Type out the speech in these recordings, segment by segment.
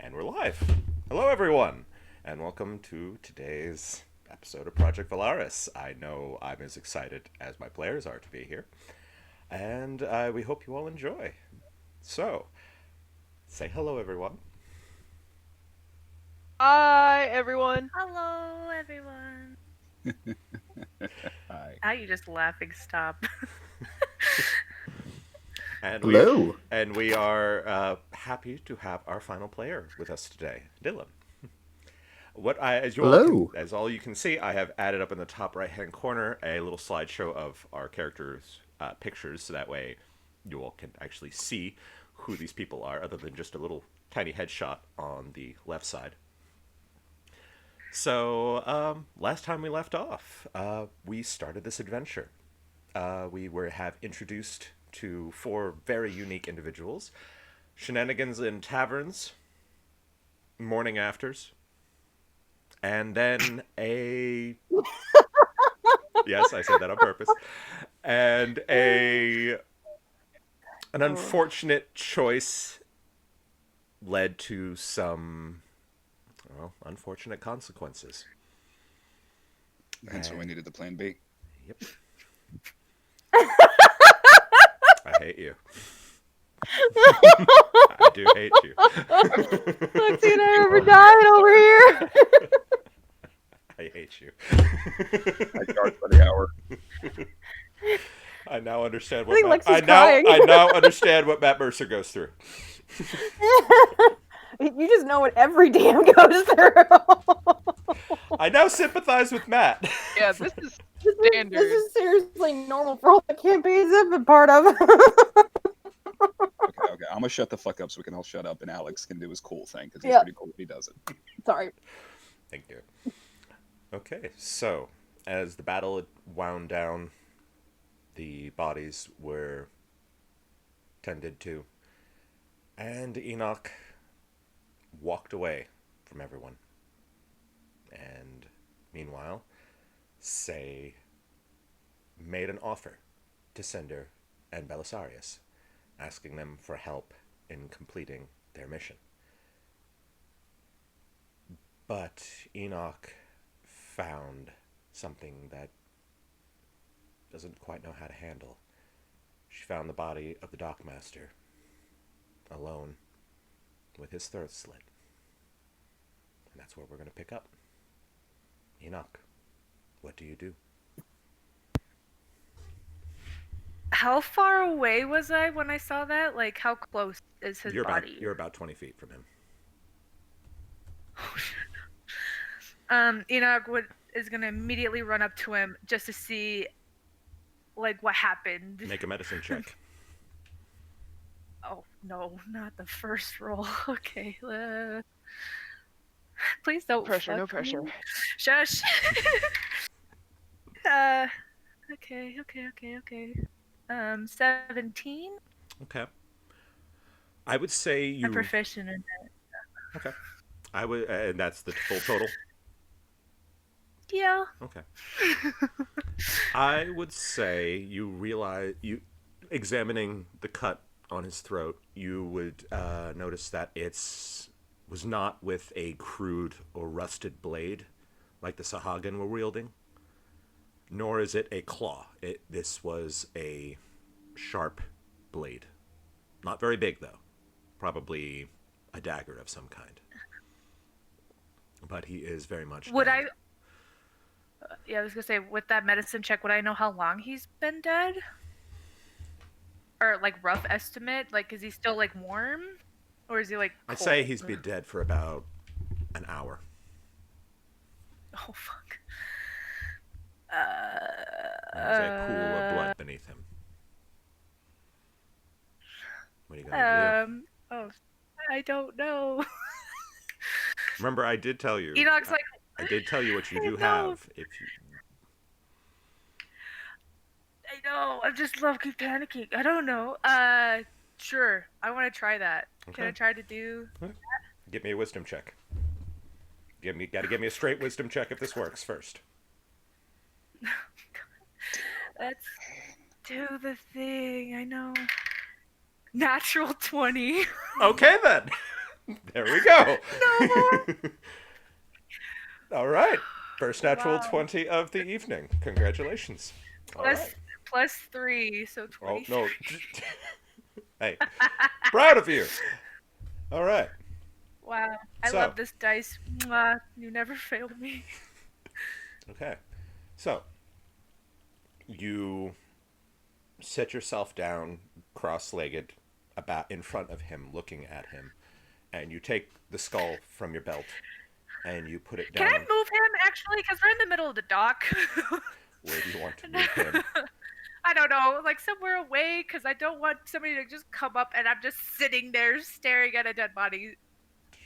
And we're live. Hello, everyone, and welcome to today's episode of Project Volaris. I know I'm as excited as my players are to be here, and we hope you all enjoy. So, say hello, everyone. Hi, everyone. Hello, everyone. Hi. Now you just laughing stop. And Hello. we are happy to have our final player with us today, Dylan. Hello. As all you can see, I have added up in the top right-hand corner a little slideshow of our characters' pictures, so that way you all can actually see who these people are, other than just a little tiny headshot on the left side. So, last time we left off, we started this adventure. Have introduced to four very unique individuals: shenanigans in taverns, morning afters, and then yes, I said that on purpose, and an unfortunate choice led to some, unfortunate consequences. And so we needed the plan B. Yep. I hate you. I do hate you. Lexi and I are dying over here. I hate you. I charged by the hour. I now understand I think what Lexi's crying. I now understand what Matt Mercer goes through. You just know what every DM goes through. I now sympathize with Matt. Yeah, this is standard. This is seriously normal for all the campaigns I've been part of. Okay. I'm gonna shut the fuck up so we can all shut up and Alex can do his cool thing because he's pretty cool if he does it. Sorry. Thank you. Okay, so as the battle had wound down, the bodies were tended to, and Enoch walked away from everyone. And meanwhile, Say made an offer to Cinder and Belisarius, asking them for help in completing their mission. But Enoch found something that doesn't quite know how to handle. She found the body of the dockmaster, alone, with his throat slit. And that's where we're going to pick up. Enoch, what do you do? How far away was I when I saw that? Like, how close is his body? You're about 20 feet from him. Enoch is gonna immediately run up to him just to see, like, what happened. Make a medicine check. Oh no, not the first roll. Okay. Please don't. Pressure, fuck no pressure. me. Shush. Okay. 17. Okay. I would say I'm proficient in it. Okay. I would, and that's the full total. Yeah. Okay. I would say you examining the cut on his throat, you would notice that was not with a crude or rusted blade like the Sahagin were wielding, nor is it a claw. This was a sharp blade. Not very big, though. Probably a dagger of some kind. But he is very much Would dead. I was gonna say, with that medicine check, would I know how long he's been dead? Or, like, rough estimate? Like, is he still, like, warm? Or is he, like, cold? I'd say he's been dead for about an hour. Oh, fuck. There's a pool of blood beneath him. What are you gonna do? Oh, I don't know. Remember, I did tell you. Enoch's like... I did tell you what you do I know. have if you... I know. I just love keep panicking. I don't know. Sure. I want to try that. Okay. Can I try to do that? Give me a wisdom check. Gotta give me a straight wisdom check if this works first. Let's do the thing. I know. Natural 20. Okay, then. There we go. No. All right. First natural Wow. 20 of the evening. Congratulations. All right. Plus 3, so Oh, 23. no. Hey, proud of you. All right. Wow. I So, love this dice. Mwah. You never failed me. okay. So, you set yourself down cross-legged about in front of him, looking at him, and you take the skull from your belt and you put it down. Can I move him, actually? Because we're in the middle of the dock. Where do you want to move him? I don't know, like somewhere away, because I don't want somebody to just come up and I'm just sitting there staring at a dead body.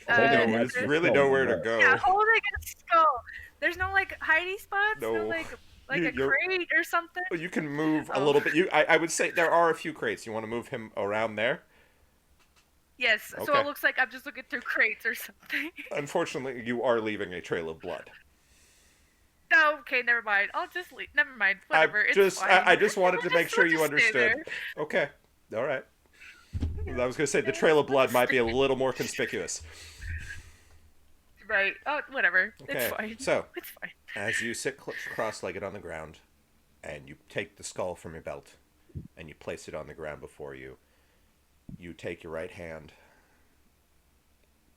There's really nowhere to go. Yeah, holding a skull. There's no like hiding spots, no like a crate or something. You can move a little bit. I would say there are a few crates. You want to move him around there? Yes. Okay. So it looks like I'm just looking through crates or something. Unfortunately, you are leaving a trail of blood. No, okay, never mind. I'll just leave. Never mind. Whatever. It's fine. I just wanted to make sure you understood. Okay. All right. I was going to say the trail of blood might be a little more conspicuous. Right. Oh, whatever. Okay. It's fine. So, it's fine. As you sit cross-legged on the ground, and you take the skull from your belt, and you place it on the ground before you, you take your right hand,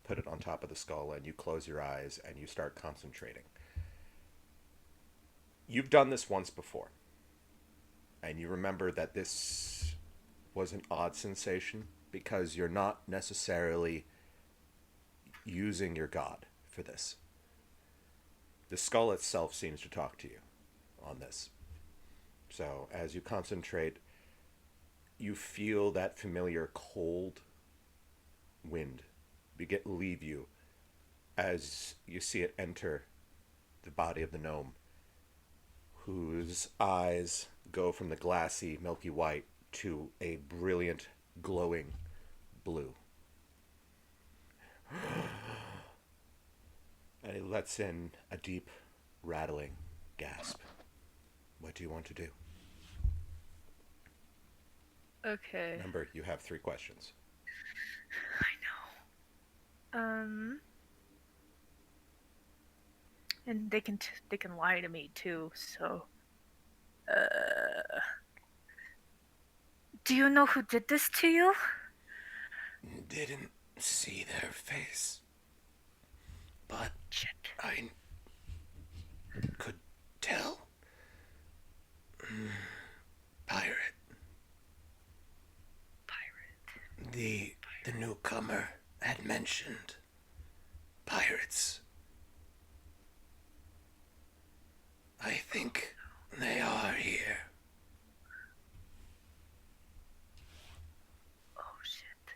put it on top of the skull, and you close your eyes, and you start concentrating. You've done this once before, and you remember that this was an odd sensation because you're not necessarily using your god for this. The skull itself seems to talk to you on this. So as you concentrate, you feel that familiar cold wind leave you as you see it enter the body of the gnome, whose eyes go from the glassy, milky white to a brilliant, glowing blue. And he lets in a deep, rattling gasp. What do you want to do? Okay. Remember, you have 3 questions. I know. And they can lie to me too. So, do you know who did this to you? Didn't see their face, but Shit. I could tell. Pirate. The newcomer had mentioned pirates. I think they are here. Oh shit.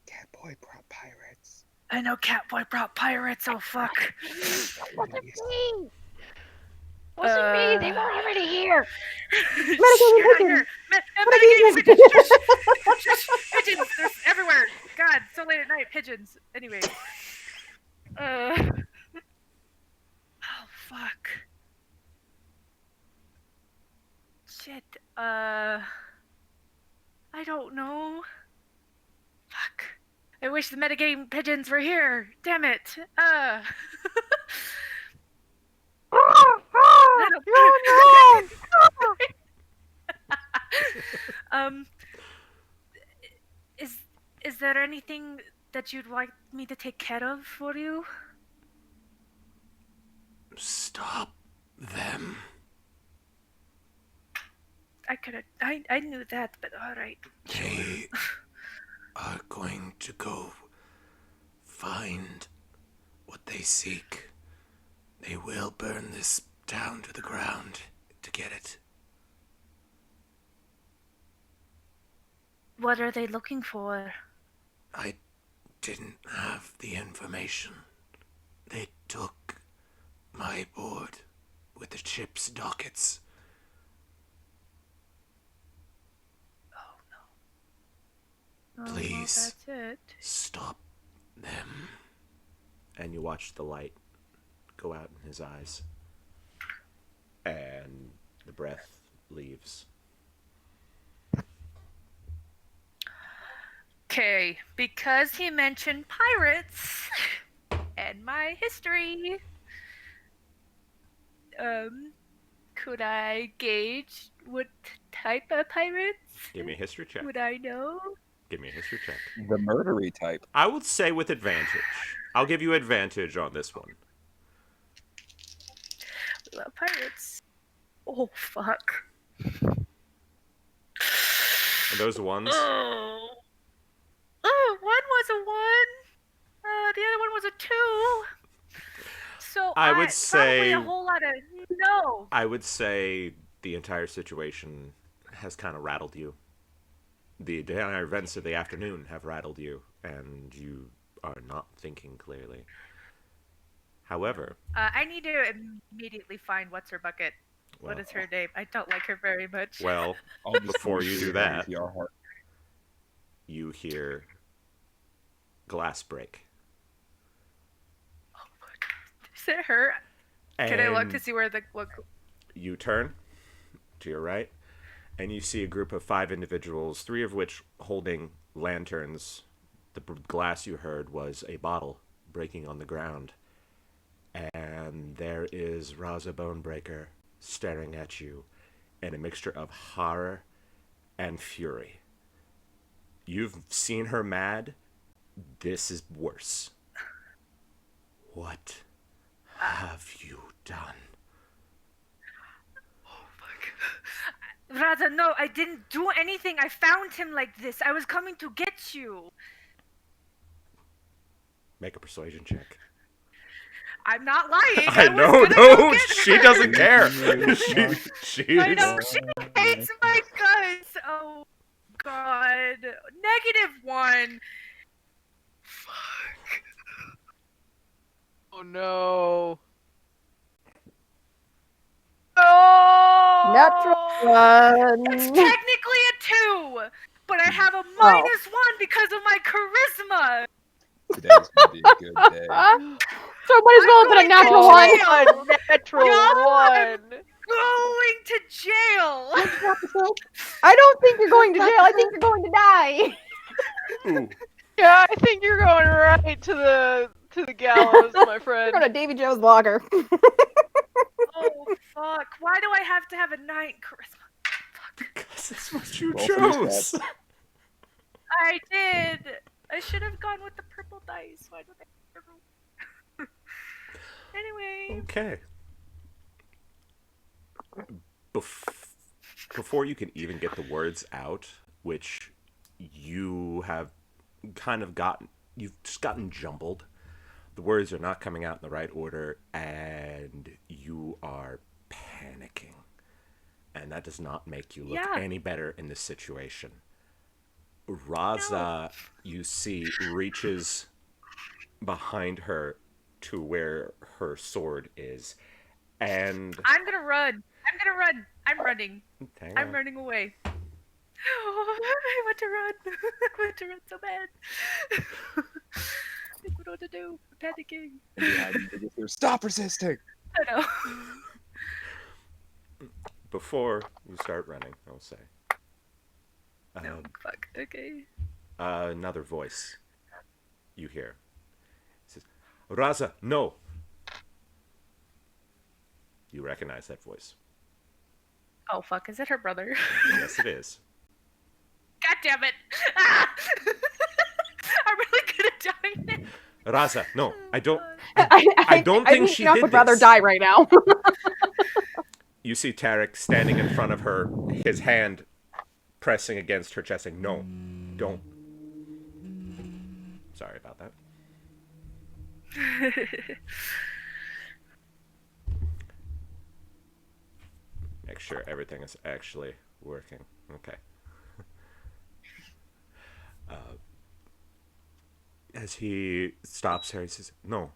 Catboy brought pirates. I know Catboy brought pirates. Oh fuck. Wasn't me. Wasn't me. They weren't even here. You're not here. Medicated pigeons. Pigeons. They're everywhere. God, so late at night. Pigeons. Anyway. Oh fuck. Shit. I don't know. Fuck. I wish the metagame pigeons were here. Damn it. Is there anything that you'd like me to take care of for you? Stop them. I knew that, but alright. They are going to go find what they seek. They will burn this down to the ground to get it. What are they looking for? I didn't have the information. They took my board with the ship's dockets. Oh, Please, well, that's it. stop them. And you watch the light go out in his eyes. And the breath leaves. Okay, because he mentioned pirates and my history, could I gauge what type of pirates Give me a history check. would I know? Give me a history check. The murdery type. I would say with advantage. I'll give you advantage on this one. We love pirates. Oh, fuck. Are those ones? Oh. Oh, one was a 1. The other one was a 2. So I would probably say- a whole lot of no. I would say the entire situation has kind of rattled you. The entire events of the afternoon have rattled you, and you are not thinking clearly. However, I need to immediately find what's her bucket. well, What is her name? I don't like her very much. well, I'll just Before you do that- your heart. you hear glass break. Oh my god. Is it her? Can I look to And see where the what? you turn to your right, and you see a group of 5 individuals, 3 of which holding lanterns. The glass you heard was a bottle breaking on the ground. And there is Raza Bonebreaker staring at you in a mixture of horror and fury. You've seen her mad. This is worse. What have you done? Rather, no, I didn't do anything. I found him like this. I was coming to get you. Make a persuasion check. I'm not lying. I was know, gonna go no, get she her. doesn't care. she I know is. she hates my guts. Oh god. -1. Fuck. Oh no. Oh! Natural It's one. technically a 2, but I have a -1 because of my charisma. Today's gonna be a good day. So might as well have been a natural one. Oh, a natural God. 1. Going to jail. I don't think you're going to jail. I think you're going to die. Ooh. Yeah, I think you're going right to the gallows, my You're friend. going to Davy Jones Blocker. Oh fuck! Why do I have to have a 9 charisma? Because that's what you Roll for your chose. I did. I should have gone with the purple dice. Why did I? Anyway. Okay. Before you can even get the words out, which you have kind of gotten, you've just gotten jumbled. The words are not coming out in the right order, and you are panicking. And that does not make you look any better in this situation. Raza, you see, reaches behind her to where her sword is, and I'm gonna run. I'm running. hang I'm on. running away. I want to run. I want to run so bad. I don't know what to do. I'm panicking. And behind you, you hear, stop resisting. I know. Before you start running, I'll say. No, fuck. Okay. Another voice you hear. It says, Raza, no. You recognize that voice. Oh fuck! Is it her brother? Yes, it is. God damn it! Ah! I'm really good at dying. Raza, no, I don't. I don't think she Enoch did would rather this. die right now. You see Tarek standing in front of her, his hand pressing against her chest, saying, no, don't. Sorry about that. Make sure everything is actually working. Okay. As he stops her, he says, no,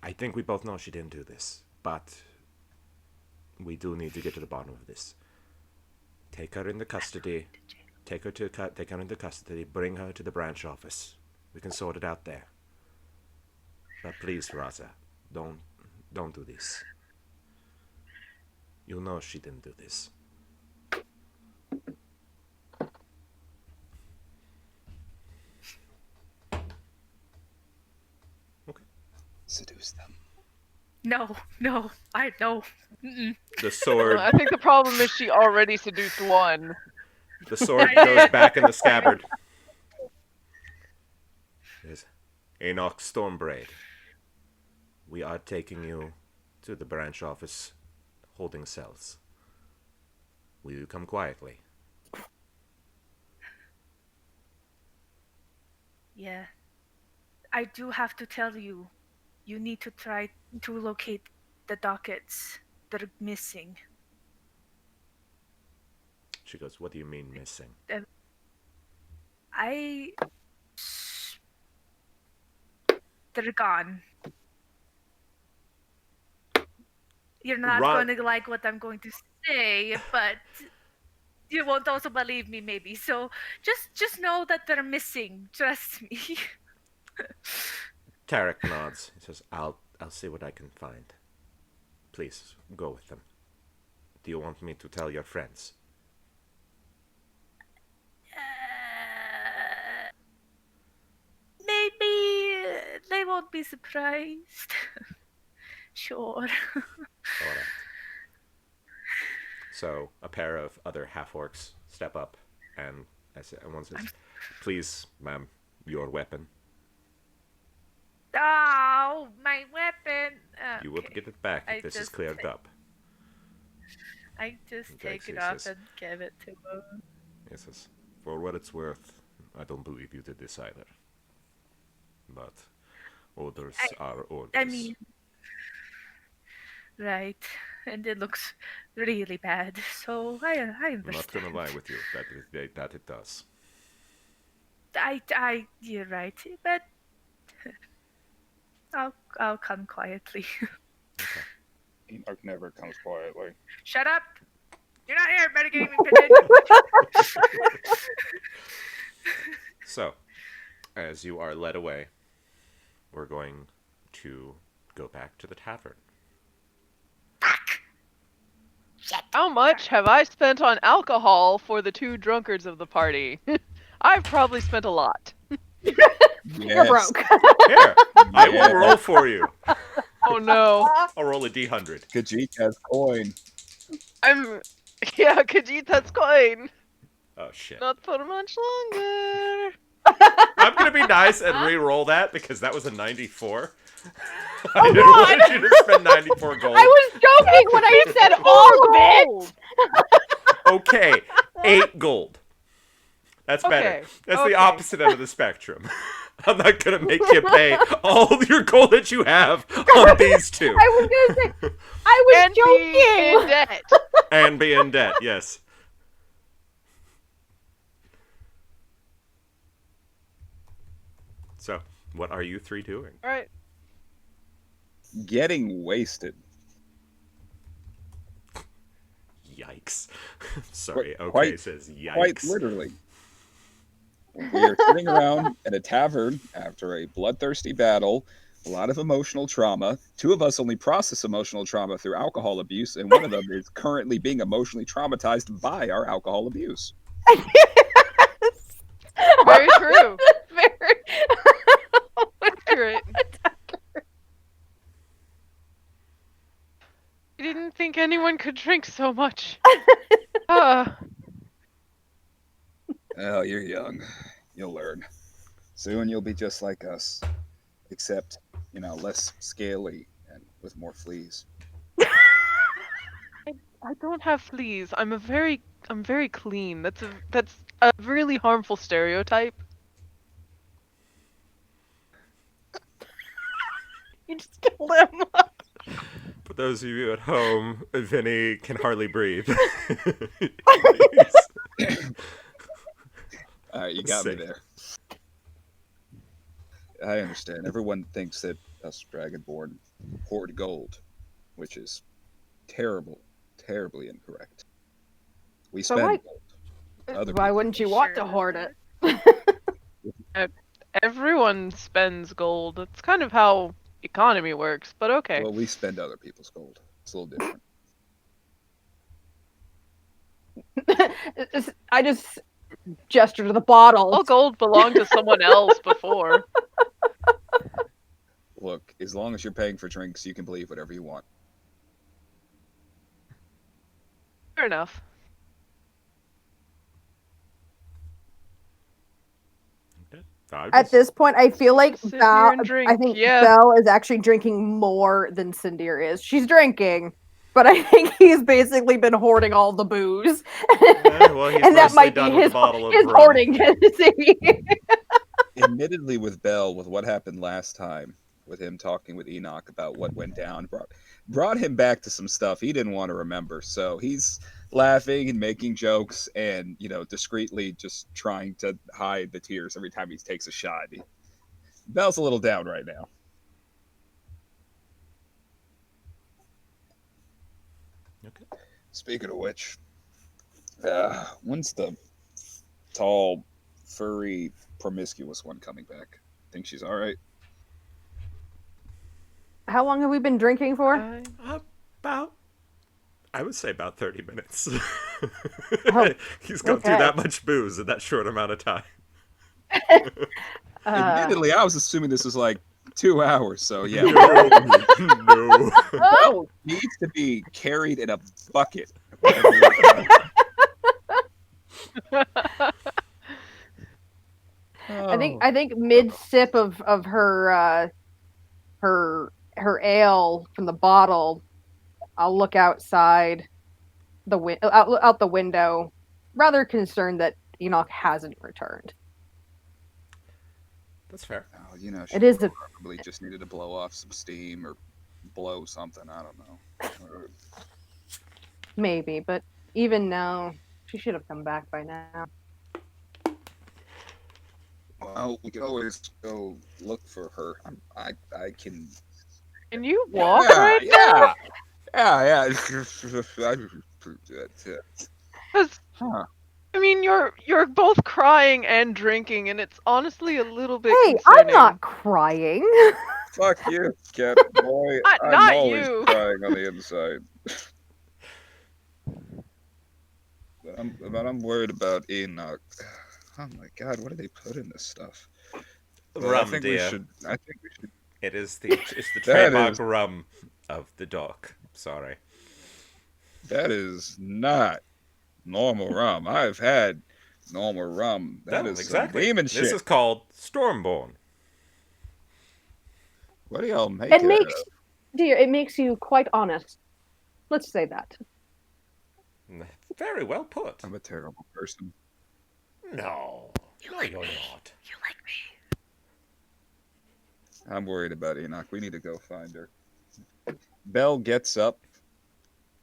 I think we both know she didn't do this, but we do need to get to the bottom of this. Take her into custody. Take her into custody. Bring her to the branch office. We can sort it out there. But please, Raza, don't do this. You know she didn't do this. Seduce them. No, I no. Mm-mm. The sword, I think the problem is she already seduced one. the sword goes back in the scabbard. Yes. Enoch Stormbraid, we are taking you to the branch office holding cells. Will you come quietly? Yeah. I do have to tell you, you need to try to locate the dockets that are missing. She goes, what do you mean missing? They're gone. You're not Ron- going to like what I'm going to say, but you won't also believe me maybe. So just know that they're missing. Trust me. Tarek nods. He says, I'll see what I can find. Please, go with them. Do you want me to tell your friends? Maybe they won't be surprised. Sure. All right. So a pair of other half-orcs step up, and one says, please, ma'am, your weapon. Oh, my weapon. You will get it back if this is cleared up. I just Okay, take it so he off says- and give it to him. He says, for what it's worth, I don't believe you did this either. But orders are orders. I mean, right, and it looks really bad. So I I'm understand. not gonna lie with you, that it does. You're right, but I'll come quietly. Enoch never comes quietly. Shut up! You're not here, metagaming pigeon. So, as you are led away, we're going to go back to the tavern. How much have I spent on alcohol for the two drunkards of the party? I've probably spent a lot. You're broke. Here, I will roll for you. Oh no. I'll roll a d100. Khajiit has coin. Yeah, Khajiit, that's coin. Oh shit. Not for much longer. I'm gonna be nice and re-roll that because that was a 94. I didn't want you to spend 94 gold. I was joking when I said all of it. Okay, 8 gold. That's better. Okay, That's the okay. opposite end of the spectrum. I'm not gonna make you pay all your gold that you have on these two. I was gonna say, I was And be joking. in debt. And be in debt, yes. So, what are you three doing? All right. Getting wasted. Yikes. Sorry, okay, Quite- says yikes. Quite literally. We are sitting around at a tavern after a bloodthirsty battle, a lot of emotional trauma. Two of us only process emotional trauma through alcohol abuse, and one of them is currently being emotionally traumatized by our alcohol abuse. Very true. Very. Accurate. I didn't think anyone could drink so much. Oh, you're young. You'll learn. Soon you'll be just like us. Except, less scaly and with more fleas. I don't have fleas. I'm very clean. That's a really harmful stereotype. You just killed him. For those of you at home, Vinny can hardly breathe. Alright, you got me Sick. there. I understand. Everyone thinks that us Dragonborn hoard gold, which is terribly incorrect. We So spend why- gold. Other Why people- wouldn't you want to hoard it? Everyone spends gold. It's kind of how economy works, but okay. Well, we spend other people's gold. It's a little different. I just gesture to the bottle. All gold belonged to someone else before. Look, as long as you're paying for drinks, you can believe whatever you want. Fair enough. At this point, I feel like Sit here Belle, and drink, I think yeah. Belle is actually drinking more than Sindir is. She's drinking, but I think he's basically been hoarding all the booze. Well, he's and that mostly might be done with his, a bottle of his rum. hoarding tendency. Admittedly, with Bell, with what happened last time, with him talking with Enoch about what went down, brought him back to some stuff he didn't want to remember. So he's laughing and making jokes and, discreetly just trying to hide the tears every time he takes a shot. Bell's a little down right now. Okay. Speaking of which, when's the tall, furry, promiscuous one coming back? Think she's all right? How long have we been drinking for? I would say about 30 minutes. Oh, He's gone through okay. that much booze in that short amount of time. Admittedly, I was assuming this was like 2 hours, so yeah. No. Bell needs to be carried in a bucket. I think mid sip of her ale from the bottle, I'll look outside out the window, rather concerned that Enoch hasn't returned. That's fair. Oh, she It is a probably just needed to blow off some steam or blow something. I don't know. maybe, but even now, she should have come back by now. Well, we could always go look for her. I can. Can you walk Yeah, right now? yeah. 'Cause, Huh. I mean, you're both crying and drinking, and it's honestly a little bit Hey, concerning. I'm not crying. Fuck you, Cat Boy. I'm Not always you. crying on the inside. But I'm worried about Enoch. Oh my God, what do they put in this stuff? Well, Rum, I think dear. we should. It's the That trademark is- rum of the dock. Sorry. That is not normal rum. I've had normal rum. That No, is exactly. some demon This shit. is called Stormborn. What do y'all make It it makes, of? dear, it makes you quite honest. Let's say that. Very well put. I'm a terrible person. No, you're not. You like me? I'm worried about Enoch. We need to go find her. Belle gets up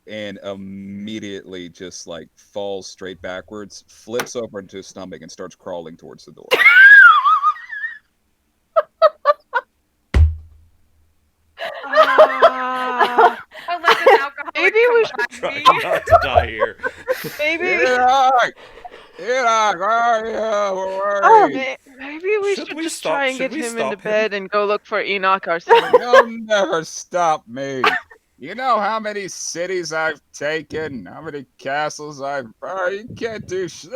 and immediately just like falls straight backwards, flips over into his stomach, and starts crawling towards the door. I'll let this alcoholic Maybe we come should by me. Trying not to die here. Maybe Enoch! Enoch, where are you? Where Oh, are you? maybe we Should should we just stop- try and should get we him into stop him? bed and go look for Enoch ourselves. You'll never stop me. You know how many cities I've taken, how many castles I've. Oh, you can't do shit.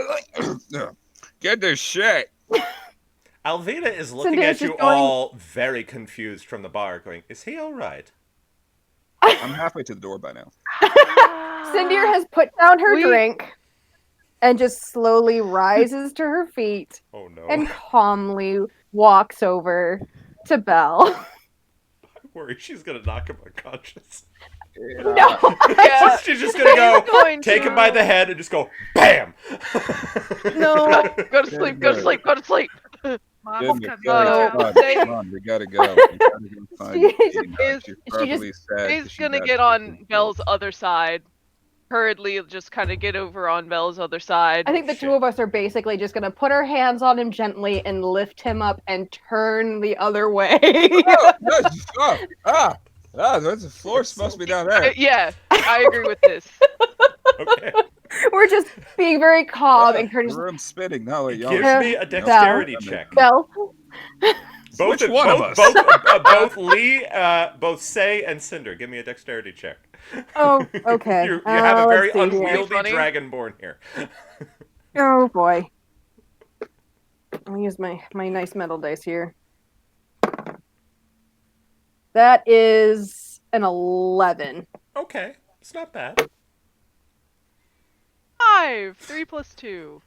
Can't do shit. Alvina is looking Cindy at is you just going- all very confused from the bar, going, "Is he all right?" I'm halfway to the door by now. Sindir has put down her We- drink and just slowly rises to her feet Oh no! and calmly walks over to Belle. I'm worried she's gonna knock him unconscious. No. Yeah. She's just gonna go Going take to- him by the head and just go BAM! No. Go to sleep. Go to sleep. Go to sleep. Mom's Goodness, coming guys, out. come on, Say- come on, we gotta go. We gotta go find She- Enoch. is- She's she probably sad 'cause He's she gonna got get taken. on Belle's other side. Hurriedly, just kind of get over on Belle's other side. I think the two of us are basically just gonna put our hands on him gently and lift him up and turn the other way. The floor's supposed to be down there. Yeah, I agree with this. Okay. We're just being very calm and The courteous. room's spinning. No, wait, y'all. Give Yeah. me a dexterity No. check. Belle, Which one of us? Both Lee, both Say and Cinder. Give me a dexterity check. oh, okay. You have a very let's see here. unwieldy Funny. dragonborn here. Oh boy. I'll use my nice metal dice here. That is an 11. Okay, it's not bad. 5. 3 plus 2.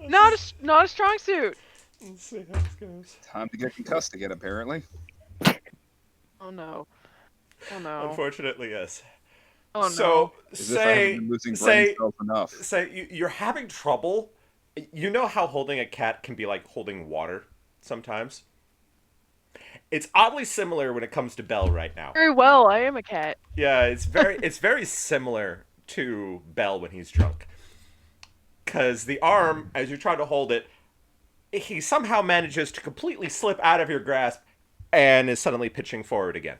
Not a strong suit. Let's see how this goes. Time to get concussed again, apparently. Oh no. Oh no. Unfortunately, yes. Oh So As if I haven't been losing brain cells enough. say you're having trouble. You know how holding a cat can be like holding water sometimes. It's oddly similar when it comes to Belle right now. Very well, I am a cat. Yeah, it's very similar to Belle when he's drunk. Cause the arm, as you're trying to hold it, he somehow manages to completely slip out of your grasp and is suddenly pitching forward again.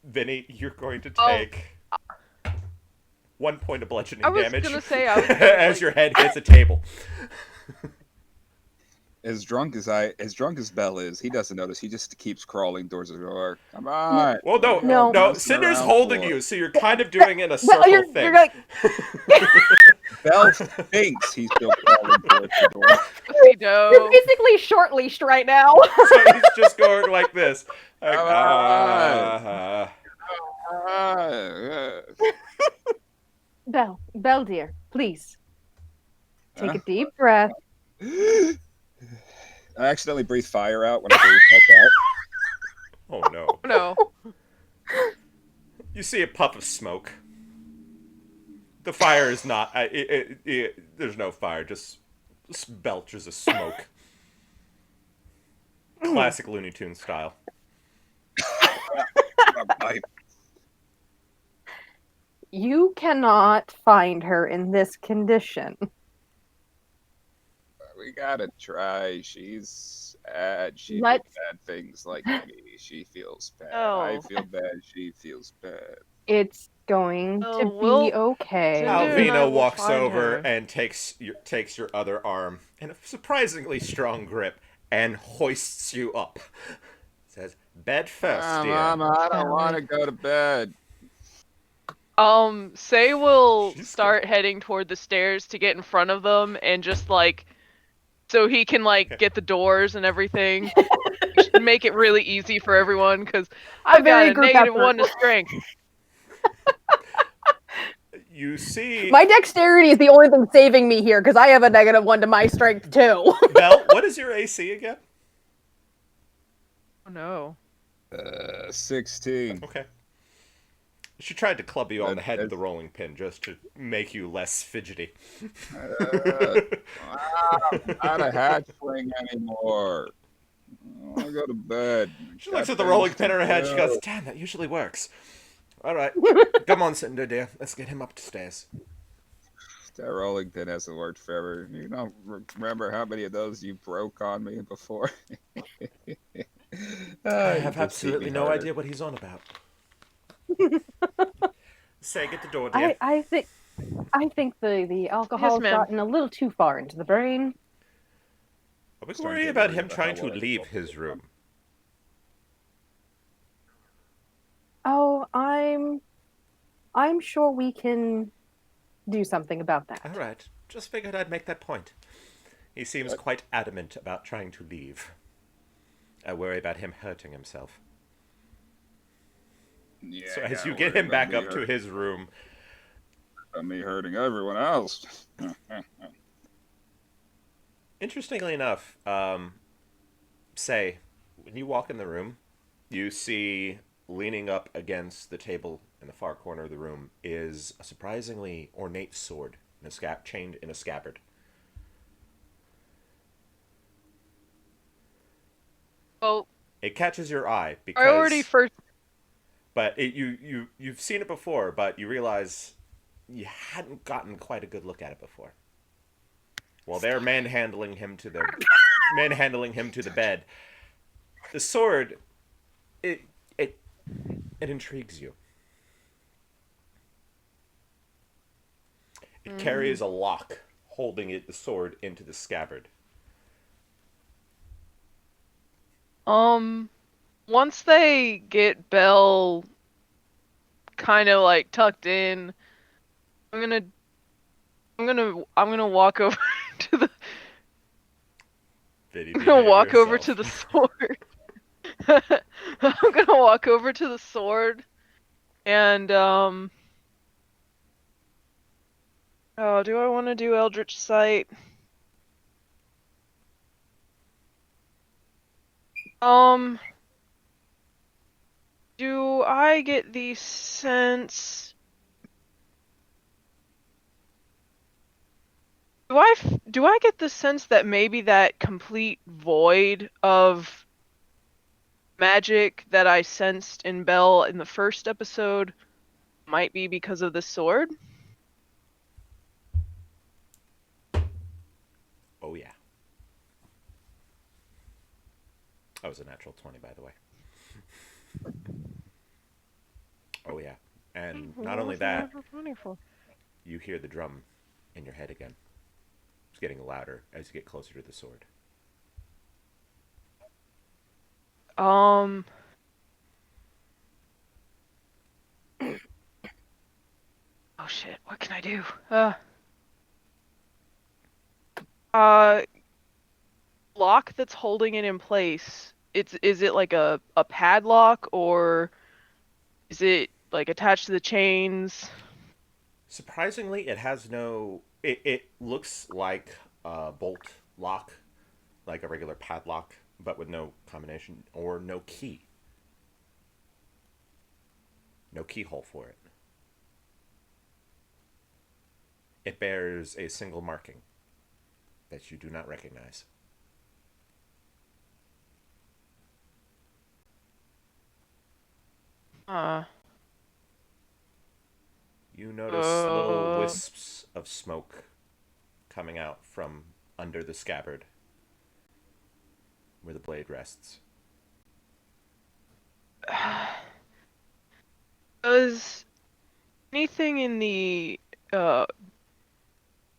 Vinny, you're going to take 1 point of bludgeoning damage I was gonna as your head hits a table. As drunk as Belle is, he doesn't notice. He just keeps crawling towards the door. Come on. Well, No. no, Cinder's holding you, so you're kind of doing it in a circle you're thing. like, Belle thinks he's still crawling towards the door. you're basically short leashed right now. So he's just going like this. Like, Belle dear, please. Take a deep breath. I accidentally breathe fire out when I breathe out. Oh no. No. You see a puff of smoke. The fire is not. There's no fire, just belches of smoke. Classic Looney Tunes style. You cannot find her in this condition. We gotta try. She's sad. She did Let's- bad things like me. She feels bad. Oh. I feel bad. She feels bad. It's going to we'll- be okay. Cinder and I Alvina will walks find over her. and takes your other arm in a surprisingly strong grip and hoists you up. Says, "Bed first, dear." Mama, I don't want to go to bed. Say will She's start heading toward the stairs to get in front of them and just like, so he can like get the doors and everything. You should make it really easy for everyone because I've got very a group negative effort. 1 to strength. You see, My dexterity is the only thing saving me here because I have a -1 to my strength too. Belle, what is your AC again? Oh no. 16. Okay. She tried to club you on the head with That's- the rolling pin just to make you less fidgety. Not a hatchling anymore. I want to go to bed. She looks Got at the rolling things pin in to her head. She do. goes, "Damn, that usually works." All right, come on, Cinder, dear. Let's get him upstairs. That rolling pin hasn't worked forever. You don't remember how many of those you broke on me before? I have absolutely no idea what he's on about. Say, get the door, dear. I think the alcohol's ma'am. gotten a little too far into the brain. Are we Starting to worried get about worried him about trying how to well I leave feel. his room? Oh, I'm sure we can do something about that. All right, just figured I'd make that point. He seems quite adamant about trying to leave. I worry about him hurting himself. Yeah, So as I you get worry him about back me up to his room, about me hurting everyone else. interestingly enough, say, when you walk in the room, you see leaning up against the table in the far corner of the room is a surprisingly ornate sword in a chained in a scabbard. Well, It catches your eye because priority first. but you've seen it before, but you realize you hadn't gotten quite a good look at it before. While they're manhandling him to the bed, the sword it intrigues you. It carries a lock holding the sword into the scabbard. Once they get Belle kind of like tucked in, I'm gonna walk over to Biddy, I'm gonna behave walk over to yourself. the sword. I'm gonna walk over to the sword and oh, do I want to do Eldritch Sight? Do I get the sense? Do I get the sense that maybe that complete void of magic that I sensed in Belle in the first episode might be because of the sword? Oh yeah. That was a natural 20, by the way. Oh yeah. And not only that, you hear the drum in your head again. It's getting louder as you get closer to the sword. Um. Oh shit! What can I do? Uh, lock that's holding it in place. Is it like a padlock or is it like attached to the chains? Surprisingly, it has no. It looks like a bolt lock, like a regular padlock, but with no combination or no key. No keyhole for it. It bears a single marking that you do not recognize. Uh. You notice little wisps of smoke coming out from under the scabbard where the blade rests. Does anything in the uh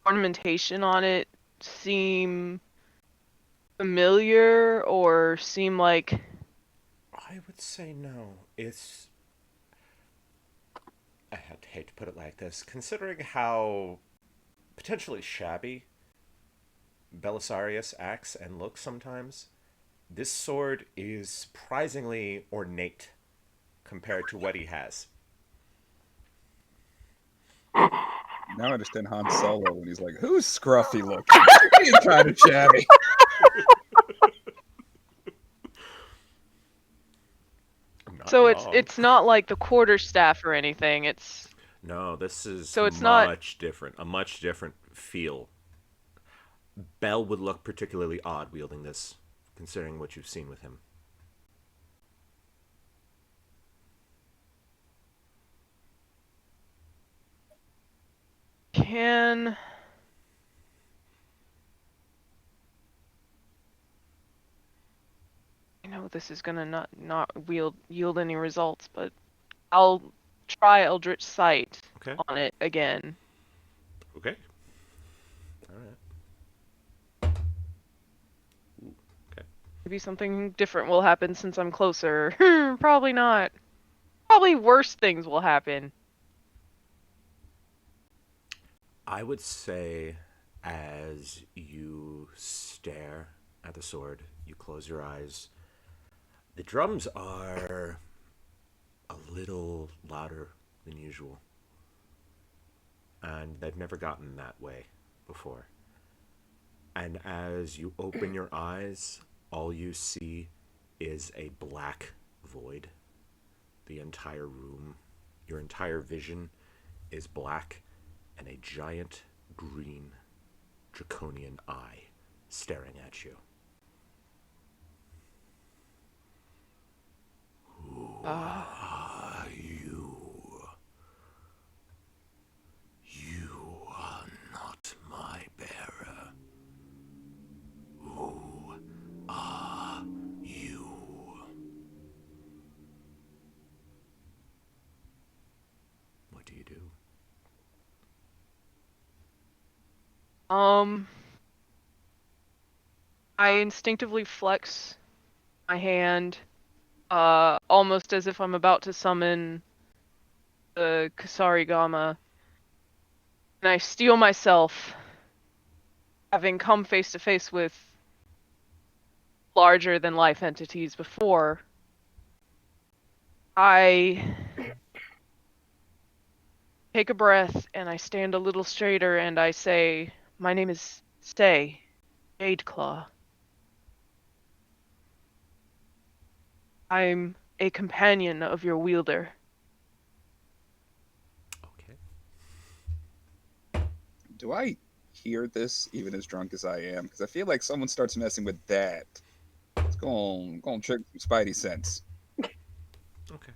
ornamentation on it seem familiar or seem like I would say no. It's. I hate to put it like this. Considering how potentially shabby Belisarius acts and looks sometimes, this sword is surprisingly ornate compared to what he has. Now I understand Han Solo when he's like, "Who's scruffy looking?" He's kind of shabby. Not so wrong. it's not like the quarterstaff or anything. It's No, this is so it's not much different. A much different feel. Bell would look particularly odd wielding this, considering what you've seen with him. can I know this is gonna not yield any results, but I'll try Eldritch Sight Okay. on it again. Okay. All right. Ooh, okay. Maybe something different will happen since I'm closer. Probably not. Probably worse things will happen. I would say, as you stare at the sword, you close your eyes. The drums are a little louder than usual, and they've never gotten that way before. And as you open your eyes, all you see is a black void. The entire room, your entire vision is black, and a giant green draconian eye staring at you. Who are you? You are not my bearer. Who are you? What do you do? I instinctively flex my hand, almost as if I'm about to summon the Kasarigama, and I steel myself, having come face to face with larger than life entities before, I take a breath and I stand a little straighter and I say, "My name is Stay, Jadeclaw. I'm a companion of your wielder." Okay. Do I hear this even as drunk as I am? Because I feel like someone starts messing with that. It's going to trigger some spidey sense. Okay.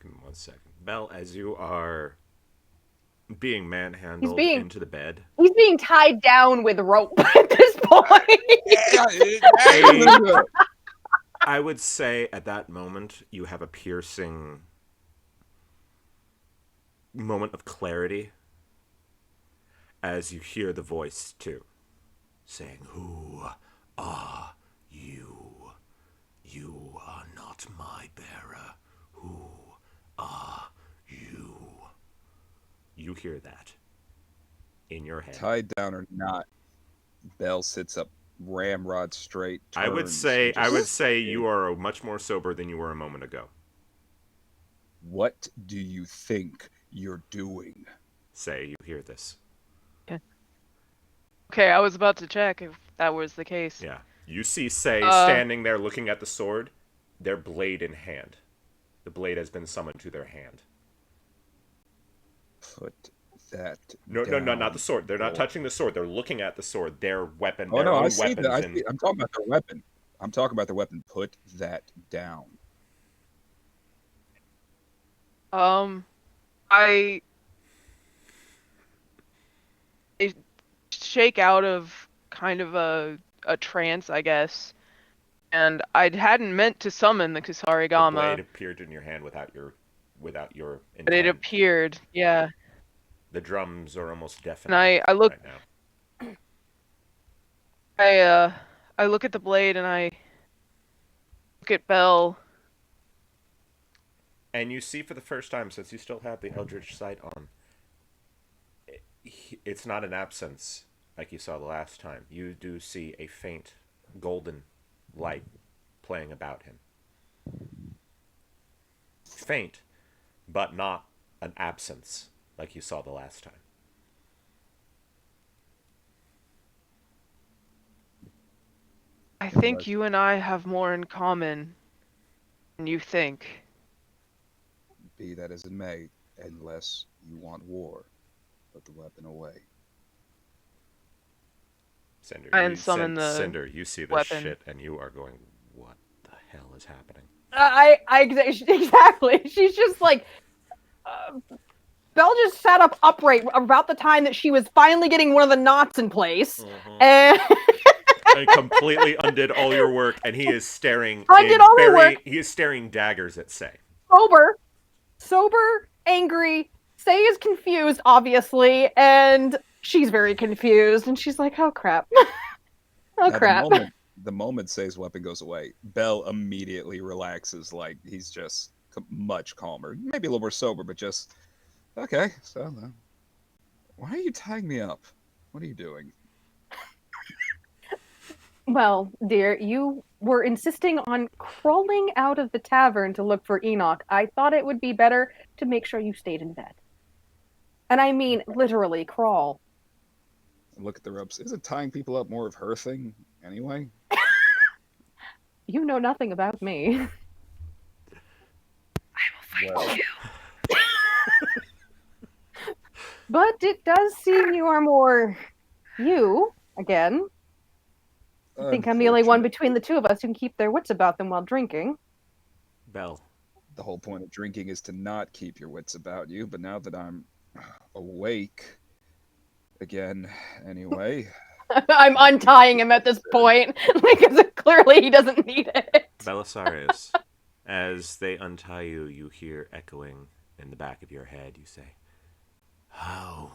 Give me 1 second. Belle, as you are being manhandled being- into the bed, He's being tied down with rope at this point. I would say at that moment you have a piercing moment of clarity as you hear the voice too, saying, "Who are you? You are not my bearer. Who are you?" You hear that in your head. Tied down or not, Belle sits up ramrod straight. I would turns, say and just- you are much more sober than you were a moment ago. What do you think you're doing? Say you hear this. Okay, I was about to check if that was the case. Yeah. You see Say standing there looking at the sword, their blade in hand. The blade has been summoned to their hand. Put that No, down. not the sword. They're not touching the sword. They're looking at the sword. Their weapon, Oh their no, own I see weapons. that. I'm talking about their weapon. I'm talking about the weapon. Put that down. I shake out of kind of a trance, I guess, and I hadn't meant to summon the the Kusarigama, blade appeared in your hand without your intent. but it appeared. Yeah, The drums are almost deafening and I look, right now. I look at the blade and I look at Belle. And you see for the first time, since you still have the Eldritch Sight on, it's not an absence like you saw the last time. You do see a faint golden light playing about him. Faint, but not an absence like you saw the last time. I think you and I have more in common than you think. Be that as it may, unless you want war, put the weapon away. Cinder, And summon the Cinder, you see this weapon. shit and you are going, what the hell is happening? Exactly. She's just like, Belle just sat up upright about the time that she was finally getting one of the knots in place, and And completely undid all your work, and he is staring. Undid all my work. He is staring daggers at Say. sober, angry. Say is confused, obviously, and she's very confused, and she's like, "Oh crap! Oh Now, crap!" The moment Say's weapon goes away, Belle immediately relaxes, like he's just much calmer. Maybe a little more sober, but just okay. So, why are you tying me up? What are you doing? Well, dear, you were insisting on crawling out of the tavern to look for Enoch. I thought it would be better to make sure you stayed in bed. And I mean, literally, crawl. Look at the ropes. Isn't tying people up more of her thing anyway? You know nothing about me. I will find you. But it does seem you are more you, again. I think I'm the only one between the two of us who can keep their wits about them while drinking. Belle. The whole point of drinking is to not keep your wits about you, but now that I'm awake again, anyway. I'm untying him at this point, because clearly he doesn't need it. Belisarius, as they untie you, you hear echoing in the back of your head, you say, "How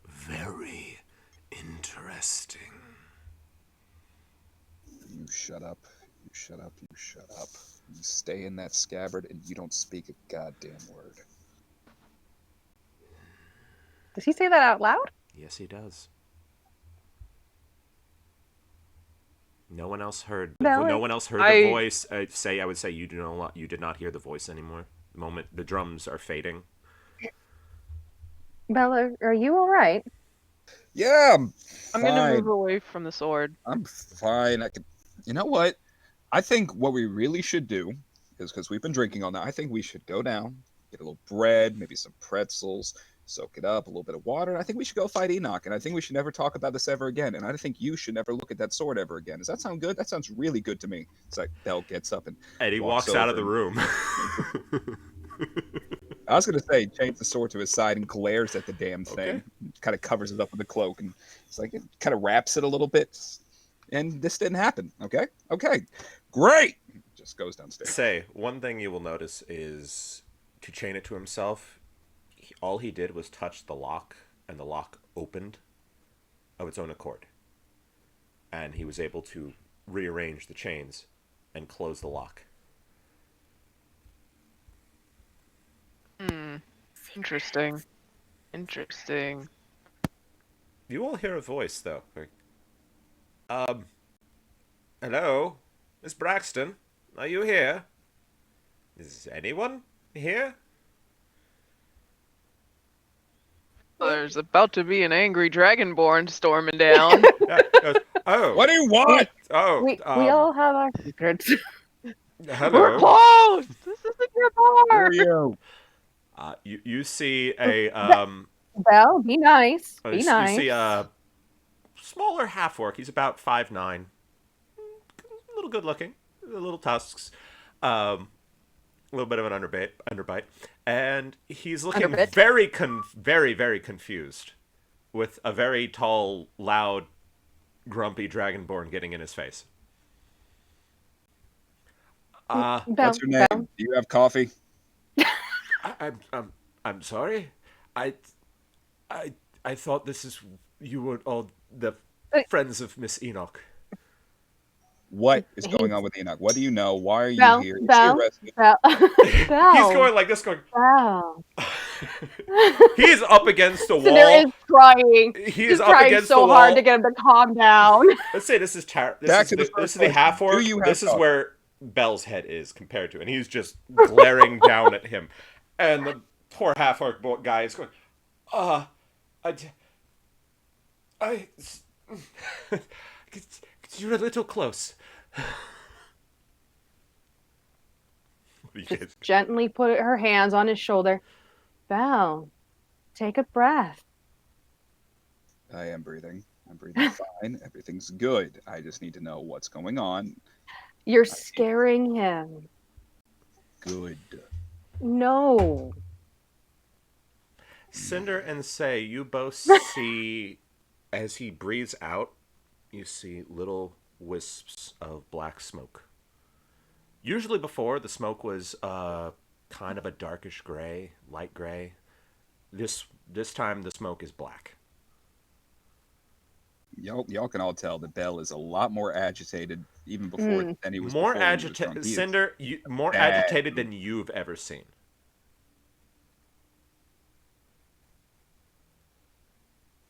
very interesting." You shut up. You shut up. You shut up. You stay in that scabbard and you don't speak a goddamn word. Does he say that out loud? Yes, he does. No one else heard. Bella? No one else heard the voice. I would say you did not hear the voice anymore. The moment the drums are fading. Bella, are you all right? Yeah, I'm I'm gonna fine. move away from the sword. I'm fine. You know what? I think what we really should do is, because we've been drinking all night, I think we should go down, get a little bread, maybe some pretzels, soak it up, a little bit of water. And I think we should go fight Enoch. And I think we should never talk about this ever again. And I think you should never look at that sword ever again. Does that sound good? That sounds really good to me. It's like Belle gets up and He walks out of the room. I was gonna say, change the sword to his side and glares at the damn thing. Okay. Kind of covers it up with a cloak, and it's like it kind of wraps it a little bit. And this didn't happen. Okay, great. Just goes downstairs. Say, one thing you will notice is to chain it to himself. All he did was touch the lock, and the lock opened of its own accord, and he was able to rearrange the chains and close the lock. Interesting. You all hear a voice, though. Hello? Miss Braxton? Are you here? Is anyone here? There's about to be an angry dragonborn storming down. Oh. What do you want? Oh. We all have our secrets. Hello. We're close! This isn't your Who bar! are you? You see a Belle, be nice. Be you nice. see a smaller half orc. He's about 5'9", a little good looking, little tusks, a little bit of an underbite, and he's looking Underbit. very confused, with a very tall, loud, grumpy dragonborn getting in his face. Belle, What's your name? Belle. Do you have coffee? I'm sorry. I thought you were all the friends of Miss Enoch. What is going on with Enoch? What do you know? Why are you Belle, here? Is she Belle, arrested? Belle. Belle. He's going like this, going. Belle. He's up against the wall. Cinder is trying. He He's is up trying against so the wall. hard to get him to calm down. Let's say this is Back to the this first is the question. half orc. Do you have This is coffee? where Belle's head is compared to, and he's just glaring down at him, and the poor half orc guy is going, you're a little close. Just gently put her hands on his shoulder. Belle, take a breath. I am breathing. I'm breathing fine. Everything's good. I just need to know what's going on. You're scaring him. Good. No. Cinder and Say, you both see, as he breathes out, you see little wisps of black smoke. Usually before, the smoke was kind of a darkish gray, light gray. This time, the smoke is black. Y'all can all tell that Belle is a lot more agitated even before than he was. More before he was drunk. agitated, He is Cinder. More bad. agitated than you've ever seen.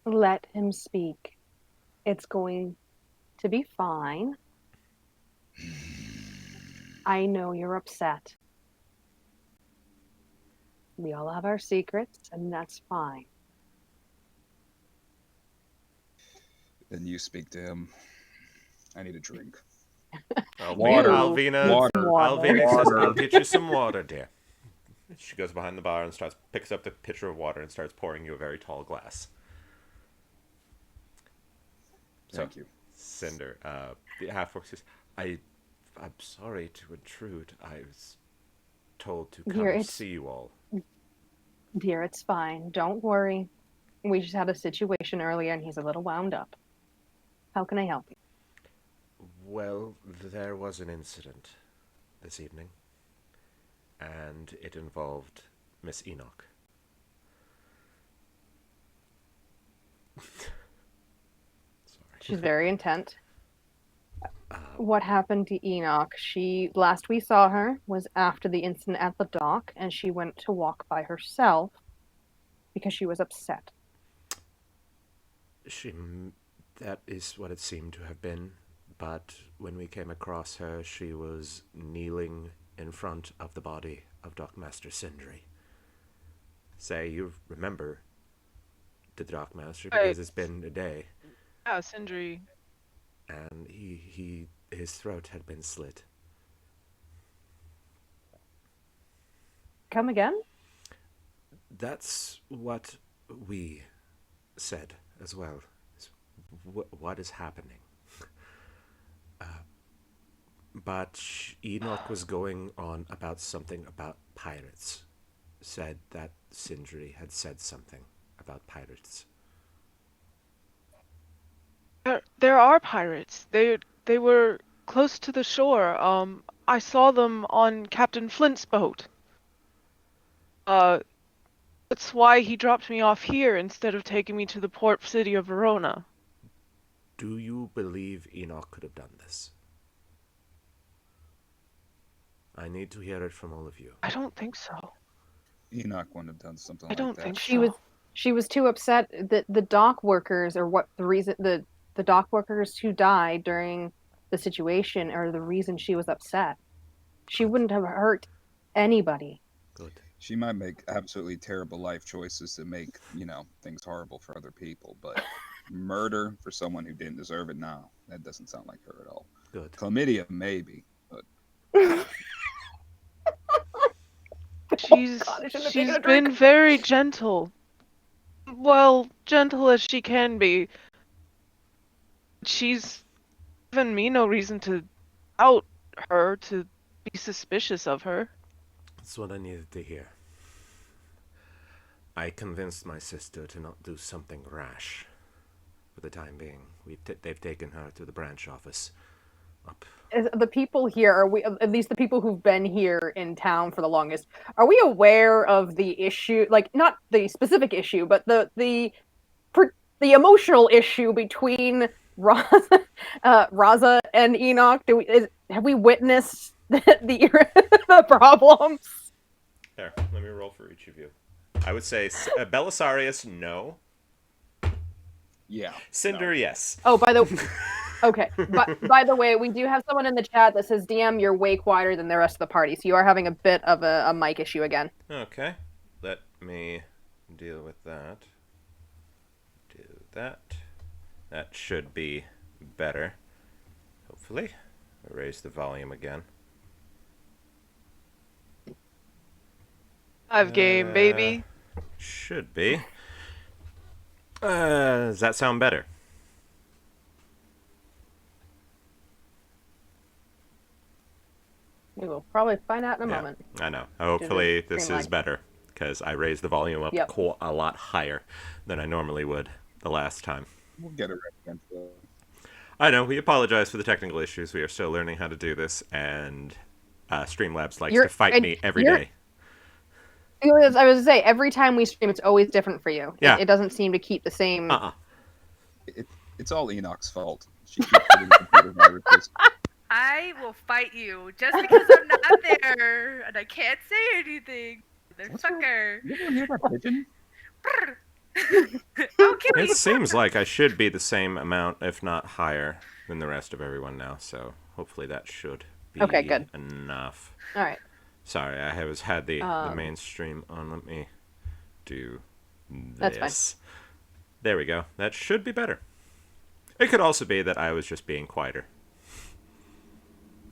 Let him speak. It's going to be fine. I know you're upset. We all have our secrets, and that's fine. Then you speak to him. I need a drink. Water. Ew. Alvina. Water. Alvina says, Water. "I'll get you some water, dear." She goes behind the bar and picks up the pitcher of water and starts pouring you a very tall glass. Thank you. Cinder, the half-orc says, I'm sorry to intrude. I was told to come Dear, see you all. Dear, it's fine. Don't worry. We just had a situation earlier, and he's a little wound up. How can I help you? Well, there was an incident this evening, and it involved Miss Enoch. She's very intent. What happened to Enoch? Last we saw her was after the incident at the dock, and she went to walk by herself because she was upset. That is what it seemed to have been. but when we came across her, she was kneeling in front of the body of Dockmaster Sindri. Say, you remember the Dockmaster Right. because it's been a day, Yeah, Sindri. and his throat had been slit. Come again? That's what we said as well. What is happening? But Enoch was going on about something about pirates. Said that Sindri had said something about pirates. There are pirates. They were close to the shore. I saw them on Captain Flint's boat. That's why he dropped me off here instead of taking me to the port city of Verona. Do you believe Enoch could have done this? I need to hear it from all of you. I don't think so. Enoch wouldn't have done something I like don't that. think She so. was she was too upset that the dock workers, or what the reason the dock workers who died during the situation are the reason she was upset. She wouldn't have hurt anybody. Good. She might make absolutely terrible life choices that make, things horrible for other people, but murder for someone who didn't deserve it, no, that doesn't sound like her at all. Good. Chlamydia, maybe, but She's God, I shouldn't have taken she's a drink. been very gentle. Well, gentle as she can be. She's given me no reason to doubt her, to be suspicious of her. That's what I needed to hear. I convinced my sister to not do something rash. For the time being, they've taken her to the branch office. Up. The people here, are we, at least the people who've been here in town for the longest, are we aware of the issue, like not the specific issue, but the emotional issue between Raza and Enoch? Have we witnessed the problems? There, let me roll for each of you. I would say Belisarius, no. yeah. Cinder, no. yes. Oh, okay. But by the way, we do have someone in the chat that says, DM, you're way quieter than the rest of the party, so you are having a bit of a mic issue again. Okay, let me deal with that. Do that. That should be better. Hopefully. Raise the volume again. Live game, baby. Should be. Does that sound better? We will probably find out in a Yeah, moment. I know. Hopefully this is streamline. better, because I raised the volume up Yep. a lot higher than I normally would the last time. We'll get it right again. So. I know, we apologize for the technical issues. We are still learning how to do this, and Streamlabs likes to fight me every day. I was going to say, every time we stream, it's always different for you. Yeah. It doesn't seem to keep the same. It's all Enoch's fault. She keeps getting computer viruses. I will fight you just because I'm not there and I can't say anything. Motherfucker. You ever hear that pigeon? I'll kill you. It seems like I should be the same amount, if not higher, than the rest of everyone now, so hopefully that should be Okay, good. enough. All right. Sorry, I had the mainstream on. Let me do this. That's fine. There we go. That should be better. It could also be that I was just being quieter.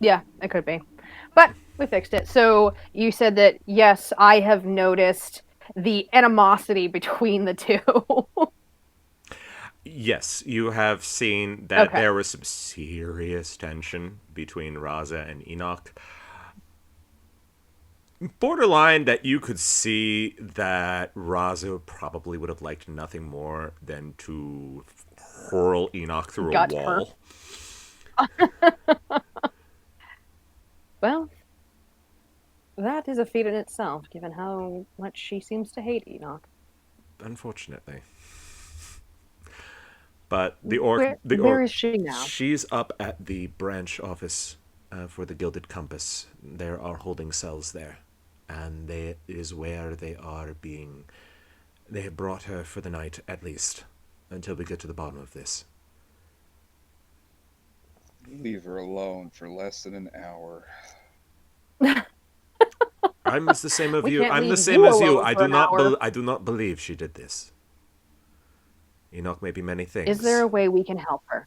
Yeah, it could be. But we fixed it. So you said that, yes, I have noticed the animosity between the two. Yes, you have seen that Okay. there was some serious tension between Raza and Enoch. Borderline that you could see that Raza probably would have liked nothing more than to hurl Enoch through Gut a her. wall. Well, that is a feat in itself, given how much she seems to hate Enoch. Unfortunately. But Where is she now? She's up at the branch office for the Gilded Compass. They are holding cells there, and it is where they are being. They have brought her for the night, at least, until we get to the bottom of this. Leave her alone for less than an hour. I'm the same of We you. can't I'm the leave same you as you. alone I for do an not. hour. I do not believe she did this. Enoch may be many things. Is there a way we can help her?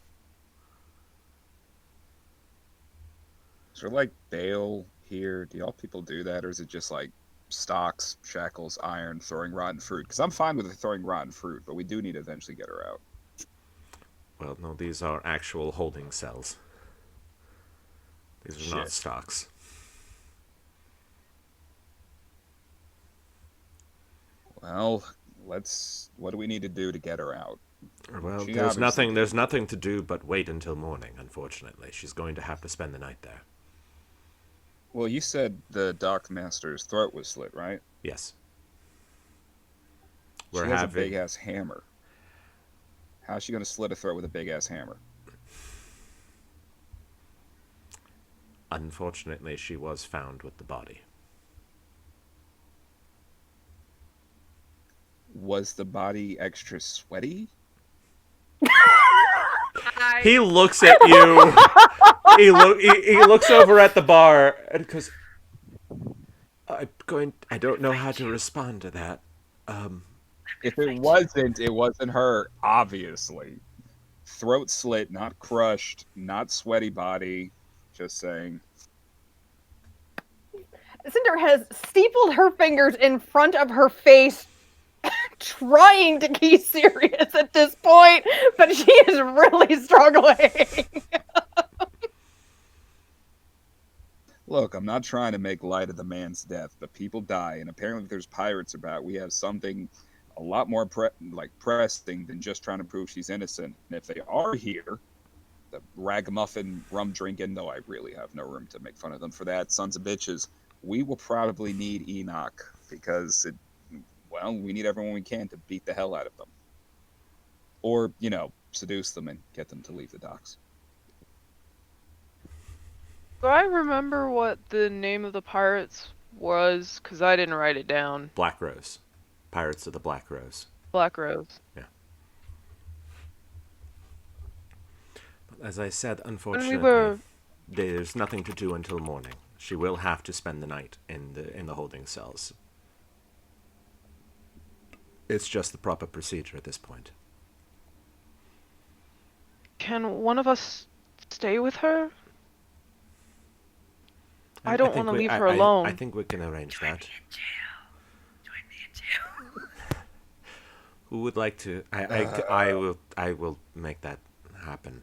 Is there like bail here? Do y'all people do that, or is it just like stocks, shackles, iron, throwing rotten fruit? Because I'm fine with throwing rotten fruit, but we do need to eventually get her out. Well, no, these are actual holding cells. These are not Shit. stocks. Well, What do we need to do to get her out? Well, She there's obviously- nothing to do but wait until morning. Unfortunately, she's going to have to spend the night there. Well, you said the dock master's throat was slit, right? Yes. She has a big ass hammer. How's she gonna slit a throat with a big ass hammer? Unfortunately, she was found with the body. Was the body extra sweaty? He looks at you. he looks over at the bar and goes, I don't know how to respond to that. If it wasn't her, obviously. Throat slit, not crushed, not sweaty body. Just saying. Cinder has steepled her fingers in front of her face, trying to be serious at this point, but she is really struggling. Look, I'm not trying to make light of the man's death, but people die, and apparently if there's pirates about, we have something a lot more pressing than just trying to prove she's innocent. And if they are here, the ragamuffin rum drinking, though I really have no room to make fun of them for that, sons of bitches, we will probably need Enoch because, we need everyone we can to beat the hell out of them. Or, seduce them and get them to leave the docks. Do I remember what the name of the pirates was? Because I didn't write it down. Black Rose. Pirates of the Black Rose. Black Rose. Yeah. But as I said, When unfortunately, we were... there's nothing to do until morning. She will have to spend the night in the holding cells. It's just the proper procedure at this point. Can one of us stay with her? I don't want to leave her alone. I think we can arrange that. Join me in jail. Who would like to? I will make that happen.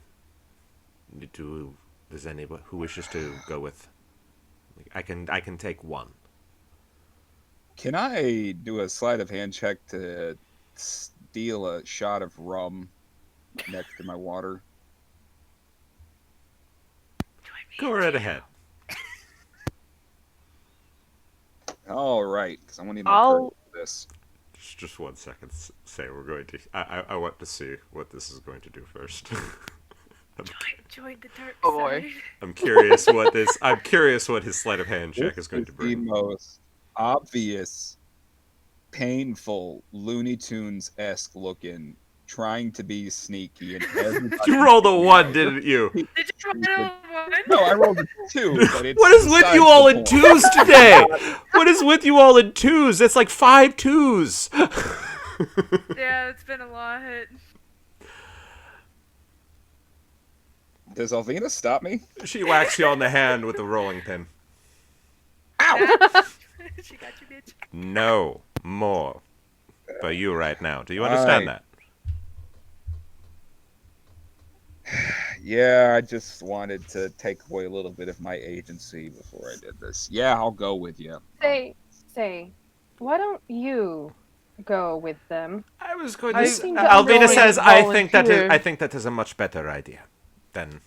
Does anyone who wishes to go with? I can take one. Can I do a sleight of hand check to steal a shot of rum next to my water? Go right ahead. All right, because I want to need I'll- this. Just 1 second. Say we're going to. I want to see what this is going to do first. Join the dark Oh, boy. side. I'm curious what this. I'm curious what his sleight of hand check is going to The bring. most obvious, painful, Looney Tunes-esque looking, trying to be sneaky, and everybody. You rolled a 1, didn't you? Did you roll a 1? No, I rolled a 2. But it's What is with besides you the all in point. 2s today? What is with you all in 2s? That's like 5 2s. Yeah, it's been a lot. Does Alvina stop me? She whacks you on the hand with a rolling pin. She got you, bitch. No more for you right now. Do you understand Alright. that? Yeah, I just wanted to take away a little bit of my agency before I did this. Yeah, I'll go with you. Say, why don't you go with them? I was going I to. think Alvina I'm says, going to volunteer. I think that is a much better idea than.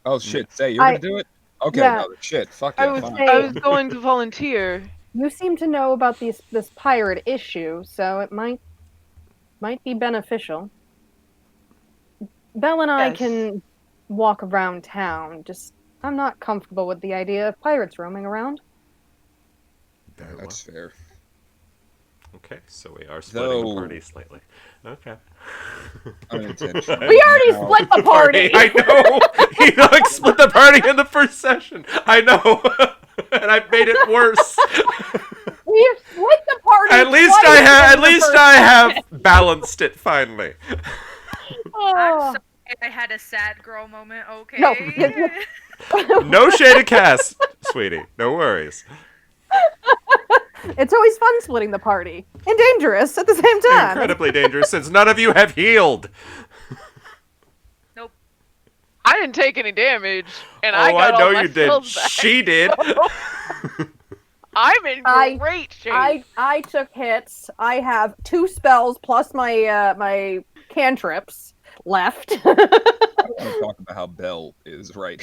Oh shit, say you're gonna do it? Okay, Yeah. no, shit, fuck I yeah, was, fine. I was going to volunteer. You seem to know about this pirate issue, so it might be beneficial. Belle and I Yes. can walk around town. Just I'm not comfortable with the idea of pirates roaming around. Very well. That's fair. Okay, so we are splitting the Though- party slightly. Okay. Unintentional. We already Now- split the party. I know. Enoch split the party in the first session. I know, and I made it worse. We've split the party. At least twice I have. in At the least first I have session. balanced it finally. I'm Oh. sorry I had a sad girl moment, okay? No, No shade of cast, sweetie. No worries. It's always fun splitting the party. And dangerous at the same time. Incredibly dangerous since none of you have healed. Nope. I didn't take any damage, and Oh, I got I know all my you did. spells back. She did. I'm in I- great shape. I took hits. I have 2 spells plus my my cantrips left. I don't want to talk about how Bell is right.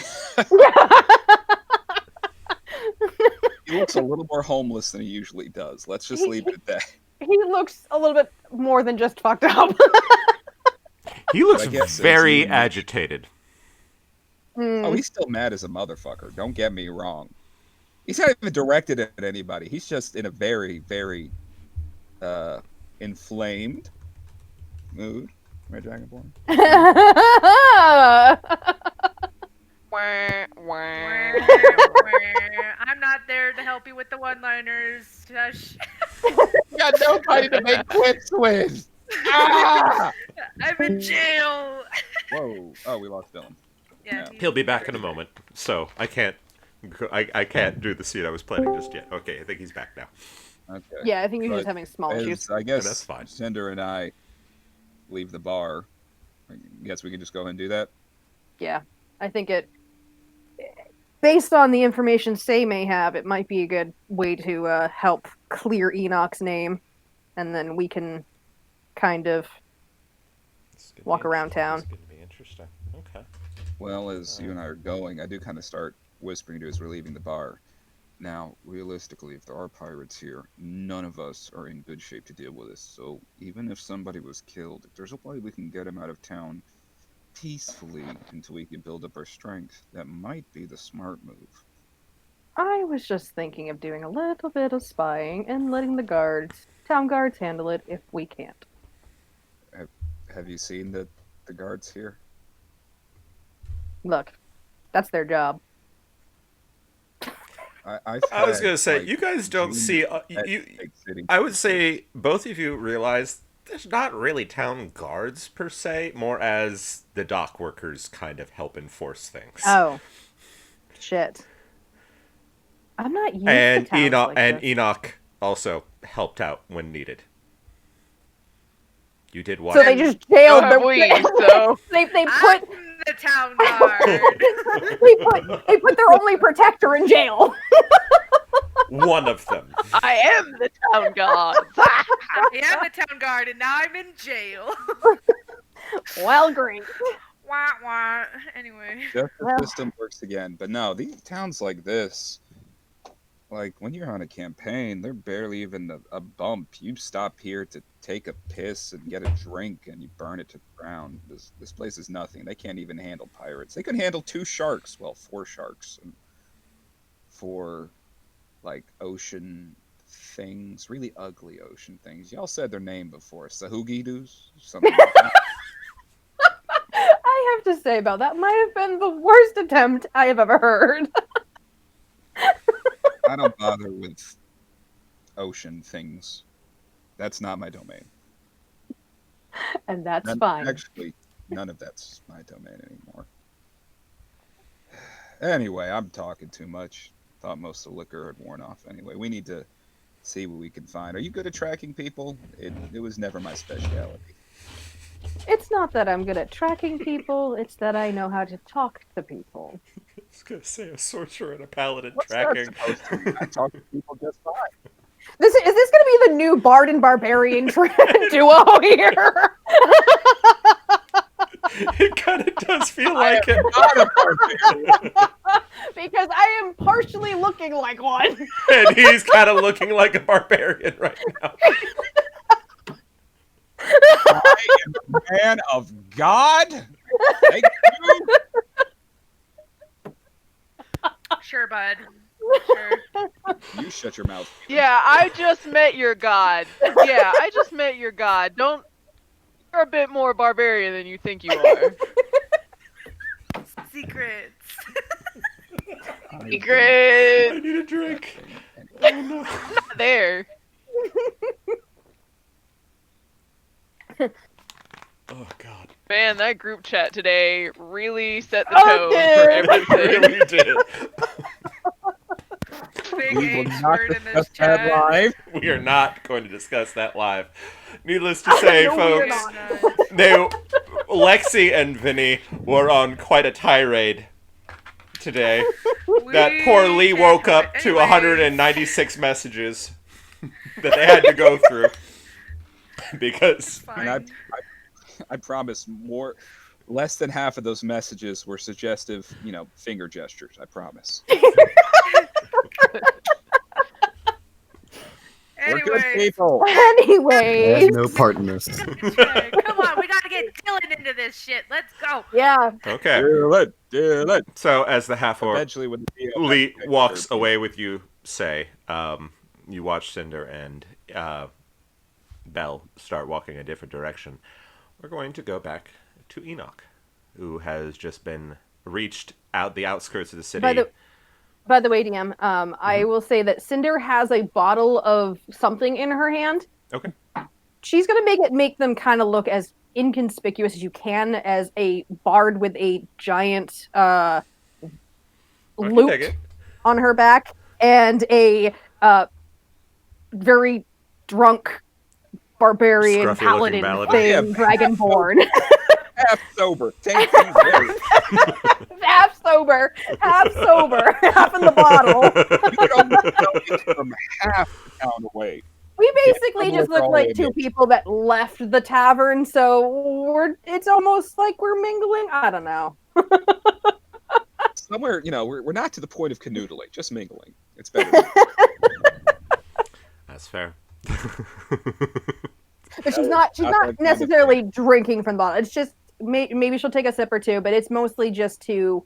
He looks a little more homeless than he usually does. Let's just leave it at that. He looks a little bit more than just fucked up. He looks I guess very it's- agitated. Oh, he's still mad as a motherfucker. Don't get me wrong. He's not even directed at anybody. He's just in a very, very inflamed mood. Right, Dragonborn? Wah, wah. I'm not there to help you with the one-liners. Shush. Got nobody to make quits with. Ah! I'm in jail. Whoa! Oh, we lost Dylan. Yeah, He'll be back in a moment, so I can't do the scene I was planning just yet. Okay, I think he's back now. Okay. Yeah, I think he's But just having small issues. As I guess that's fine. Cinder and I leave the bar. I guess we can just go ahead and do that. Yeah, I think based on the information Say may have, it might be a good way to help clear Enoch's name, and then we can kind of It's gonna walk be around interesting. town. It's gonna be interesting. Okay. Well, as you and I are going, I do kind of start whispering to you as we're leaving the bar. Now, realistically, if there are pirates here, none of us are in good shape to deal with this. So even if somebody was killed, if there's a way we can get him out of town peacefully until we can build up our strength, that might be the smart move. I was just thinking of doing a little bit of spying and letting the town guards handle it if we can't. Have you seen the guards here? Look, that's their job. I was gonna say, you guys don't see. I would say both of you realize there's not really town guards per se, more as the dock workers kind of help enforce things. Oh, shit. I'm not used and to towns Enoch like and this. Enoch also helped out when needed. You did what? So they just jailed Have the we, so they I'm put the town guard. they put their only protector in jail. One of them. I am the town god. I am the town guard, and now I'm in jail. Well, great. Wah wah. Anyway. Just the Well- system works again. But no, these towns like this, like when you're on a campaign, they're barely even a bump. You stop here to take a piss and get a drink, and you burn it to the ground. This place is nothing. They can't even handle pirates. They could handle 2 sharks, well, 4 sharks, and 4 like ocean things, really ugly ocean things. Y'all said their name before, Sahugidus, something like that. I have to say about that might have been the worst attempt I have ever heard. I don't bother with ocean things. That's not my domain. And that's None- fine. Actually, none of that's my domain anymore. Anyway, I'm talking too much. Thought most of the liquor had worn off anyway. We need to see what we can find. Are you good at tracking people? It was never my specialty. It's not that I'm good at tracking people, it's that I know how to talk to people. I was gonna say a sorcerer and a paladin What's that tracking. supposed to mean? I talk to people just fine. Is this going to be the new Bard and Barbarian duo here? It kind of does feel like it. Not a barbarian. Because I am partially looking like one. And he's kind of looking like a barbarian right now. I am a man of God. Thank you. Sure, bud. Sure. You shut your mouth. Yeah, I just met your god. Yeah, I just met your god. Don't. You're a bit more barbarian than you think you are. Secrets. Secret. I need a drink. I'm not there. Oh God. Man, that group chat today really set the Oh, tone dude. for It everything. really did. Big We will H not word in this discuss that chat. live. We are not going to discuss that live. Needless to say, No, we are folks, not. Lexi and Vinny were on quite a tirade today. That poor Lee woke up to 196 messages that they had to go through because And I promise less than half of those messages were suggestive, finger gestures. I promise. We're good Anyways, people. I Anyways, had no part in this. come on, we gotta get Dylan into this shit. Let's go. yeah. okay. Do it. So as the half orc Eventually, when the Lee walks away with you, you watch Cinder and Belle start walking a different direction. We're going to go back to Enoch, who has just been reached out the outskirts of the city. By the way, DM, I will say that Cinder has a bottle of something in her hand. Okay. She's gonna make them kind of look as inconspicuous as you can as a bard with a giant I can dig lute it. on her back and a very drunk barbarian Scruffy-looking paladin paladin. thing, dragonborn. half sober. Thank you very half sober, half in the bottle. We don't know from half the town away. We basically Yeah, just look overall like two image. people that left the tavern, so it's almost like we're mingling. I don't know. Somewhere, we're not to the point of canoodling, just mingling. It's better. That's fair. But she's not necessarily drinking from the bottle. It's just maybe she'll take a sip or two, but it's mostly just for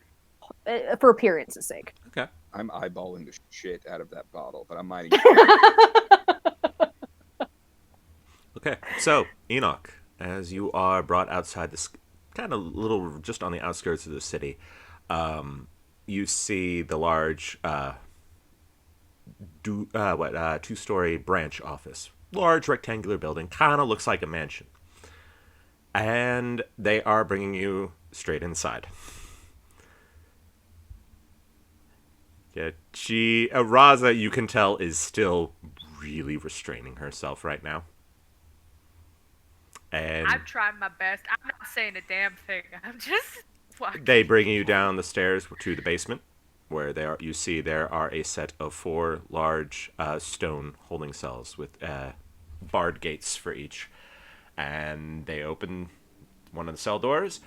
appearance's sake. Okay. I'm eyeballing the shit out of that bottle, but I'm minding. Okay. So, Enoch, as you are brought outside this kind of little, just on the outskirts of the city, you see the large two-story branch office. Large rectangular building, kind of looks like a mansion. And they are bringing you straight inside. Yeah, Raza, you can tell, is still really restraining herself right now. And I'm trying my best. I'm not saying a damn thing. I'm just walking. they bring you down the stairs to the basement, where there are a set of 4 large stone holding cells with barred gates for each. And they open one of the cell doors,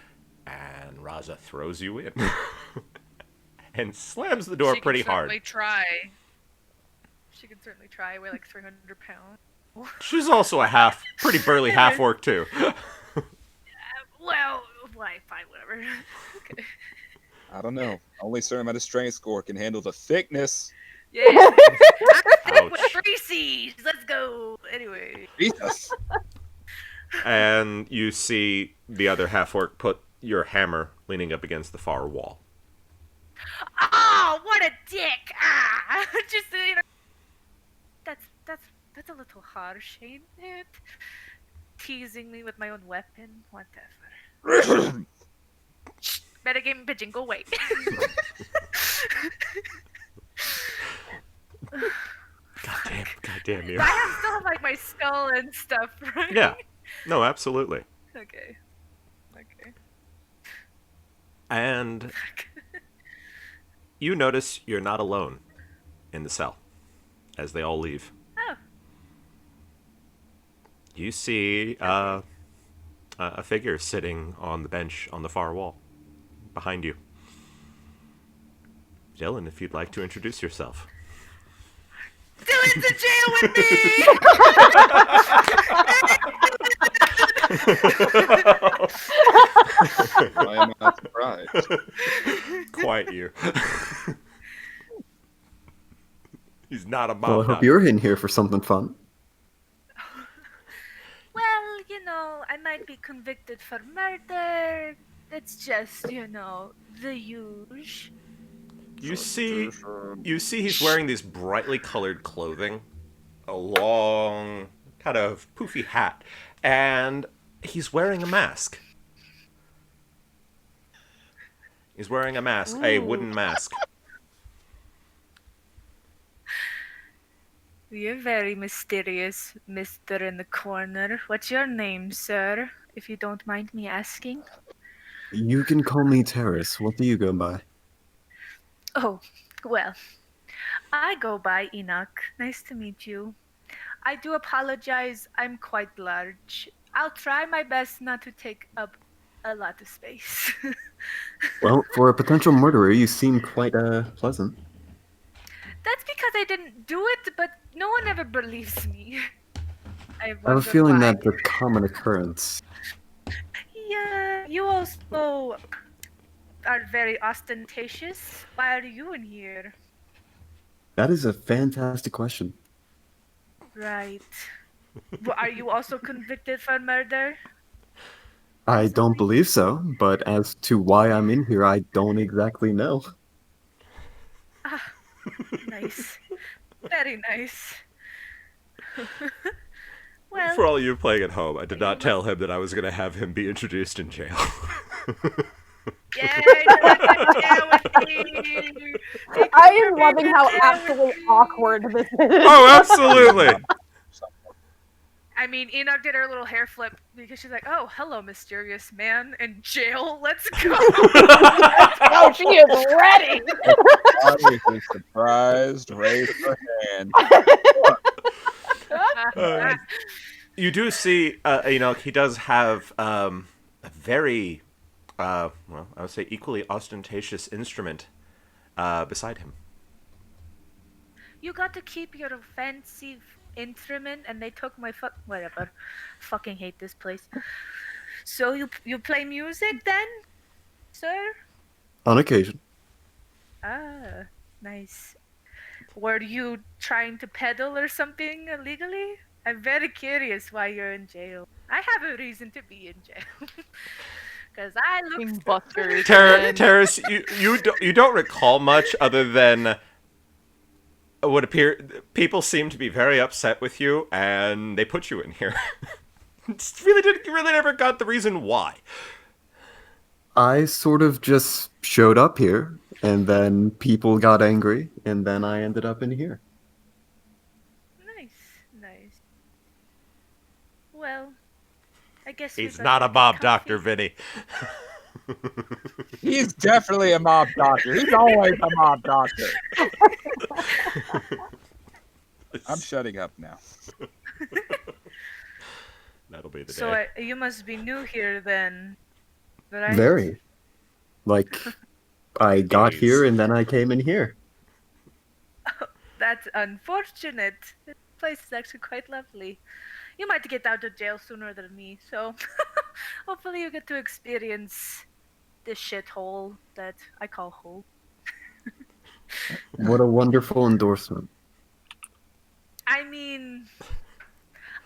and Raza throws you in and slams the door pretty hard. She can certainly try. I weigh like 300 pounds. She's also a pretty burly half orc too. Well, fine, whatever. Okay. I don't know. Only a certain amount of strength score can handle the thickness. Yeah. I'm thick with Ouch. 3 C's. Let's go. Anyway. Jesus. And you see the other half orc put your hammer leaning up against the far wall. Oh, what a dick! Ah, just that's a little harsh, ain't it? Teasing me with my own weapon, whatever. Metagame pigeon, go away. God damn you. I still have like my skull and stuff, right? Yeah. No, absolutely. Okay. And you notice you're not alone in the cell as they all leave. Oh. You see a figure sitting on the bench on the far wall behind you. Dylan, if you'd like to introduce yourself. Dylan's in jail with me! Why am I not surprised? Quite you. He's not a Well, I mob hope doctor. you're in here for something fun. Well, I might be convicted for murder. It's just, the huge. You see he's wearing these brightly colored clothing, a long, kind of poofy hat, and he's wearing a mask. He's wearing a mask, a wooden mask. You're very mysterious, Mister in the corner. What's your name, sir? If you don't mind me asking. You can call me Terrace. What do you go by? Oh, well, I go by Enoch. Nice to meet you. I do apologize. I'm quite large. I'll try my best not to take up a lot of space. Well, for a potential murderer, you seem quite pleasant. That's because I didn't do it, but no one ever believes me. I I have a wonder feeling why. that's a common occurrence. Yeah, you also are very ostentatious. Why are you in here? That is a fantastic question. Right. Well, are you also convicted for murder? I don't believe so, but as to why I'm in here, I don't exactly know. Ah, nice. Very nice. Well, For all you playing at home, I did not tell him that I was going to have him be introduced in jail. yeah, you're not gonna jail with me. I am loving how absolutely awkward this is. Oh, absolutely. I mean, Enoch did her little hair flip because she's like, "Oh, hello, mysterious man in jail. Let's go." Oh, she is ready. Ari is surprised, raise her hand. You do see, he does have a very, well, I would say equally ostentatious instrument beside him. You got to keep your fancy instrument, and they took my whatever. Fucking hate this place. So you play music then, sir? On occasion. Ah, nice. Were you trying to peddle or something illegally? I'm very curious why you're in jail. I have a reason to be in jail. Because I look Buskers. Terrace, you don't recall much other than what appear people seem to be very upset with you, and they put you in here. really never got the reason why. I sort of just showed up here, and then people got angry, and then I ended up in here. Nice. Well, I guess He's we not a better get mob comfy. doctor, Vinny. He's definitely a mob doctor. He's always a mob doctor. I'm shutting up now. That'll be the So day. you must be new here then, right? Very. Like, I got Days. here, and then I came in here. That's unfortunate. This place is actually quite lovely. You might get out of jail sooner than me, so hopefully you get to experience this shithole that I call hole. What a wonderful endorsement. I mean,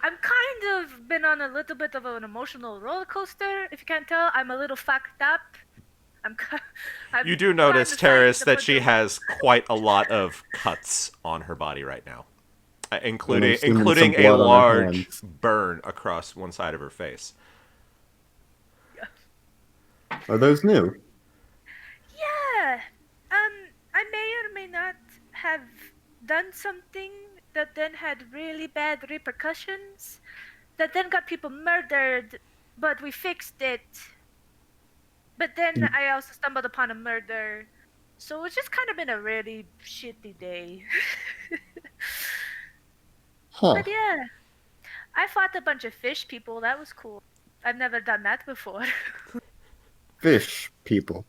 I'm kind of been on a little bit of an emotional roller coaster. If you can't tell, I'm a little fucked up. I'm You do notice, Terrace, that she has quite a lot of cuts on her body right now, including I'm seeing including some a blood on her large hands. burn across one side of her face. Are those new? Yeah. I may or may not have done something that then had really bad repercussions, that then got people murdered, but we fixed it. But then I also stumbled upon a murder. So it's just kind of been a really shitty day. Huh. But yeah, I fought a bunch of fish people. That was cool. I've never done that before. Fish people.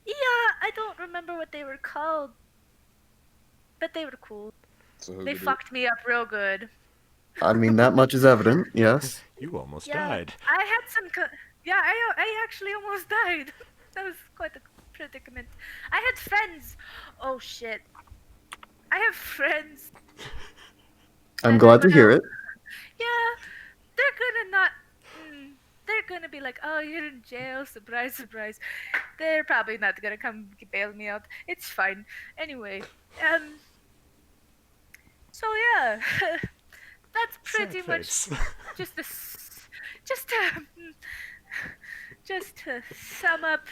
Yeah, I don't remember what they were called. But they were cool. So who They could fucked me up real good. I mean, that much is evident, yes. You almost Yeah, died. I had some. Yeah, I actually almost died. That was quite a predicament. I had friends. Oh shit. I I have friends. I'm that glad are to hear gonna- it. Yeah, they're gonna not. They're gonna be like, "Oh, you're in jail. Surprise, surprise." They're probably not gonna come bail me out. It's fine. Anyway, so yeah, that's Sad pretty much face. just a, just to, just to sum up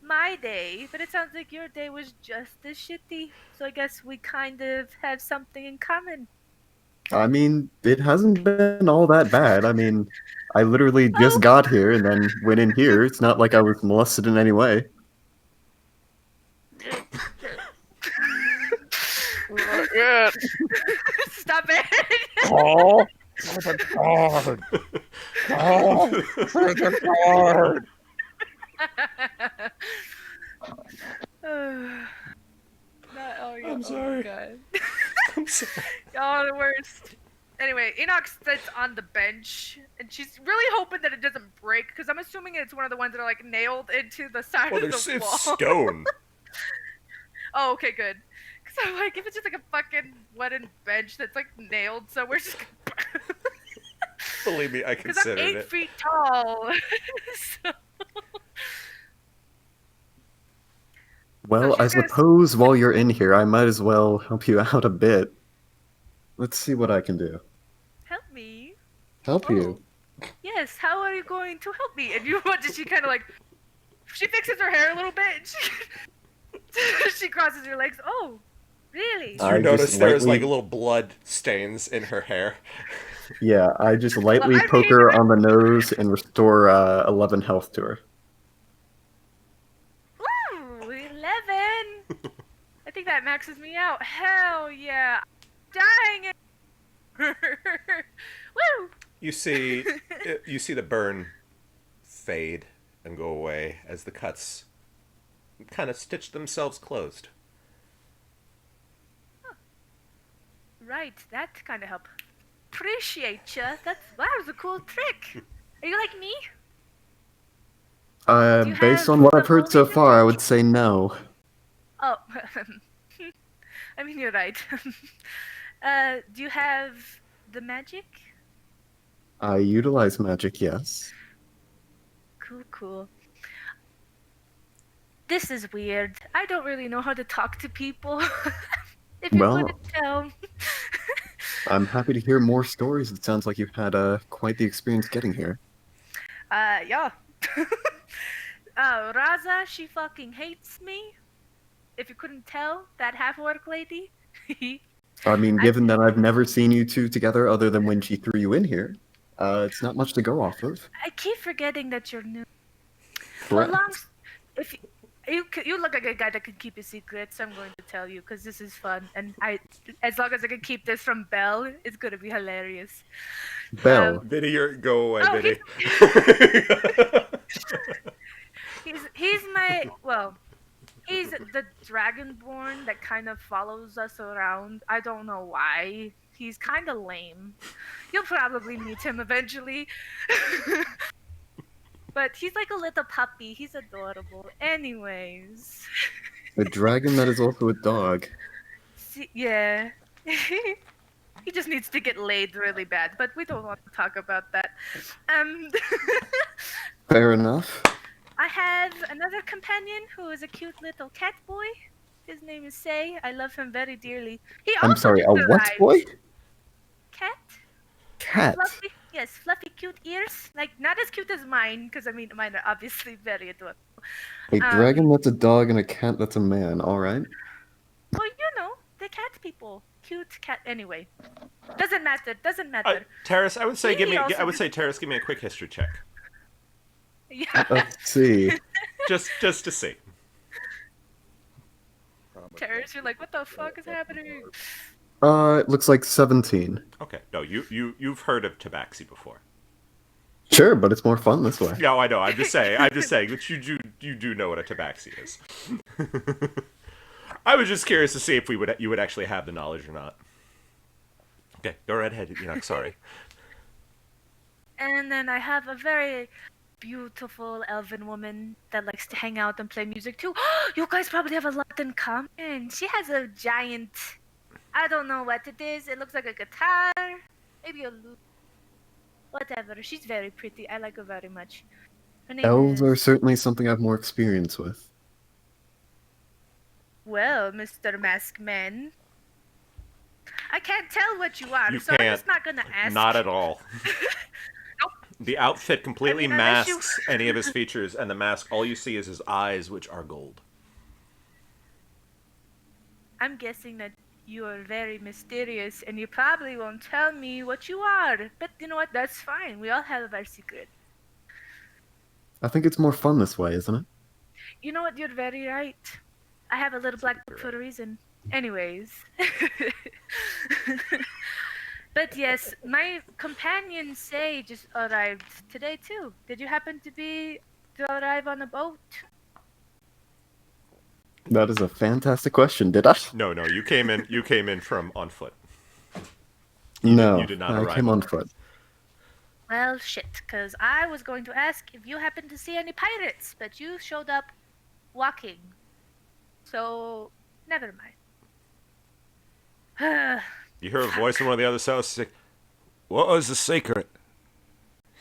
my day. But it sounds like your day was just as shitty. So I guess we kind of have something in common. I mean, it hasn't been all that bad. I mean, I literally just Oh. got here and then went in here. It's not like I was molested in any way. Not yet. Stop it! Call for the guard. Call for the guard. Not all I'm sorry. God. I'm sorry. Y'all are the worst. Anyway, Enoch sits on the bench, and she's really hoping that it doesn't break, because I'm assuming it's one of the ones that are like nailed into the side Well, of there's the it's wall. stone. Oh, okay, good. Because I'm like, if it's just like a fucking wooden bench that's like nailed somewhere, just Believe me, I because I'm considered 8 it. feet tall. So- Well, she's I gonna- suppose while you're in here, I might as well help you out a bit. Let's see what I can do. Help me. Help you. Yes, how are you going to help me? And you what does she kind of like she fixes her hair a little bit and she crosses her legs. Oh, really? I You just notice there's like lightly- little blood stains in her hair. Yeah, I just lightly I poke mean- her on the nose and restore 11 health to her. Ooh, 11. I think that maxes me out. Hell yeah. Dying. Woo! You see the burn fade and go away as the cuts kind of stitch themselves closed. Right, that kind of help. Appreciate ya. That was a cool trick. Are you like me? Do you Based have on what the I've heard so holy far, I would say no. Oh, I mean you're right. Do you have the magic? I utilize magic, yes. Cool. This is weird. I don't really know how to talk to people. If you Well- couldn't tell. I'm happy to hear more stories. It sounds like you've had quite the experience getting here. Yeah. Raza, she fucking hates me. If you couldn't tell, that half-orc lady. I mean, given that I've never seen you two together other than when she threw you in here, it's not much to go off of. I keep forgetting that you're new. Correct. If you look like a guy that can keep a secret, so I'm going to tell you because this is fun, and as long as I can keep this from Belle, it's gonna be hilarious. Belle. Biddy, go away, Oh, Biddy. He's the dragonborn that kind of follows us around. I don't know why. He's kind of lame. You'll probably meet him eventually. But he's like a little puppy. He's adorable. Anyways. A dragon that is also a dog. Yeah. He just needs to get laid really bad, but we don't want to talk about that. Fair enough. I have another companion who is a cute little cat boy. His name is Say. I love him very dearly. He I'm also sorry, just a what arrived. boy? Cat? Cat. Fluffy, yes, fluffy, cute ears. Like, not as cute as mine, because I mean, mine are obviously very adorable. A dragon that's a dog and a cat that's a man, alright? Well, you know, the cat people. Cute cat. Anyway. Doesn't matter. Terrace, I would say He also Terrace, give me a quick history check. Yeah. Let's see. Just to see. Terrors, you're like, what the fuck is happening? It looks like 17. Okay. No, you've heard of Tabaxi before. Sure, but it's more fun this way. Yeah, I know. I'm just saying that you do know what a Tabaxi is. I was just curious to see if you would actually have the knowledge or not. Okay, go right ahead, Enoch. Sorry. And then I have a very beautiful elven woman that likes to hang out and play music too. You guys probably have a lot in common. She has a giant I don't know what it is. It looks like a guitar. Maybe a lute. Whatever. She's very pretty. I like her very much. Her name Elves are is... certainly something I have more experience with. Well, Mr. Masked Man. I can't tell what you are, You so I'm can't. just not gonna ask. Not at all. The outfit completely unless you- masks any of his features, and the mask, all you see is his eyes, which are gold. I'm guessing that you are very mysterious, and you probably won't tell me what you are. But you know what? That's fine. We all have our secret. I think it's more fun this way, isn't it? You know what? You're very right. I have a little black book for a reason. Anyways. But yes, my companion Say just arrived today too. Did you happen to arrive on a boat? That is a fantastic question. Did I? No, you came in from on foot. No, you did not I arrive came on on board. foot. Well, shit, because I was going to ask if you happened to see any pirates, but you showed up walking. So, never mind. You hear a voice in one of the other cells say, "What was the secret?"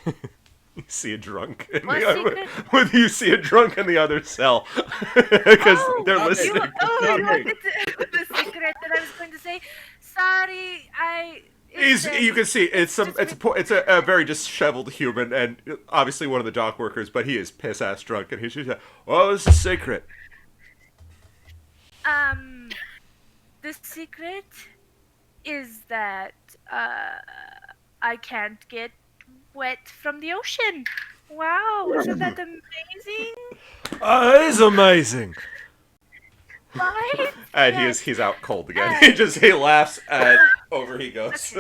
You see a drunk. What secret? You see a drunk in the other cell because they're You, listening. you wanted the secret that I was going to say. Sorry, You can see it's a very disheveled human, and obviously one of the dock workers, but he is piss ass drunk, and he's just like, "What was the secret?" The secret is that I can't get wet from the ocean. Wow, isn't that amazing? It is amazing. Right? And Yes. he's out cold again. He laughs and over he goes.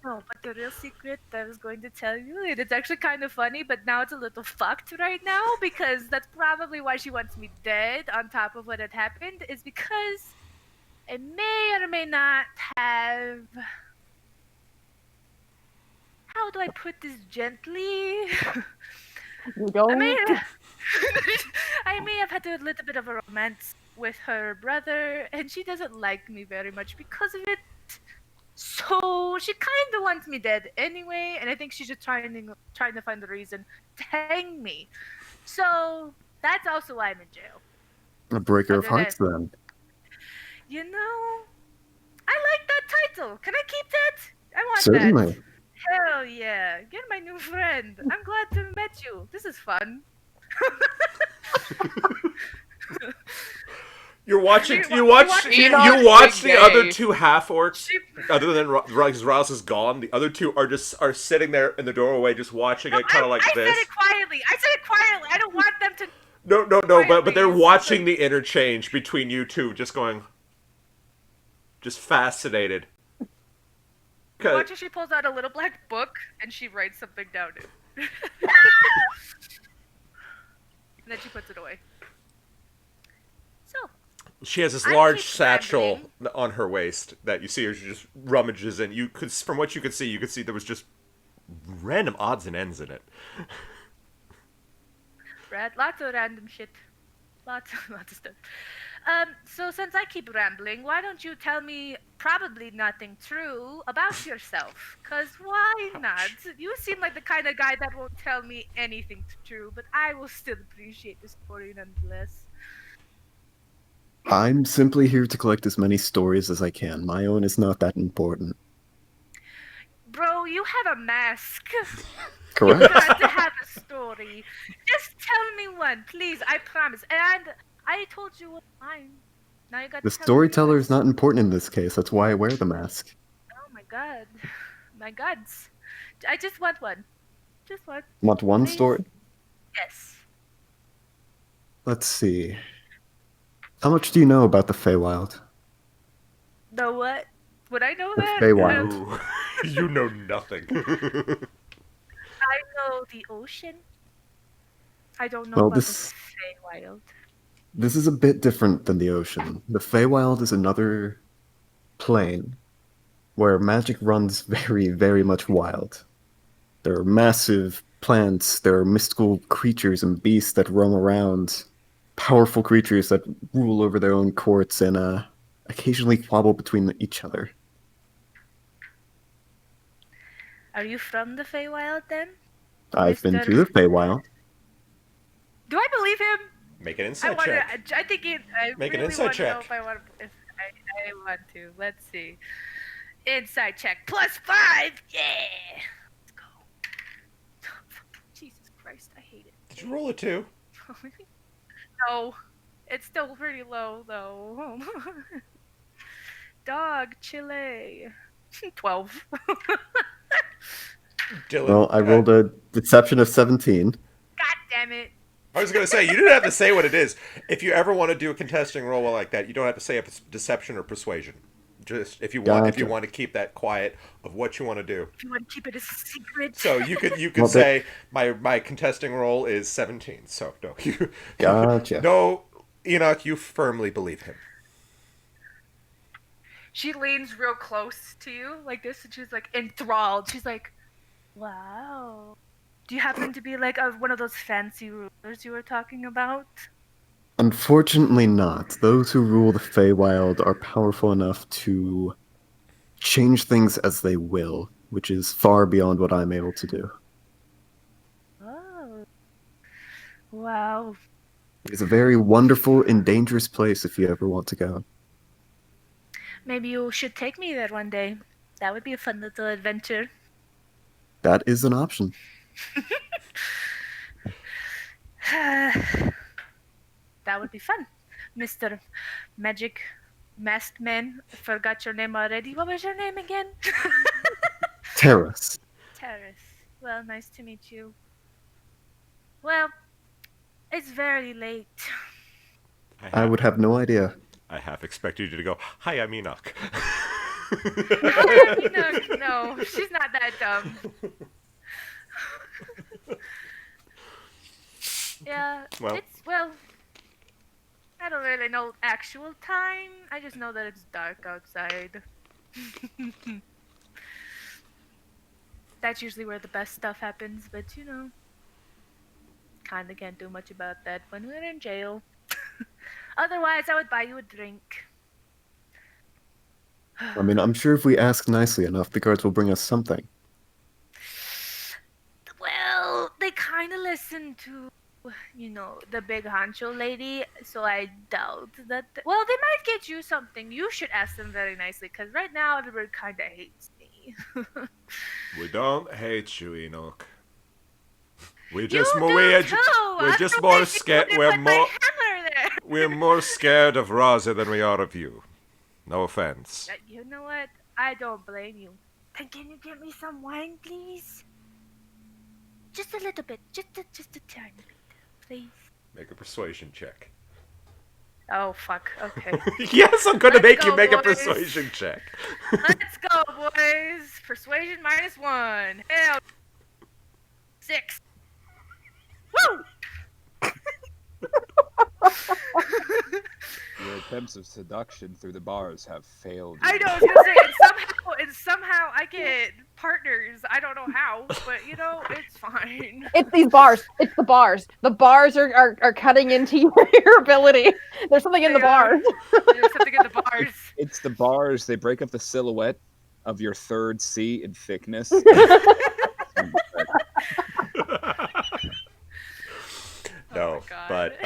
No, but the real secret that I was going to tell you, and it's actually kind of funny, but now it's a little fucked right now because that's probably why she wants me dead on top of what had happened, is because I may or may not have... How do I put this gently? Don't. I may have had a little bit of a romance with her brother, and she doesn't like me very much because of it. So she kind of wants me dead anyway, and I think she's just trying to find a reason to hang me. So that's also why I'm in jail. A breaker of Other hearts, then. You know, I like that title. Can I keep that? I want Certainly. that. Hell yeah! You're my new friend. I'm glad to have met you. This is fun. You watch Enoch the other gay. two half orcs. Other than Rouse is gone, the other two are sitting there in the doorway, just watching it, kind of like I this. said it quietly. I don't want them to. No, but they're Quietly, watching the interchange between you two, just going, just fascinated. 'Cause- Watch as she pulls out a little black book and she writes something down in it. And then she puts it away. So, She has this I large keep satchel rambling. on her waist that you see her just rummages in. From what you could see there was just random odds and ends in it. lots of random shit. Lots of stuff. So since I keep rambling, why don't you tell me probably nothing true about yourself? 'Cause why not? You seem like the kind of guy that won't tell me anything true, but I will still appreciate the story nonetheless. I'm simply here to collect as many stories as I can. My own is not that important. Bro, you have a mask. Correct? You got to have a story. Just tell me one, please. I promise. And I told you one mine. Now you got The to tell me storyteller yours. is not important in this case. That's why I wear the mask. Oh my god. My gods. I just want one. Just one. Want one Please? story? Yes. Let's see. How much do you know about the Feywild? The what? Would I know The that? Feywild. Ooh, you know nothing. I know the ocean. I don't know Well, about this- the Feywild. This is a bit different than the ocean. The Feywild is another plane where magic runs very, very much wild. There are massive plants, there are mystical creatures and beasts that roam around, powerful creatures that rule over their own courts, and I occasionally squabble between each other. Are you from the Feywild then? I've been Mr. to the Feywild. Do I believe him? Make an I insight want check. to. I think I Make an really insight want to know check. if I want to. If I want to. Let's see. Insight check +5. Yeah. Let's go. Jesus Christ, I hate it. Did you roll a 2? No, it's still pretty low though. Dog Chile. 12. Dylan. Well, I rolled a deception of 17. God damn it. I was going to say, you didn't have to say what it is. If you ever want to do a contesting roll like that, you don't have to say if it's deception or persuasion. Just if you want, if you Gotcha. want to keep that quiet of what you want to do. If you want to keep it a secret. So you could Well, say my contesting roll is 17. So no, you Gotcha. no, Enoch, you firmly believe him. She leans real close to you like this, and she's like enthralled. She's like, wow. Do you happen to be like one of those fancy rulers you were talking about? Unfortunately not. Those who rule the Feywild are powerful enough to change things as they will, which is far beyond what I'm able to do. Oh. Wow. It is a very wonderful and dangerous place if you ever want to go. Maybe you should take me there one day. That would be a fun little adventure. That is an option. That would be fun. Mr. Magic Masked Man, forgot your name already. What was your name again? Terrace. Terrace. Well, nice to meet you. Well, it's very late. I would have no idea. I half expected you to go, "Hi, I'm Enoch." No, she's not that dumb. Yeah, Well. I don't really know actual time. I just know that it's dark outside. That's usually where the best stuff happens, but kinda can't do much about that when we're in jail. Otherwise, I would buy you a drink. I mean, I'm sure if we ask nicely enough, the guards will bring us something. Well, they kind of listen to, the big honcho lady, so I doubt that. Well, they might get you something. You should ask them very nicely, because right now everybody kind of hates me. We don't hate you, Enoch. We You just do more too! we're just more scared. We're We're more scared of Raza than we are of you. No offense. You know what? I don't blame you. Then can you get me some wine, please? Just a little bit. Just a tiny bit. Please. Make a persuasion check. Oh, fuck. Okay. Yes, I'm going to Let's make you go, make a boys. persuasion check. Let's go, boys. Persuasion -1. Hell. 6. Woo! Your attempts of seduction through the bars have failed. I know, I was gonna say, and somehow I get partners. I don't know how, but it's fine. It's these bars. It's the bars. The bars are cutting into your ability. There's something in the They are. bars. There's something in the bars. It's the bars. They break up the silhouette of your third C in thickness. No, my God. but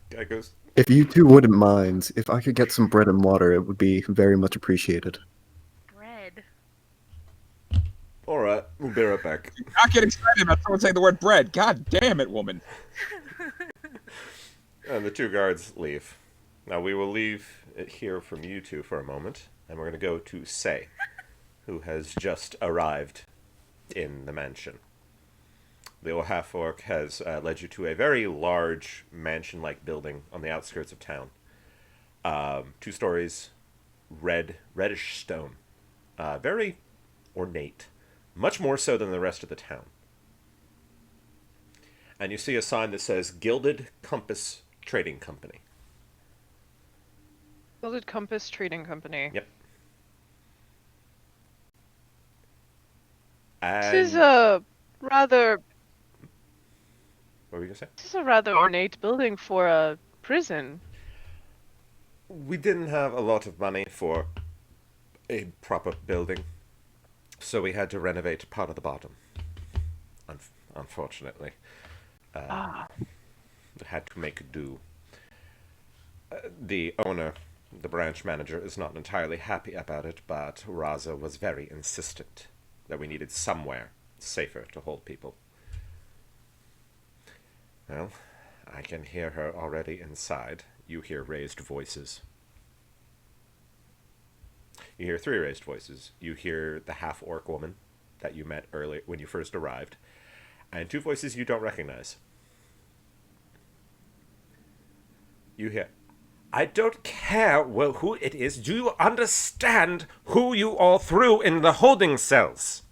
guy goes, If you two wouldn't mind, if I could get some bread and water, it would be very much appreciated. Bread. all right, we'll be right back. Not get excited about someone saying the word bread. God damn it, woman. And the two guards leave. Now we will leave it here from you two for a moment, and we're going to go to Say, who has just arrived in the mansion. The old half-orc has led you to a very large mansion-like building on the outskirts of town. 2 stories, reddish stone. Very ornate. Much more so than the rest of the town. And you see a sign that says Gilded Compass Trading Company. Gilded Compass Trading Company. Yep. This And is a rather what were you going to say? ornate building for a prison. We didn't have a lot of money for a proper building, so we had to renovate part of the bottom. Unfortunately, Ah. had to make do. The owner, the branch manager, is not entirely happy about it, but Raza was very insistent that we needed somewhere safer to hold people. Well, I can hear her already inside. You hear raised voices. You hear 3 raised voices. You hear the half-orc woman that you met earlier when you first arrived, and 2 voices you don't recognize. You hear, I don't care who it is. Do you understand who you all threw in the holding cells?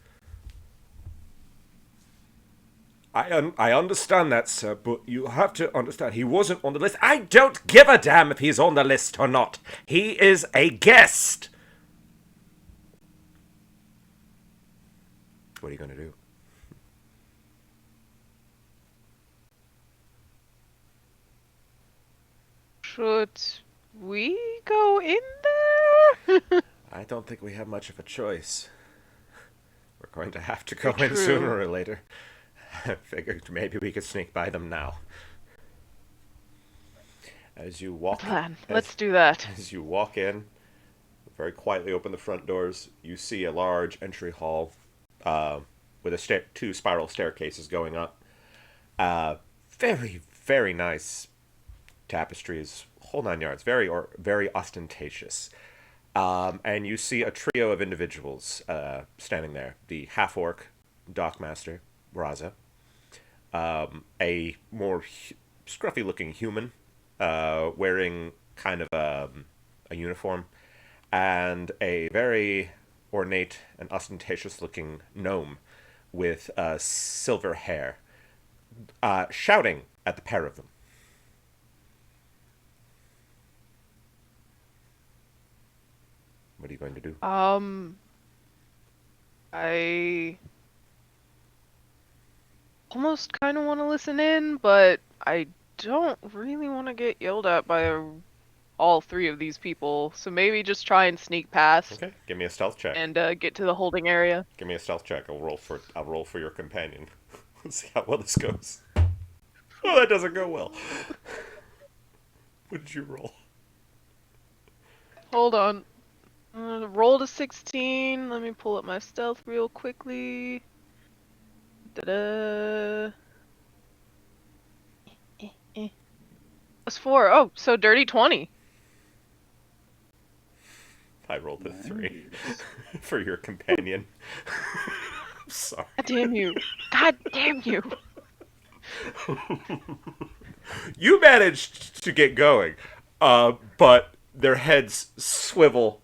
I understand that, sir, but you have to understand he wasn't on the list. I don't give a damn if he's on the list or not. He is a guest. What are you going to do? Should we go in there? I don't think we have much of a choice. We're going to have to go in True. sooner or later. I figured maybe we could sneak by them now. As you walk, Plan. Let's do that. As you walk in, very quietly open the front doors. You see a large entry hall with 2 spiral staircases going up. Very, very nice tapestries, whole 9 yards. Very ostentatious. And you see a trio of individuals standing there. The half-orc dockmaster, Raza. A more scruffy-looking human wearing kind of a uniform. And a very ornate and ostentatious-looking gnome with silver hair, shouting at the pair of them. What are you going to do? I almost kind of want to listen in, but I don't really want to get yelled at by all 3 of these people. So maybe just try and sneak past Okay, give me a stealth check. and get to the holding area. Give me a stealth check. I'll roll for your companion. Let's see how well this goes. Oh, that doesn't go well. What did you roll? Hold on. Rolled a 16. Let me pull up my stealth real quickly. Da-da. Plus 4. Oh, so dirty 20. I rolled a 3 for your companion. I'm sorry. God damn you. God damn you. You managed to get going, but their heads swivel,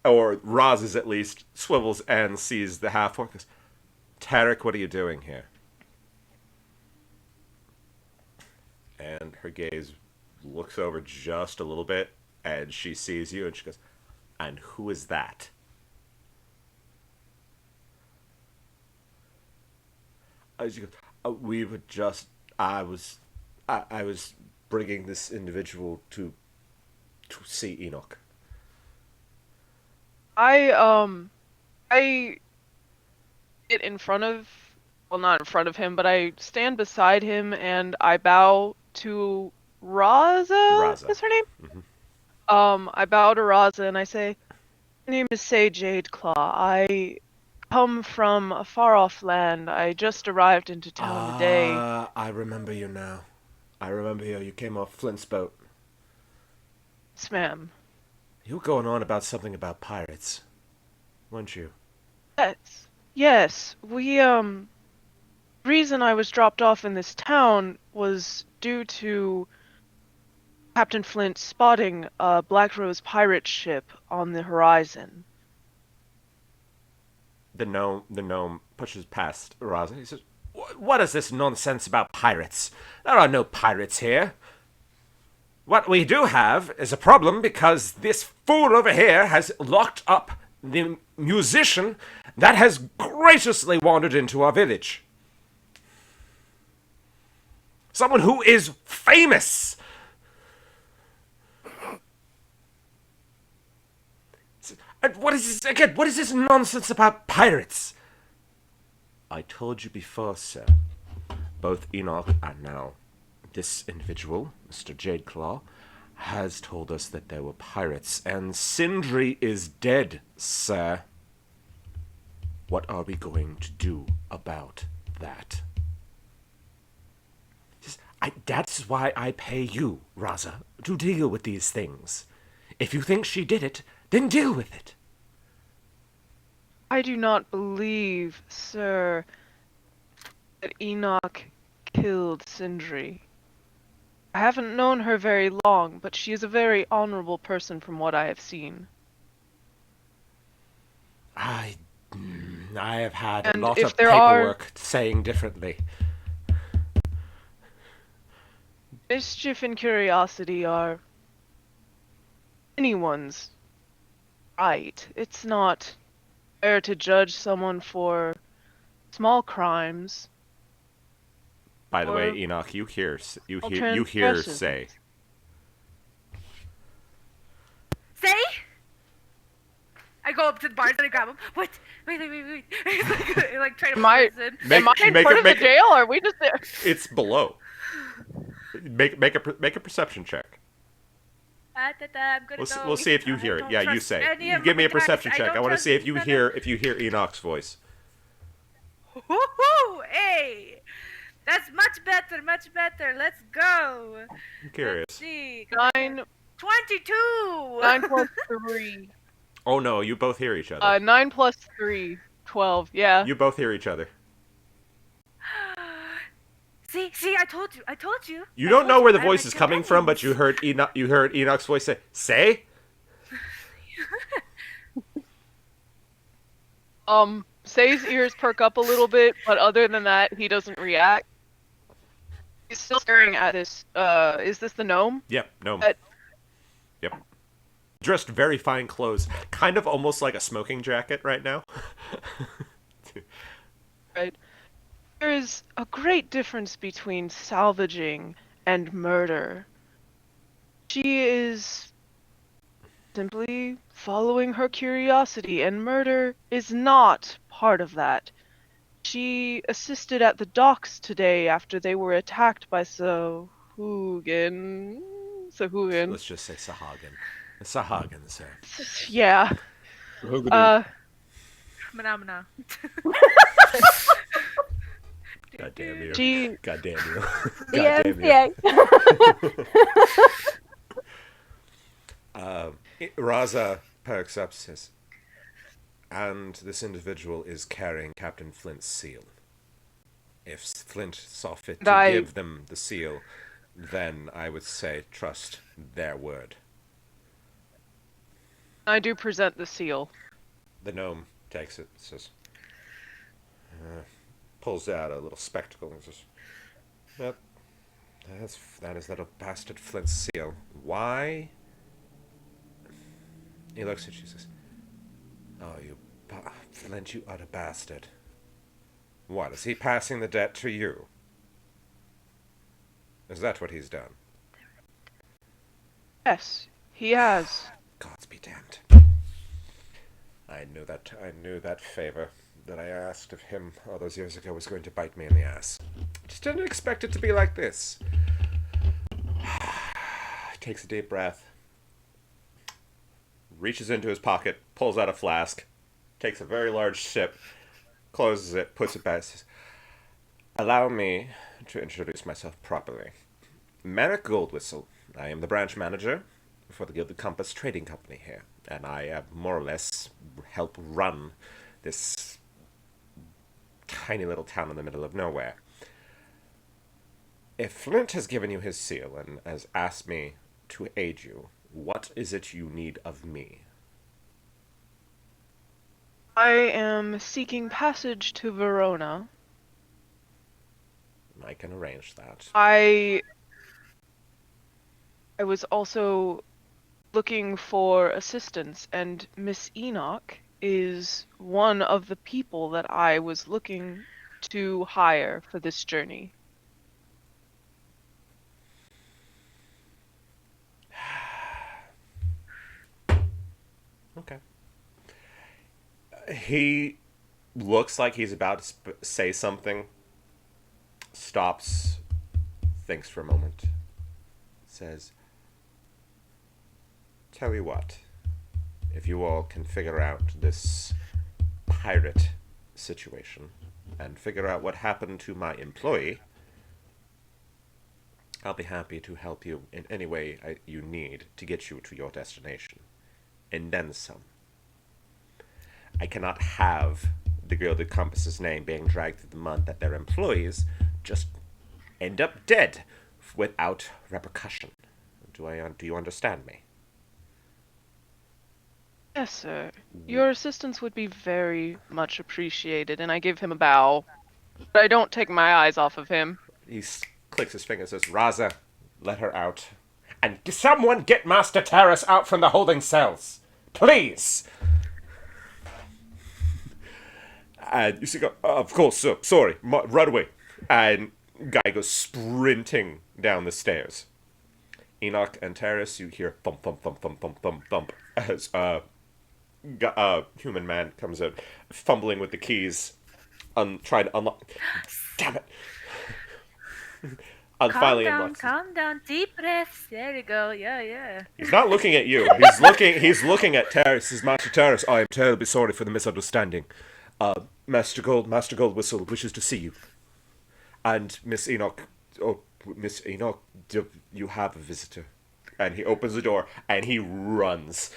or Roz's at least, swivels and sees the half-orc. Goes, Tarek, what are you doing here? And her gaze looks over just a little bit, and she sees you, and she goes, and who is that? She goes, we were just, I was bringing this individual to see Enoch. I get in front of, well, not in front of him, but I stand beside him and I bow to Raza. Is her name? Mhm. I bow to Raza and I say, my name is Say Jade Claw. I come from a far-off land. I just arrived into town today. I remember you now. I remember you. You came off Flint's boat. Yes, ma'am. You were going on about something about pirates, weren't you? Yes. Reason I was dropped off in this town was due to Captain Flint spotting a Black Rose pirate ship on the horizon. The gnome pushes past Raza. He says, what is this nonsense about pirates? There are no pirates here. What we do have is a problem because this fool over here has locked up the musician that has graciously wandered into our village. Someone who is famous. And what is this again? What is this nonsense about pirates? I told you before, sir. Both Enoch and now this individual, Mr. Jadeclaw, has told us that there were pirates, and Sindri is dead, sir. What are we going to do about that? That's why I pay you, Raza, to deal with these things. If you think she did it, then deal with it. I do not believe, sir, that Enoch killed Sindri. I haven't known her very long, but she is a very honorable person from what I have seen. I have had And a lot if of there paperwork saying differently. Mischief and curiosity are anyone's right. It's not fair to judge someone for small crimes. By the way, Or Enoch, you hear transgressions. say. Say? I go up to the bars and I grab him. What? Wait. like trying to Am I listen. Make- am I in make front a- of the make a- jail, or are we just there? It's below. Make a perception check. I'm gonna go. We'll see if you hear it. don't Yeah, you trust say. any You of give me my a perception guys. I check. I don't want to trust see if you none hear Enoch's voice. Woohoo! Hey! That's much better, much better. Let's go. I'm curious. Let's see. 9 22! plus 3. Oh no, you both hear each other. 9 plus 3, 12. Yeah. You both hear each other. See, I told you. You I don't told know you, where the I'm voice like is coming from, but you heard Enoch's voice say, "Say." Say's ears perk up a little bit, but other than that, he doesn't react. He's still staring at this. Is this the gnome? Yep, no. But- Yep. Dressed very fine clothes, kind of almost like a smoking jacket right now. Right. There is a great difference between salvaging and murder. She is simply following her curiosity, and murder is not part of that. She assisted at the docks today after they were attacked by Sahugin. Let's just say Sahagin. Sahagin, sir. Yeah. Phenomena. God damn you. She God damn you. Yeah, God damn you. yeah. Raza perks up, says, and this individual is carrying Captain Flint's seal. If Flint saw fit to give them the seal, then I would say trust their word. I do present the seal. The gnome takes it, says, pulls out a little spectacle and says, "Yep, that is that bastard Flint's seal. Why?" He looks at you and says, "Oh, Flint, you utter bastard. What, is he passing the debt to you? Is that what he's done?" Yes, he has. Gods be damned. I knew that favor that I asked of him all those years ago was going to bite me in the ass. Just didn't expect it to be like this. Takes a deep breath. Reaches into his pocket, pulls out a flask, takes a very large sip, closes it, puts it back, says, "Allow me to introduce myself properly. Merrick Goldwhistle. I am the branch manager for the Gilded Compass Trading Company here, and I more or less help run this tiny little town in the middle of nowhere. If Flint has given you his seal and has asked me to aid you, what is it you need of me?" I am seeking passage to Verona. I can arrange that. I was also looking for assistance, and Miss Enoch is one of the people that I was looking to hire for this journey. Okay. He looks like he's about to say something, stops, thinks for a moment, says, "Tell you what, if you all can figure out this pirate situation and figure out what happened to my employee, I'll be happy to help you in any way you need to get you to your destination. And then some. I cannot have the Gilded Compass's name being dragged through the mud that their employees just end up dead without repercussion. Do you understand me?" Yes, sir. Your assistance would be very much appreciated, and I give him a bow. But I don't take my eyes off of him. He clicks his finger and says, "Raza, let her out. And someone get Master Terrace out from the holding cells. Please!" And you see, "Of course, sir. Sorry. Right away." And guy goes sprinting down the stairs. Enoch and Terrace, you hear thump, thump, thump, thump, thump, thump, thump, as human man comes out, fumbling with the keys, trying to unlock. Damn it! Finally unlocks. Calm down, deep breaths. There you go. Yeah. He's not looking at you. He's looking at Terrace. Says, "Master Terrace, I am terribly sorry for the misunderstanding. Master Gold Whistle wishes to see you. And Miss Enoch, you have a visitor." And he opens the door and he runs.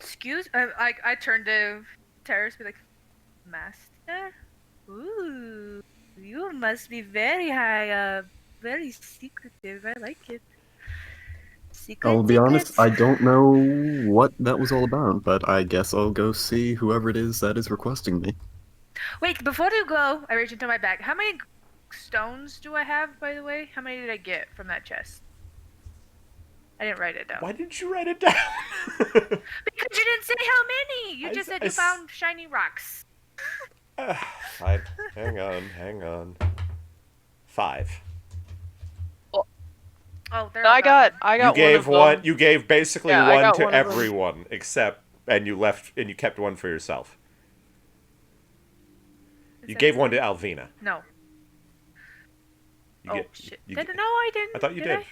Excuse. I turn to Terrace, be like, "Master, ooh, you must be very high, very secretive. I like it." I'll be honest, I don't know what that was all about, but I guess I'll go see whoever it is that is requesting me. Wait, before you go, I reach into my bag. How many stones do I have, by the way? How many did I get from that chest? I didn't write it down. Why didn't you write it down? Because you didn't say how many. You just said you found shiny rocks. Fine. Hang on. 5. Oh, there I got You gave one of them. You gave basically Yeah, I one got to one of them. everyone except, and you kept one for yourself. You gave one to Alvina. No. You Shit. No, I didn't. I thought you did.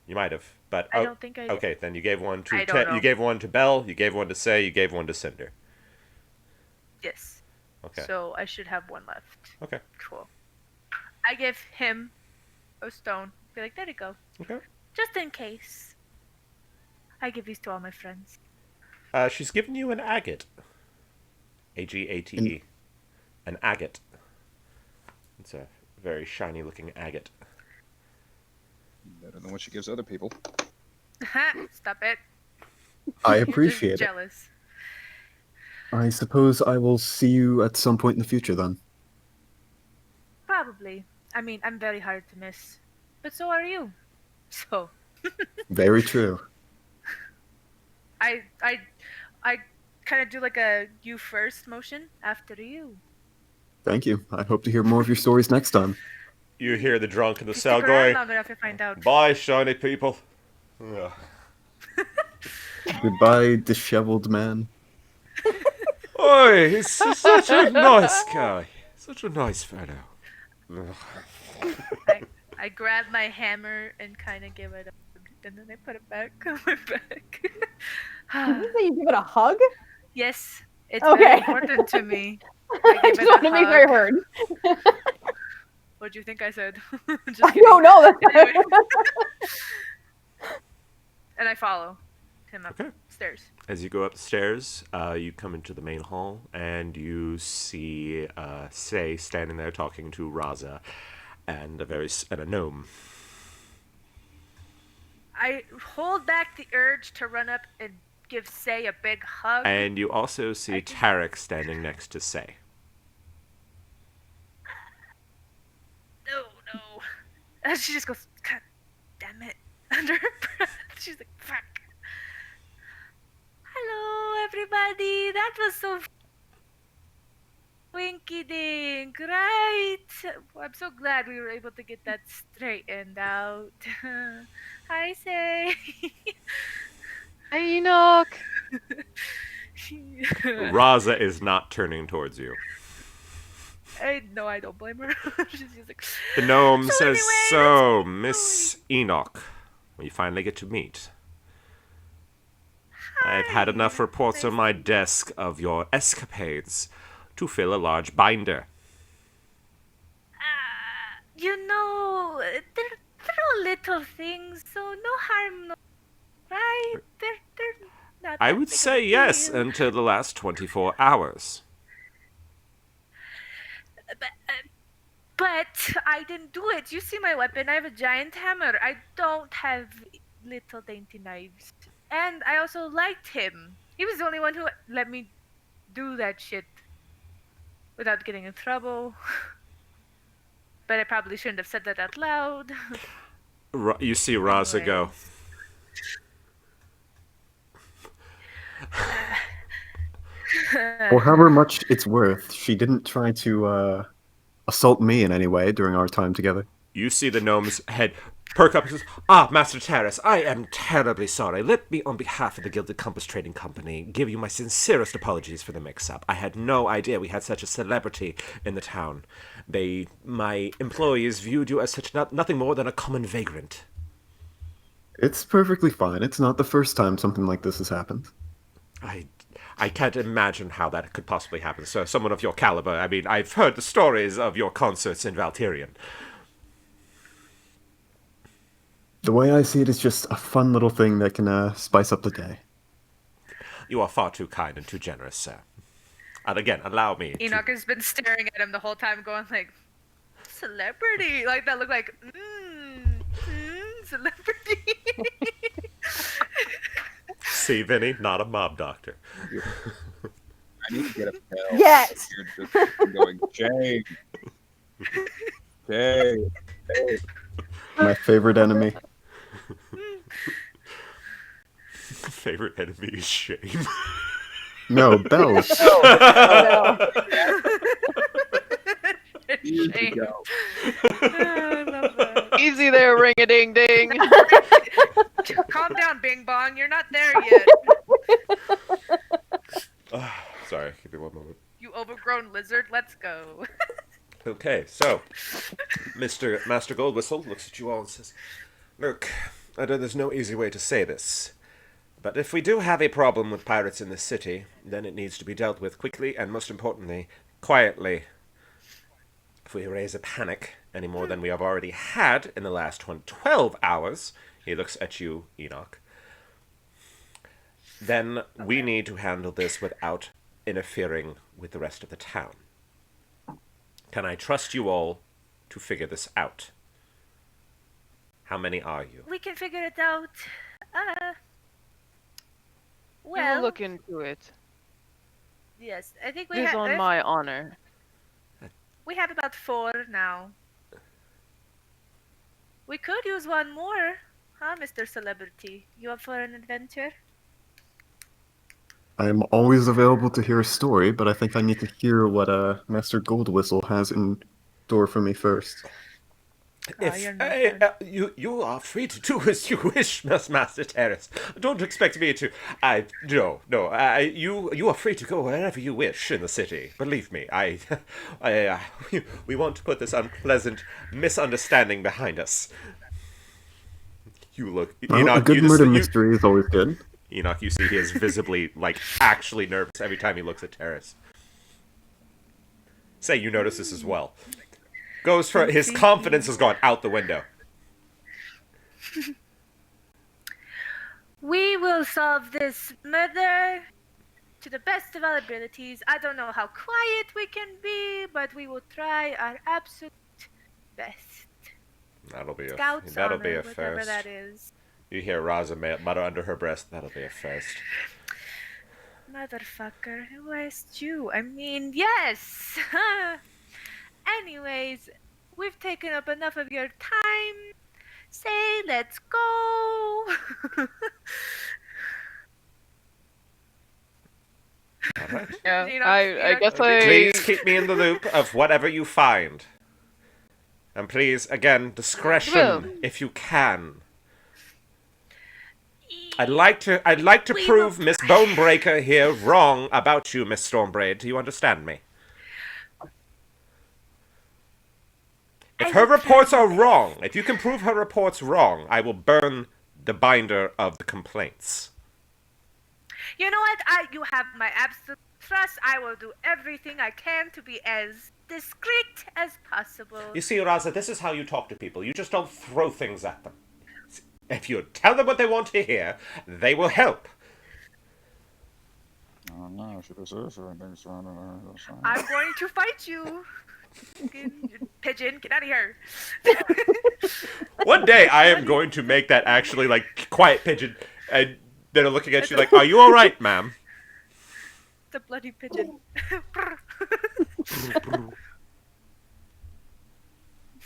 You might have, but I don't think I did. Okay, then you gave one to I don't know. you gave one to Belle. You gave one to Say. You gave one to Cinder. Yes. Okay. So I should have one left. Okay. Cool. I give him a stone. Be like, there you go. Okay. Just in case. I give these to all my friends. She's given you an agate. Agate. An agate. It's a very shiny looking agate. Better than what she gives other people. Stop it. I You're appreciate just it. jealous. I suppose I will see you at some point in the future then. Probably. I mean, I'm very hard to miss. But so are you. So. Very true. I kind of do like a you first motion after you. Thank you. I hope to hear more of your stories next time. You hear the drunk in the If you cell stick around going, long enough, you'll find out. "Bye, shiny people." Ugh. Goodbye, disheveled man. Oi, he's such a nice guy. Such a nice fellow. Ugh. I grab my hammer and kind of give it a hug, and then I put it back on my back. Did you say you give it a hug? Yes, it's Okay. very important to me. I give just it a want to make sure I hug. heard. What do you think I said? Just I kidding. don't know. Anyway. And I follow him upstairs. As you go upstairs, you come into the main hall, and you see Say standing there talking to Raza and a gnome. I hold back the urge to run up and give Say a big hug. And you also see Tarek standing next to Say. No. And she just goes, "God damn it," under her breath. She's like, "Fuck." Hello, everybody. That was so winky dink, right? I'm so glad we were able to get that straightened out. Hi, Say. Hey, Enoch. Raza is not turning towards you. No, I don't blame her. She's just like, The gnome So says, anyway, "So, Miss Enoch, we finally get to meet. I've had enough reports on my desk of your escapades to fill a large binder." they're all little things, so no harm, no right? They're not. I that would big of say a yes deal. until the last 24 hours. But I didn't do it. You see my weapon? I have a giant hammer. I don't have little dainty knives. And I also liked him. He was the only one who let me do that shit without getting in trouble. But I probably shouldn't have said that out loud. You see Raza go, For however much it's worth, she didn't try to assault me in any way during our time together. you see the gnome's head perk up and says, "Ah, Master Terrace, I am terribly sorry. Let me, on behalf of the Gilded Compass Trading Company, give you my sincerest apologies for the mix-up. I had no idea we had such a celebrity in the town. My employees viewed you as such nothing more than a common vagrant." It's perfectly fine. It's not the first time something like this has happened. I can't imagine how that could possibly happen. So, someone of your caliber, I mean, I've heard the stories of your concerts in Valtirian. The way I see it is just a fun little thing that can spice up the day. You are far too kind and too generous, sir. And again, allow me to... Enoch has been staring at him the whole time, going like, "Celebrity!" Like that looked like, celebrity. See, Vinny, not a mob doctor. I need to get a bell. Yes. You're just going, Jay. Jay. Jay. My favorite enemy. Favorite enemy is shame. No, bells. Oh, no. Years Shame. ago. I love that. Easy there, ring-a-ding-ding. Calm down, Bing Bong. You're not there yet. Sorry, give me one moment. You overgrown lizard. Let's go. Okay, so, Master Goldwhistle looks at you all and says, "Look, I know there's no easy way to say this, but if we do have a problem with pirates in this city, then it needs to be dealt with quickly and, most importantly, quietly. If we raise a panic any more than we have already had in the last 12 hours," he looks at you, Enoch, "then we need to handle this without interfering with the rest of the town. Can I trust you all to figure this out? How many are you?" We can figure it out. We'll look into it. Yes, I think It is on my honor. we have about 4 now. We could use one more, huh, Mr. Celebrity? You up for an adventure? I'm always available to hear a story, but I think I need to hear what Master Goldwhistle has in store for me first. You're not You are free to do as you wish, Master Terrace. Don't expect me to. You are free to go wherever you wish in the city. Believe me, we want to put this unpleasant misunderstanding behind us. You look, Well, Enoch, a good you just- murder you- mystery is always good. Enoch, you see he is visibly, actually nervous every time he looks at Terrace. Say you notice this as well. Goes for his confidence has gone out the window. We will solve this murder to the best of our abilities. I don't know how quiet we can be, but we will try our absolute best. That'll be Scouts a honor, whatever first. that is. You hear Raza mutter under her breath, "That'll be a first." Motherfucker, who asked you? I mean, yes! Anyways, we've taken up enough of your time. Say, let's go! All right. Yeah, You know, I guess Please keep me in the loop of whatever you find. And please, again, discretion Will. if you can. I'd like to We prove will- Miss Bonebreaker here wrong about you, Miss Stormbraid. Do you understand me? If I her will reports try are my wrong, if you can prove her reports wrong, I will burn the binder of the complaints. You know what? You have my absolute trust. I will do everything I can to be as discreet as possible. You see, Raza, this is how you talk to people. You just don't throw things at them. If you tell them what they want to hear, they will help. Oh no, she deserves her. I'm going to fight you. Pigeon, get out of here. One day I am going to make that actually like quiet pigeon, and they're looking at you like, "Are you all right, ma'am?" The bloody pigeon.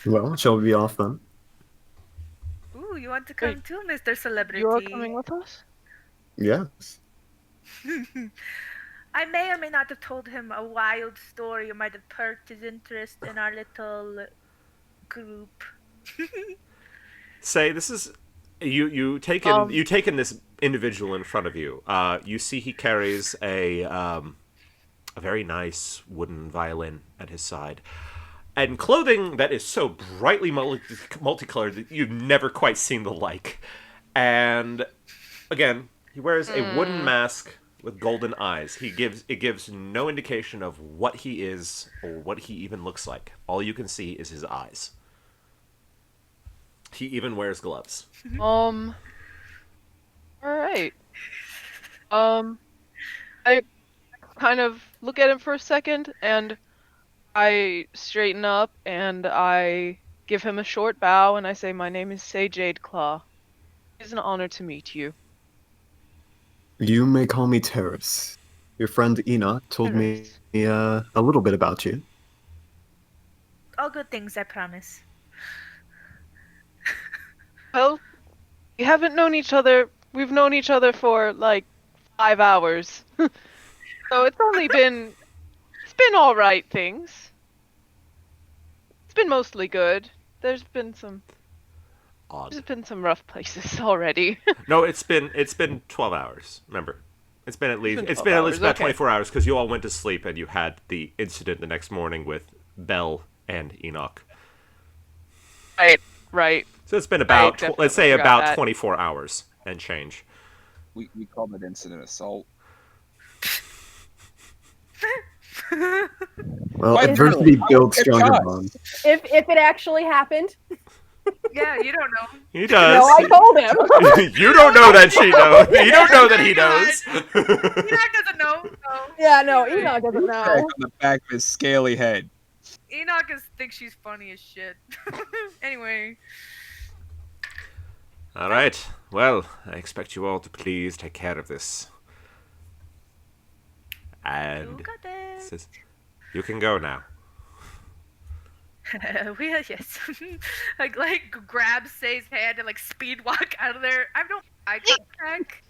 Well, shall we be off then? Ooh, you want to come Wait, too, Mr. Celebrity? You are coming with us? Yes. I may or may not have told him a wild story. You might have perked his interest in our little group. Say, this is you taken this individual in front of you. You see he carries a very nice wooden violin at his side, and clothing that is so brightly multicolored that you've never quite seen the like. And again, he wears a wooden mask with golden eyes. It gives no indication of what he is or what he even looks like. All you can see is his eyes. He even wears gloves. All right. I kind of look at him for a second, and I straighten up, and I give him a short bow, and I say, "My name is Say Jade Claw. It's an honor to meet you." You may call me Terrace. Your friend Enoch told me a little bit about you. All good things, I promise. Well, we haven't known each other. We've known each other for like 5 hours. So it's been all right things. It's been mostly good. There's been some rough places already. No, it's been 12 hours. Remember, it's been at least 12 about hours, okay. 24 hours because you all went to sleep and you had the incident the next morning with Belle and Enoch. Right. So it's been about let's say forgot about that. 24 hours and change. We call that incident assault. Well, Why adversity not? builds Get stronger shot. bonds. If it actually happened, Yeah, you don't know. He does. no, I told him. You don't know that she knows. You don't know that he knows. Enoch doesn't know. No. Yeah, no, Enoch doesn't Back know. on the back of his scaly head. Enoch thinks she's funny as shit. Anyway. All right. Well, I expect you all to please take care of this. And You got it. says, you can go now. Yes. like grab Say's hand and like speed walk out of there. I don't eye contact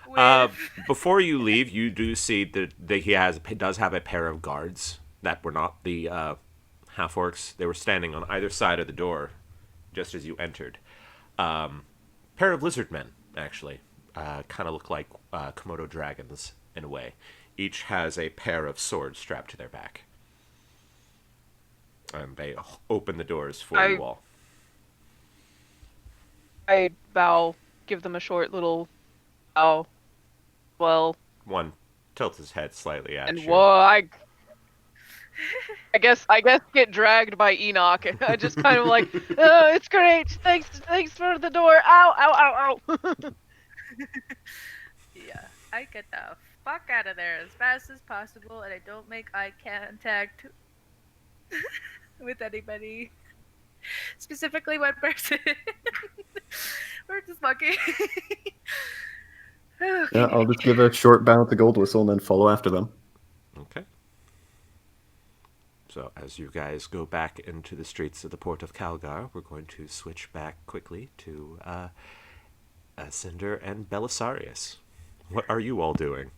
with Before you leave, you do see that he does have a pair of guards that were not the half orcs. They were standing on either side of the door, just as you entered. Pair of lizard men, actually, kind of look like Komodo dragons in a way. Each has a pair of swords strapped to their back. And they open the doors for you all. I bow, give them a short little bow. Well, One tilts his head slightly at and you. whoa, I guess get dragged by Enoch. I just kind of like, oh, it's great. Thanks for the door. Ow, ow, ow, ow. yeah, I get the fuck out of there as fast as possible, and I don't make eye contact with anybody. Specifically one person. We're just fucking. Okay. Yeah, I'll just give a short bow to Gold Whistle and then follow after them. Okay. So as you guys go back into the streets of the port of Calgar, we're going to switch back quickly to Cinder and Belisarius. What are you all doing?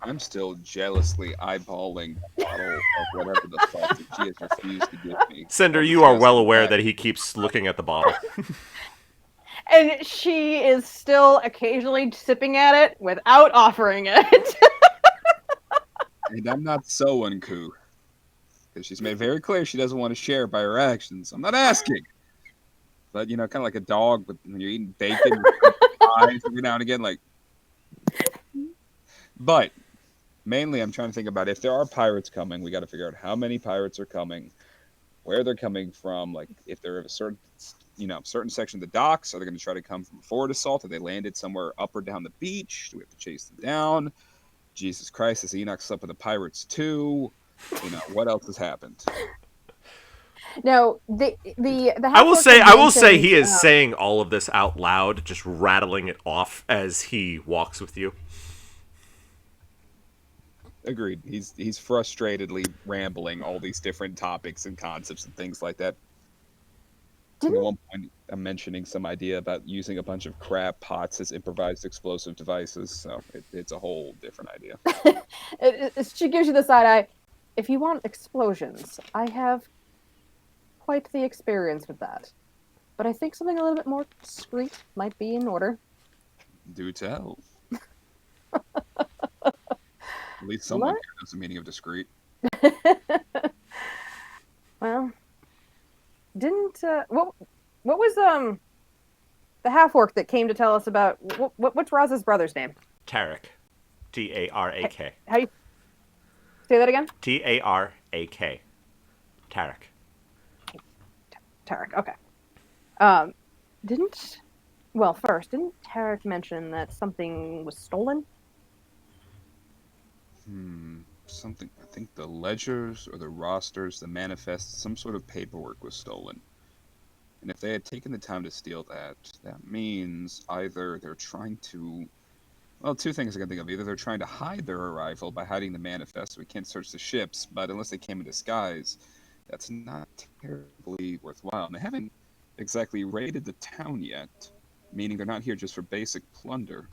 I'm still jealously eyeballing the bottle of whatever the fuck that she has refused to give me. Cinder, you are well aware that he keeps looking at the bottle. And she is still occasionally sipping at it without offering it. And I'm not so uncouth. Because she's made very clear she doesn't want to share by her actions. I'm not asking. But, kind of like a dog when you're eating bacon, eyes every now and again, like. But mainly, I'm trying to think about if there are pirates coming, we got to figure out how many pirates are coming, where they're coming from, like if they're of a certain section of the docks. Are they going to try to come from a forward assault? Have they landed somewhere up or down the beach? Do we have to chase them down? Jesus Christ, has Enoch slept with the pirates too? What else has happened? No, the I will say he is mentioned, saying all of this out loud, just rattling it off as he walks with you. Agreed. He's frustratedly rambling all these different topics and concepts and things like that. At one point, I'm mentioning some idea about using a bunch of crab pots as improvised explosive devices, so it's a whole different idea. She gives you the side eye. If you want explosions, I have quite the experience with that. But I think something a little bit more discreet might be in order. Do tell. At least someone here knows the meaning of discreet. Well, didn't what was the half-orc that came to tell us about what's Roz's brother's name? Tarek. Tarak. How do you say that again? Tarak. Tarek. Tarek. Okay. Didn't Tarek mention that something was stolen? Something. I think the ledgers or the rosters, the manifests, some sort of paperwork was stolen. And if they had taken the time to steal that, that means either they're trying to. Well, two things I can think of. Either they're trying to hide their arrival by hiding the manifest, so we can't search the ships, but unless they came in disguise, that's not terribly worthwhile. And they haven't exactly raided the town yet, meaning they're not here just for basic plunder.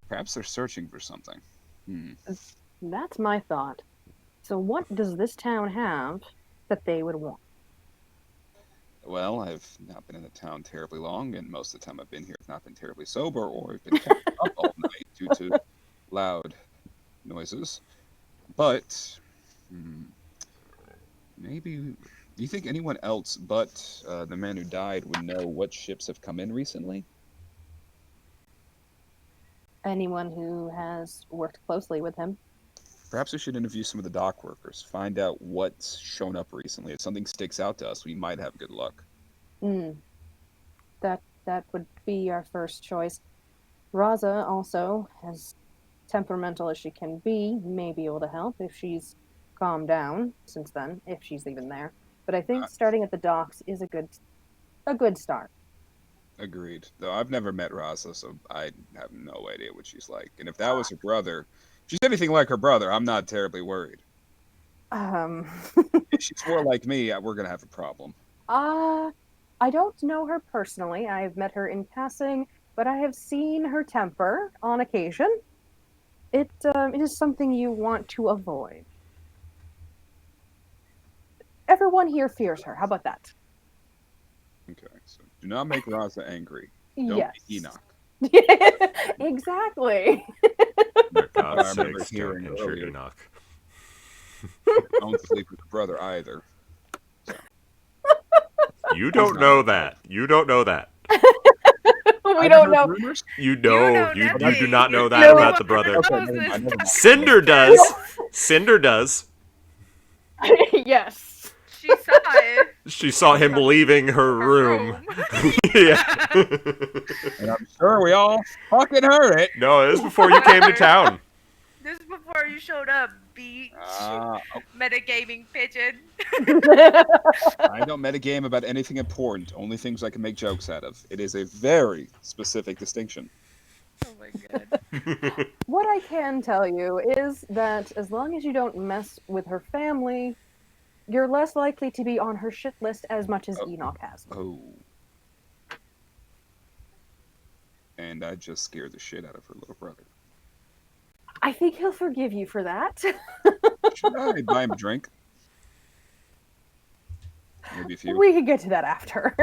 Perhaps they're searching for something. That's my thought. So what does this town have that they would want? Well, I've not been in the town terribly long, and most of the time I've been here, I've not been terribly sober, or I've been kept up all night due to loud noises. But maybe. Do you think anyone else but the man who died would know what ships have come in recently? Anyone who has worked closely with him. Perhaps we should interview some of the dock workers, find out what's shown up recently. If something sticks out to us, we might have good luck. That would be our first choice. Raza also, as temperamental as she can be, may be able to help if she's calmed down since then, if she's even there. But I think starting at the docks is a good start. Agreed. Though I've never met Raza, so I have no idea what she's like. And if that was her brother, if she's anything like her brother, I'm not terribly worried. If she's more like me, we're going to have a problem. I don't know her personally. I've met her in passing, but I have seen her temper on occasion. It is something you want to avoid. Everyone here fears her. How about that? Okay, so do not make Raza angry. Don't Yes. be Enoch. Exactly. For God's I remember sakes, don't hearing injure earlier. Enoch. Don't sleep with your brother either. You don't know that. You don't know that. We don't know. Rumors? You know, you nothing. do not know You that know about the brother. Okay, never mind, never mind. Cinder does. Cinder does. Yes. She saw it. She saw him leaving her room. Yeah. And I'm sure we all fucking heard it. No, it was before you came to town. This is before you showed up, beach. Metagaming pigeon. I don't metagame about anything important, only things I can make jokes out of. It is a very specific distinction. Oh my god. What I can tell you is that as long as you don't mess with her family, you're less likely to be on her shit list as much as Enoch has. Oh. And I just scared the shit out of her little brother. I think he'll forgive you for that. Should I buy him a drink? maybe a few. We can get to that after.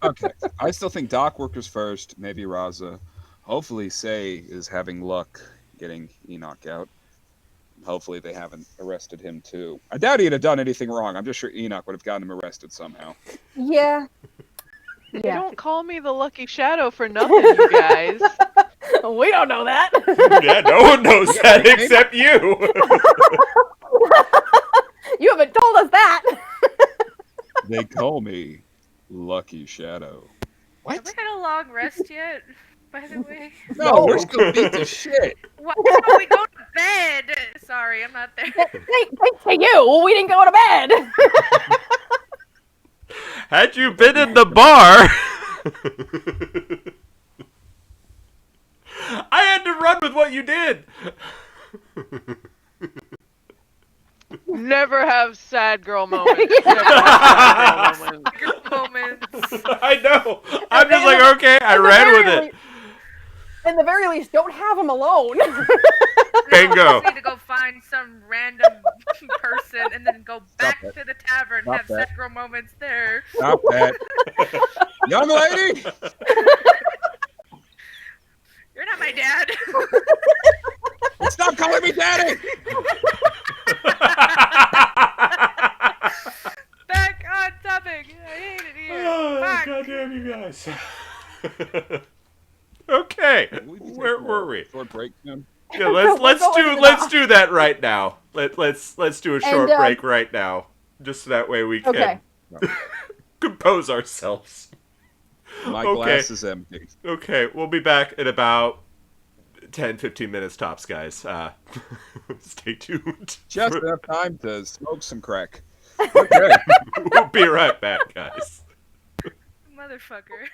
Okay. I still think dock workers first, maybe Raza. Hopefully Say is having luck getting Enoch out. Hopefully they haven't arrested him too. I doubt he'd have done anything wrong. I'm just sure Enoch would have gotten him arrested somehow. Yeah. They Yeah. don't call me the Lucky Shadow for nothing, you guys. We don't know that. Yeah, no one knows that except you. You haven't told us that. They call me Lucky Shadow. Have What? we had a long rest yet? By the way, No, we're still beat to shit. why don't we go to bed? Sorry, I'm not there. Thanks to you, we didn't go to bed. Had you been in the bar, I had to run with what you did. Never have sad girl moments. Yeah. Never have sad girl moments. Moments. I know. I'm just like, okay, I ran with it. In the very least, don't have him alone. Bingo. We need to go find some random person and then go back it. to the tavern, Stop have that. sad girl moments there. Stop that. Young lady! You're not my dad. Stop calling me daddy! Back on topic. I hate it here. Oh, Fuck. goddamn you guys. Okay, Will we be where taking were a we? Short break soon? Yeah, We're let's going do that right now. Let's do a short break right now, just so that way we can Okay. compose ourselves. My Okay. glass is empty. Okay, we'll be back in about 10-15 minutes tops, guys. Stay tuned. Just enough time to smoke some crack. Okay. We'll be right back, guys. Motherfucker.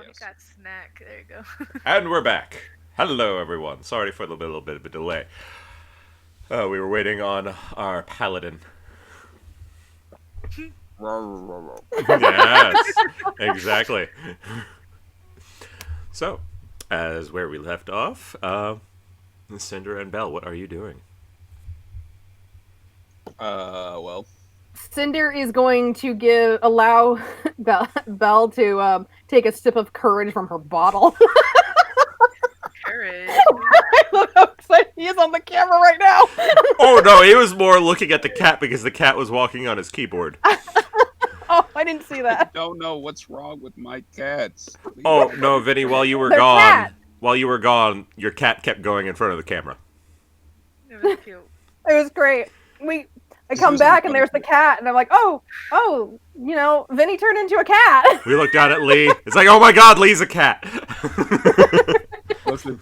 he Yes. got snack. There you go. And we're back. Hello, everyone. Sorry for the little bit of a delay. We were waiting on our paladin. Yes, exactly. So, as where we left off, Cinder and Belle, what are you doing? Well, Cinder is going to allow Belle to take a sip of courage from her bottle. Courage. I love how excited he is on the camera right now. Oh no, he was more looking at the cat because the cat was walking on his keyboard. Oh, I didn't see I that. don't know what's wrong with my cats. Oh no, Vinny, while you were They're gone, cat. your cat kept going in front of the camera. It was cute. It was great. I come Susan back and funny. there's the cat, and I'm like, oh, Vinny turned into a cat. We looked down at Lee. It's like, oh my god, Lee's a cat.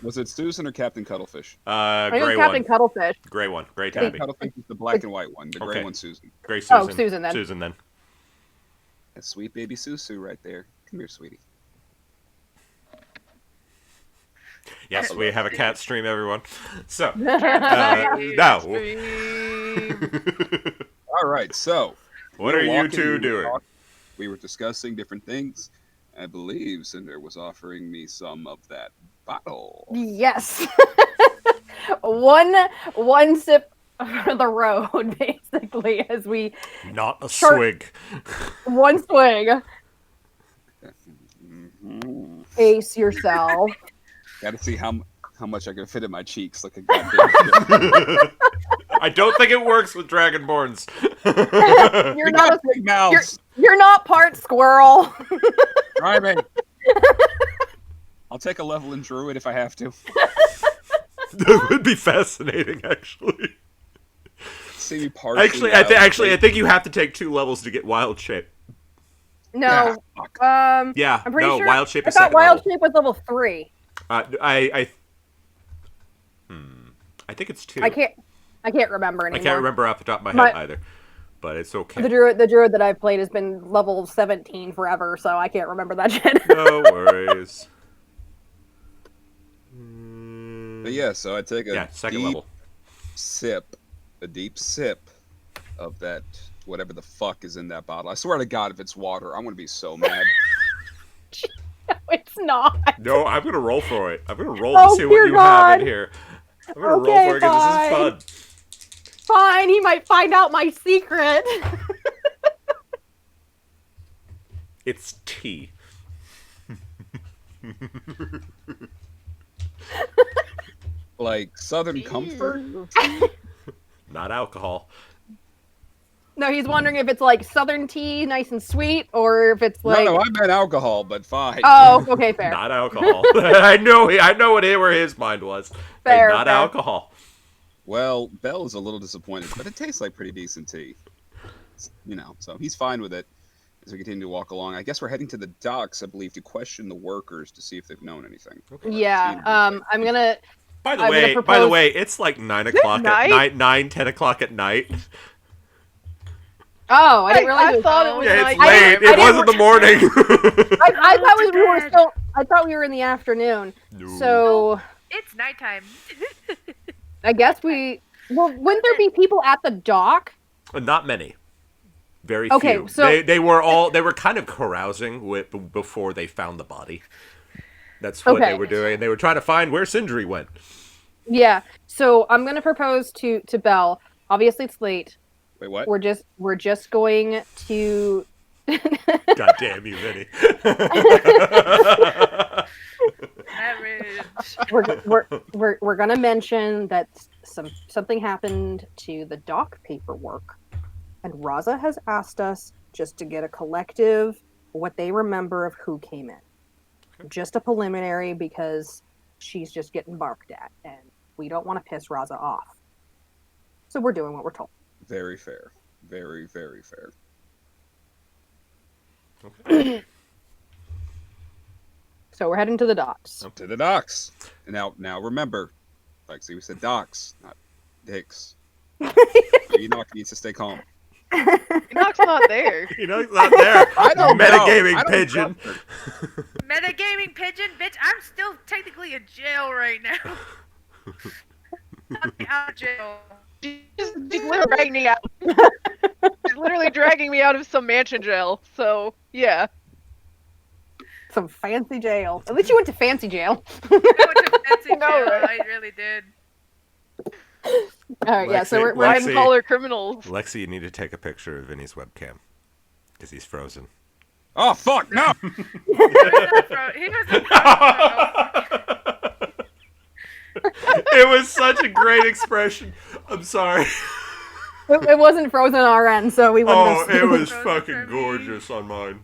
Was it Susan or Captain Cuttlefish? I think it Gray was Captain one. Cuttlefish. Gray one. Gray Captain tabby. Cuttlefish is the black and white one. The gray Okay. one's Susan. Gray Susan. Oh, Susan then. Susan then. That's sweet baby Susu right there. Come here, sweetie. Yes, we have a cat stream, everyone. So, Stream. now, All right, so what we are were you walking, two doing? We were discussing different things. I believe Cinder was offering me some of that bottle. Yes. one sip for the road, basically, as we Not a Sure. swig. one swig. Mhm. Ace yourself. Got to see how much I can fit in my cheeks like a goddamn. I don't think it works with Dragonborns. You're not big mouths. you're not part squirrel. Try me. I'll take a level in Druid if I have to. That would be fascinating, actually. See me partially. Actually, I think you have to take 2 levels to get Wild Shape. No. fuck. Yeah, I'm pretty no, sure Wild Shape I is thought second Wild level. Shape was level 3. I think it's 2. I can't remember I anymore. can't remember off the top of my head either, but it's okay. The druid that I've played has been level 17 forever, so I can't remember that shit. No worries. But yeah, so I take a Second deep level. sip, of that whatever the fuck is in that bottle. I swear to God, if it's water, I'm gonna be so mad. No, it's not. No, I'm gonna roll for it. I'm gonna roll Oh, to see what dear you have in God. here. I'm gonna roll Okay, for it because this is fun. Fine, he might find out my secret. It's tea. Like Southern Comfort. Not alcohol. No, he's wondering if it's like Southern tea, nice and sweet, or if it's like. No, I meant alcohol, but fine. Oh, okay, fair. Not alcohol. I know where his mind was. Fair, Not fair. alcohol. Well, Belle is a little disappointed, but it tastes like pretty decent tea. So he's fine with it as we continue to walk along. I guess we're heading to the docks, I believe, to question the workers to see if they've known anything. Yeah, I'm gonna. By the I'm gonna way, propose- it's like 9 o'clock at night? night, 10 o'clock at night. Oh, I didn't realize. I thought it was Yeah, it's night. late. I it wasn't the morning. I thought to we were bed. still. I thought we were in the afternoon. No. So It's nighttime. I guess we. Well, wouldn't there be people at the dock? Not many. Very Okay, few. so- They were kind of carousing before they found the body. That's what they Okay. were doing. They were trying to find where Sindri went. Yeah. So I'm gonna propose to Belle. Obviously, it's late. Wait, what? We're just going to. God damn you, Vinny. Average. we're gonna mention that something happened to the dock paperwork, and Raza has asked us just to get a collective what they remember of who came in. Just a preliminary because she's just getting barked at, and we don't want to piss Raza off. So we're doing what we're told. Very fair. Very, very fair. So we're heading to the docks. To the docks. And now remember, like, see, we said docks, not dicks. Enoch needs to stay calm. Enoch's not there. You know, he's not there. I don't know. Metagaming I don't pigeon. trust her. Metagaming pigeon, bitch. I'm still technically in jail right now. I'm out of jail. She's literally dragging me out. She's literally dragging me out of some mansion jail. So yeah. Some fancy jail. At least you went to fancy jail. I went to fancy No, jail. right? I really did. All right, yeah. So we're White Lexi. collar criminals. Lexi, you need to take a picture of Vinny's webcam. Because he's frozen. Oh fuck no! He wasn't frozen. It was such a great expression. I'm sorry. It wasn't frozen on our end, so we wouldn't Oh, have it was Frozen fucking for me. gorgeous on mine.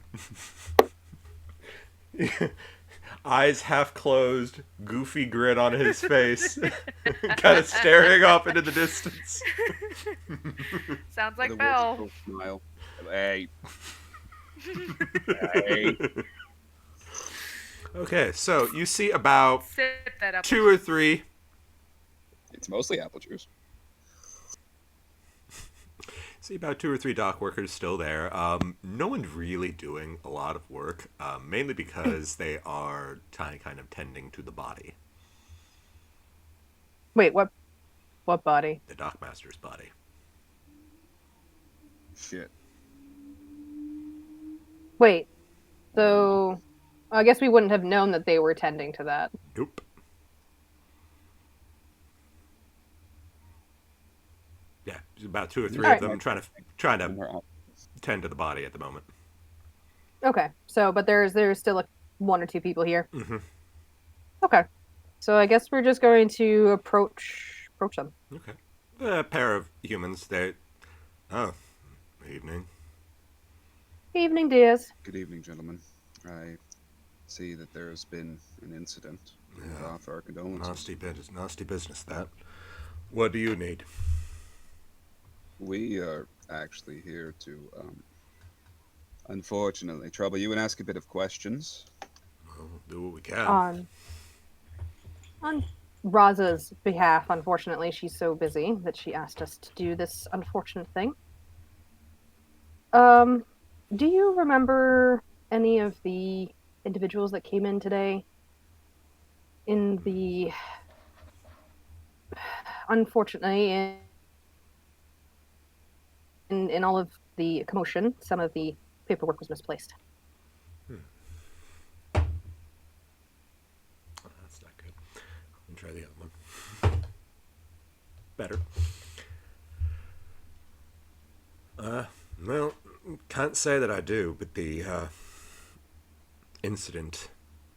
Eyes half closed, goofy grin on his face, kind of staring off into the distance. Sounds like The Belle. wistful smile. Hey. Hey. Okay, so you see about Sip that up. 2 or 3. It's mostly apple juice. See about 2 or 3 dock workers still there. No one's really doing a lot of work, mainly because they are kind of tending to the body, Wait, what body? the dockmaster's body. Shit. Wait. So I guess we wouldn't have known that they were tending to that. Nope. Yeah, there's about 2 or 3 Alright. of them trying And to we're all- tend to the body at the moment. Okay. So but there's still like 1 or 2 people here. Mhm. Okay. So I guess we're just going to approach them. Okay. A pair of humans. Oh, evening. Evening, dears. Good evening, gentlemen. I see that there has been an incident. We Yeah. offer our condolences. Nasty business. That. What do you need? We are actually here to, unfortunately, trouble you and ask a bit of questions. We'll do what we can. On Raza's behalf, unfortunately, she's so busy that she asked us to do this unfortunate thing. Do you remember any of the individuals that came in today? Unfortunately, in all of the commotion, some of the paperwork was misplaced. That's not good. Let me try the other one. Better. Well, can't say that I do, but the incident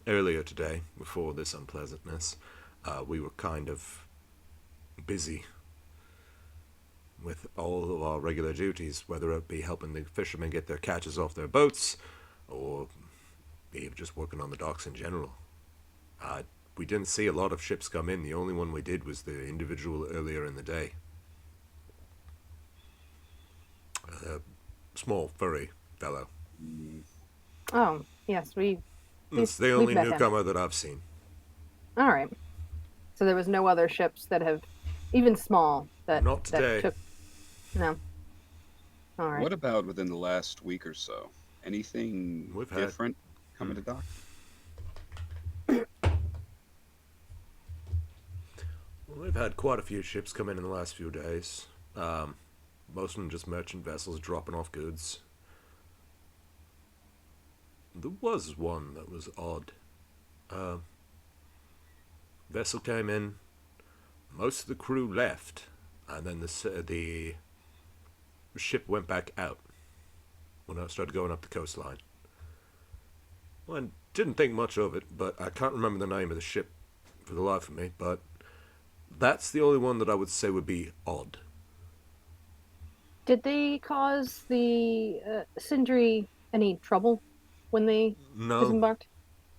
earlier today, before this unpleasantness, we were kind of busy with all of our regular duties, whether it be helping the fishermen get their catches off their boats, or be just working on the docks in general. We didn't see a lot of ships come in. The only one we did was the individual earlier in the day. A small, furry fellow. Oh, yes, It's the we've only met him. newcomer that I've seen. All right. So there was no other ships that have, even small, that Not today. That took. No. All right. What about within the last week or so? Anything We've had- different coming to dock? Well, we've had quite a few ships come in the last few days. Most of them just merchant vessels dropping off goods. There was one that was odd. Vessel came in, most of the crew left, and then the ship went back out when I started going up the coastline. Well, I didn't think much of it, but I can't remember the name of the ship for the life of me, but that's the only one that I would say would be odd. Did they cause the Sindri any trouble when they No, disembarked?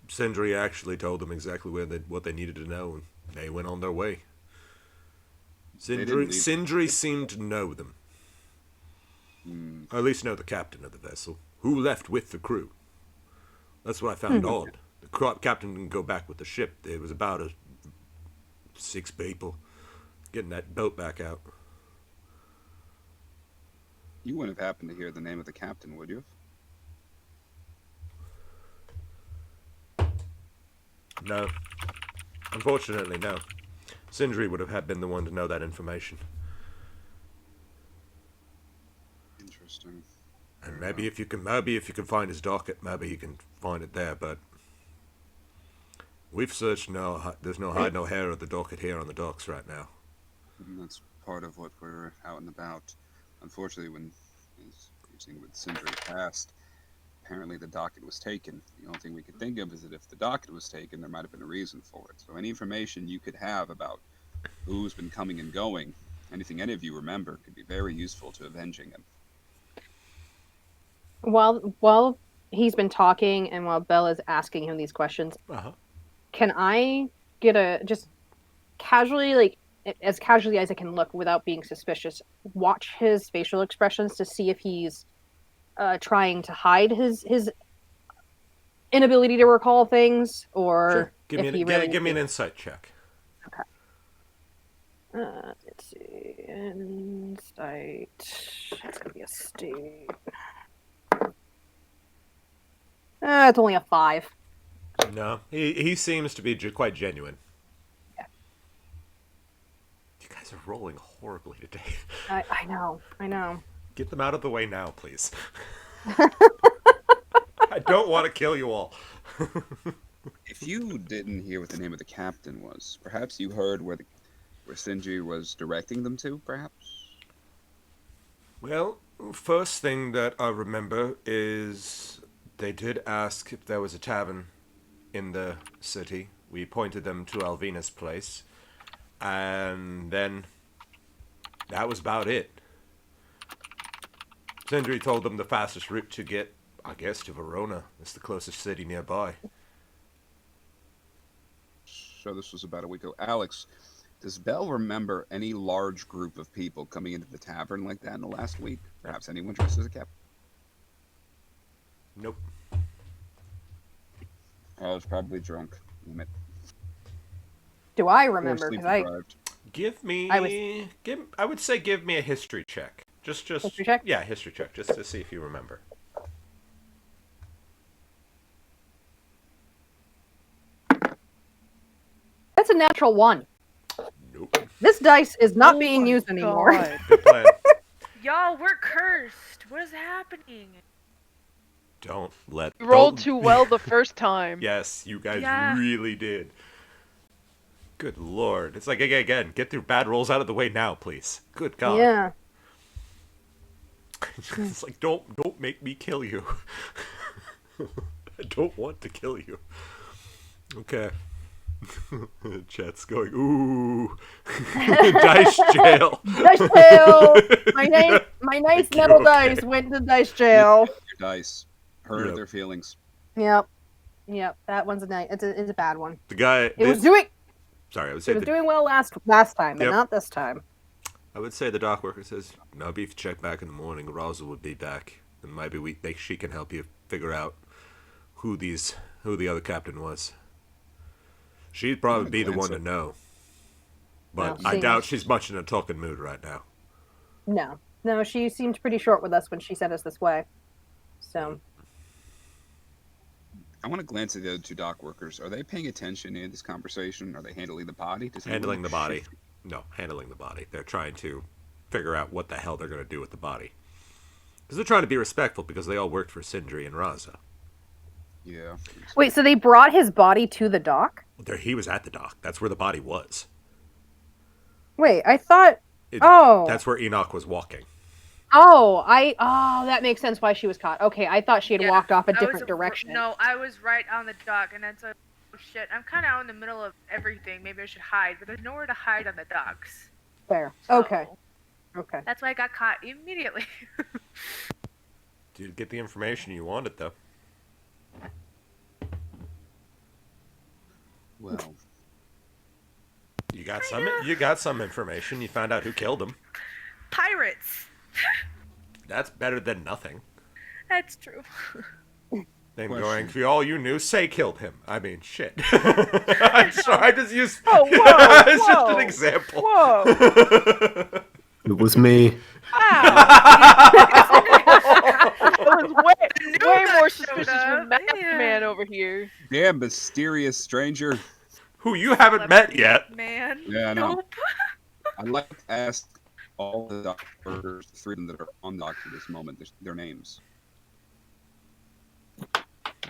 Sindri actually told them exactly what they needed to know, and they went on their way. didn't leave- Sindri seemed to know them. Hmm. Or at least know the captain of the vessel, who left with the crew. That's what I found odd. The captain didn't go back with the ship. There was about 6 people getting that boat back out. You wouldn't have happened to hear the name of the captain, would you? No. Unfortunately, no. Sindri would have been the one to know that information. Interesting. And maybe if you can find his docket, maybe you can find it there, but we've searched there's no hide no hair of the docket here on the docks right now. And that's part of what we're out and about. Unfortunately, when, as you've seen with Sindri passed, apparently the docket was taken. The only thing we could think of is that if the docket was taken, there might have been a reason for it. So any information you could have about who's been coming and going, anything any of you remember, could be very useful to avenging him. While he's been talking and while Belle is asking him these questions, can I get just casually, like as casually as I can look without being suspicious, watch his facial expressions to see if he's trying to hide his inability to recall things, or sure. Give me an insight check. Okay. Let's see. Insight. That's gonna be a state. It's only a 5. No, he seems to be quite genuine. Yeah. You guys are rolling horribly today. I know. Get them out of the way now, please. I don't want to kill you all. If you didn't hear what the name of the captain was, perhaps you heard where Sindri was directing them to, perhaps? Well, first thing that I remember is they did ask if there was a tavern in the city. We pointed them to Alvina's place, and then that was about it. Sindri told them the fastest route to get, I guess, to Verona. It's the closest city nearby. So this was about a week ago. Alex, does Belle remember any large group of people coming into the tavern like that in the last week? Perhaps anyone dressed as a captain? Nope. I was probably drunk. Damn it. Do I Or remember? sleep Because deprived. Give me I would say give me a history check. Just History check? Yeah, history check, just to see if you remember. That's a natural 1. Nope. This dice is not Oh being my used anymore. God. Good plan. Y'all, we're cursed. What is happening? Don't let You rolled don't- too well the first time. Yes, you guys Yeah. really did. Good lord. It's like, again, get your bad rolls out of the way now, please. Good God. Yeah. It's like, don't make me kill you. I don't want to kill you. Okay. Chat's going, ooh. Dice jail. Dice jail. My nice metal Okay. dice went to dice jail. Your dice. Hurt Yep. their feelings. Yep. That one's it's a bad one. The guy. It was doing well last time, but Yep. not this time. I would say the dock worker says, maybe if you check back in the morning, Rosa would be back. And maybe she can help you figure out who the other captain was. She'd probably be the one to know. But No, I she- doubt she's much in a talking mood right now. No, she seemed pretty short with us when she sent us this way. So, I want to glance at the other two dock workers. Are they paying attention in this conversation? Are they handling the body? Does anyone Handling the look body. shifty? No, handling the body. They're trying to figure out what the hell they're going to do with the body. Because they're trying to be respectful because they all worked for Sindri and Raza. Yeah. wait, so they brought his body to the dock? He was at the dock. That's where the body was. Wait, I thought. Oh. That's where Enoch was walking. Oh, that makes sense why she was caught. Okay, I thought she had Yeah, walked off a I was different direction. No, I was right on the dock, and that's oh shit. I'm kind of out in the middle of everything. Maybe I should hide, but there's nowhere to hide on the docks. Fair. So, Okay. That's why I got caught immediately. Did get the information you wanted, though. Well, You got some information. You found out who killed him. Pirates. That's better than nothing. That's true. Then Question. going, for all you knew, Say killed him. I mean, shit. I'm sorry, I just used... Oh, whoa, it's just whoa, an example. Whoa! It was me. It was way guy more showed suspicious up, with Math yeah. Man over here. Damn mysterious stranger. Who you haven't met yet. Man. Yeah, I know. Nope. I'd like to ask all the doctors, the three of them that are on dock at this moment, their names.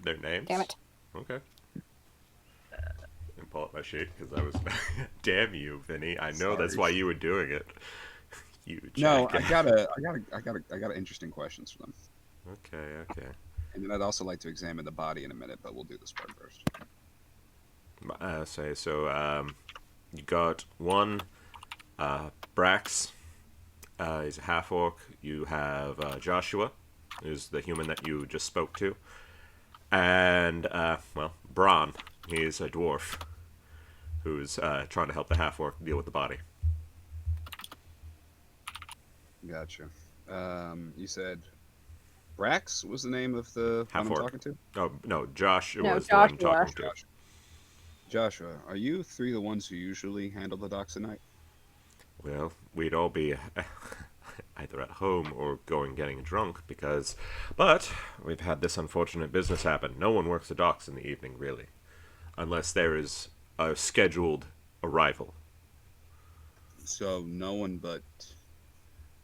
Their names? Damn it. Okay. And pull up my sheet because I was. Damn you, Vinny! I know that's Sorry. why you were doing it. You No, jackass. I got interesting questions for them. Okay. And then I'd also like to examine the body in a minute, but we'll do this part first. You got one, Brax. He's a half orc. You have Joshua, who's the human that you just spoke to, and Bron. He's a dwarf who's trying to help the half orc deal with the body. Gotcha. You said Brax was the name of the one I'm Half-orc. talking to? Oh no, Josh No, was the one Joshua. talking to. Joshua, are you three the ones who usually handle the docks at night? Well, we'd all be either at home or getting drunk but we've had this unfortunate business happen. No one works the docks in the evening, really, unless there is a scheduled arrival. So no one but...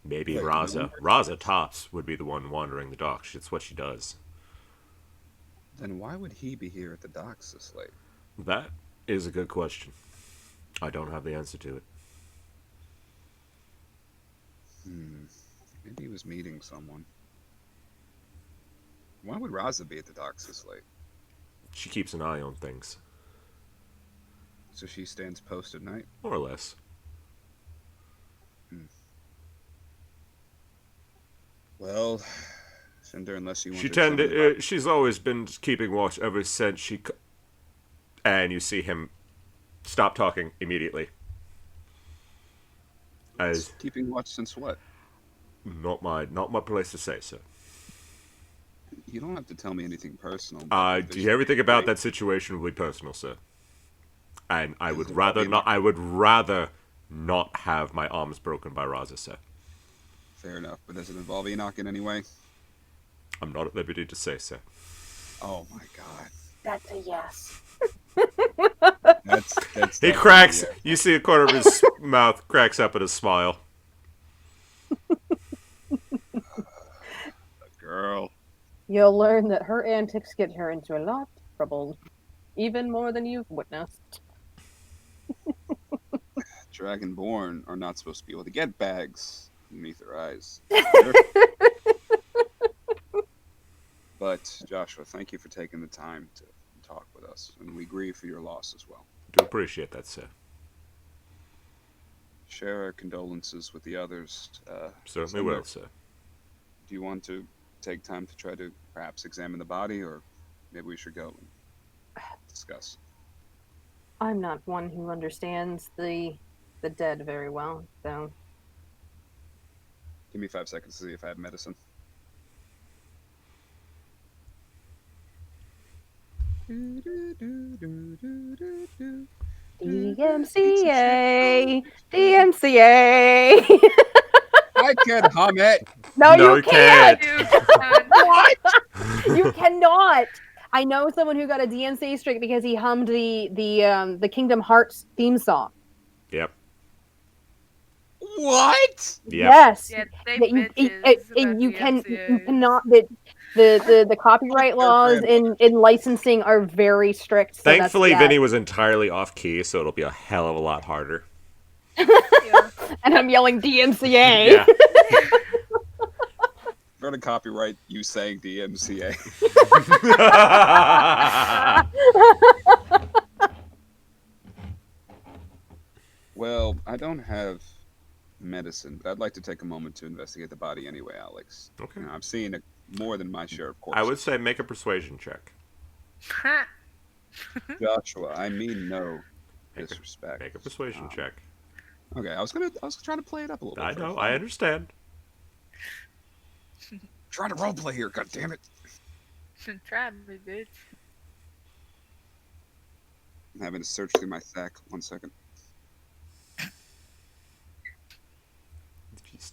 Maybe Wait, Raza. no one Raza Tops would be the one wandering the docks. It's what she does. Then why would he be here at the docks this late? That is a good question. I don't have the answer to it. Maybe he was meeting someone. Why would Raza be at the docks this late? She keeps an eye on things, So she stands post at night? more or less. Well, Cinder, unless you want She to examine the body- she's always been keeping watch ever since she. And you see him stop talking immediately. As Keeping watch since what? not my place to say, sir. You don't have to tell me anything personal. but if there's- Everything about that situation would be personal, sir. And I Does would it rather involve not. I would rather not have my arms broken by Raza, sir. Fair enough, but does it involve Enoch in any way? I'm not at liberty to say, sir. Oh my god. That's a yes. That's He definitely cracks. it. You see a corner of his mouth cracks up at a smile. Girl. You'll learn that her antics get her into a lot of trouble, even more than you've witnessed. Dragonborn are not supposed to be able to get bags underneath their eyes. But Joshua, thank you for taking the time to talk with us, and we grieve for your loss as well. Do appreciate that, sir. Share our condolences with the others. Certainly Cinder, will, sir. Do you want to take time to try to perhaps examine the body, or maybe we should go and discuss? I'm not one who understands the dead very well, so Give me 5 seconds to see if I have medicine. DMCA, DMCA. I can hum it. No, No, you you can't. What? You cannot. I know someone who got a DMCA strike because he hummed the Kingdom Hearts theme song. Yep. What? Yep. Yes. Yeah, they That you, bitches and about you the can you MCAs. cannot the copyright laws in licensing are very strict. So Thankfully, that's, yeah. Vinny was entirely off key, so it'll be a hell of a lot harder. Yeah. And I'm yelling DMCA. Yeah. We're gonna copyright you saying DMCA. Well, I don't have medicine, but I'd like to take a moment to investigate the body anyway, Alex. Okay. You know, I've seen more than my share of I corpses. would say make a persuasion check. Joshua, I mean no Make a- disrespect. Make a persuasion check. Okay, I was trying to play it up a little bit. I for know. fun. I understand. Trying to roleplay here, god damn it. Try me, bitch. I'm having to search through my sack. 1 second.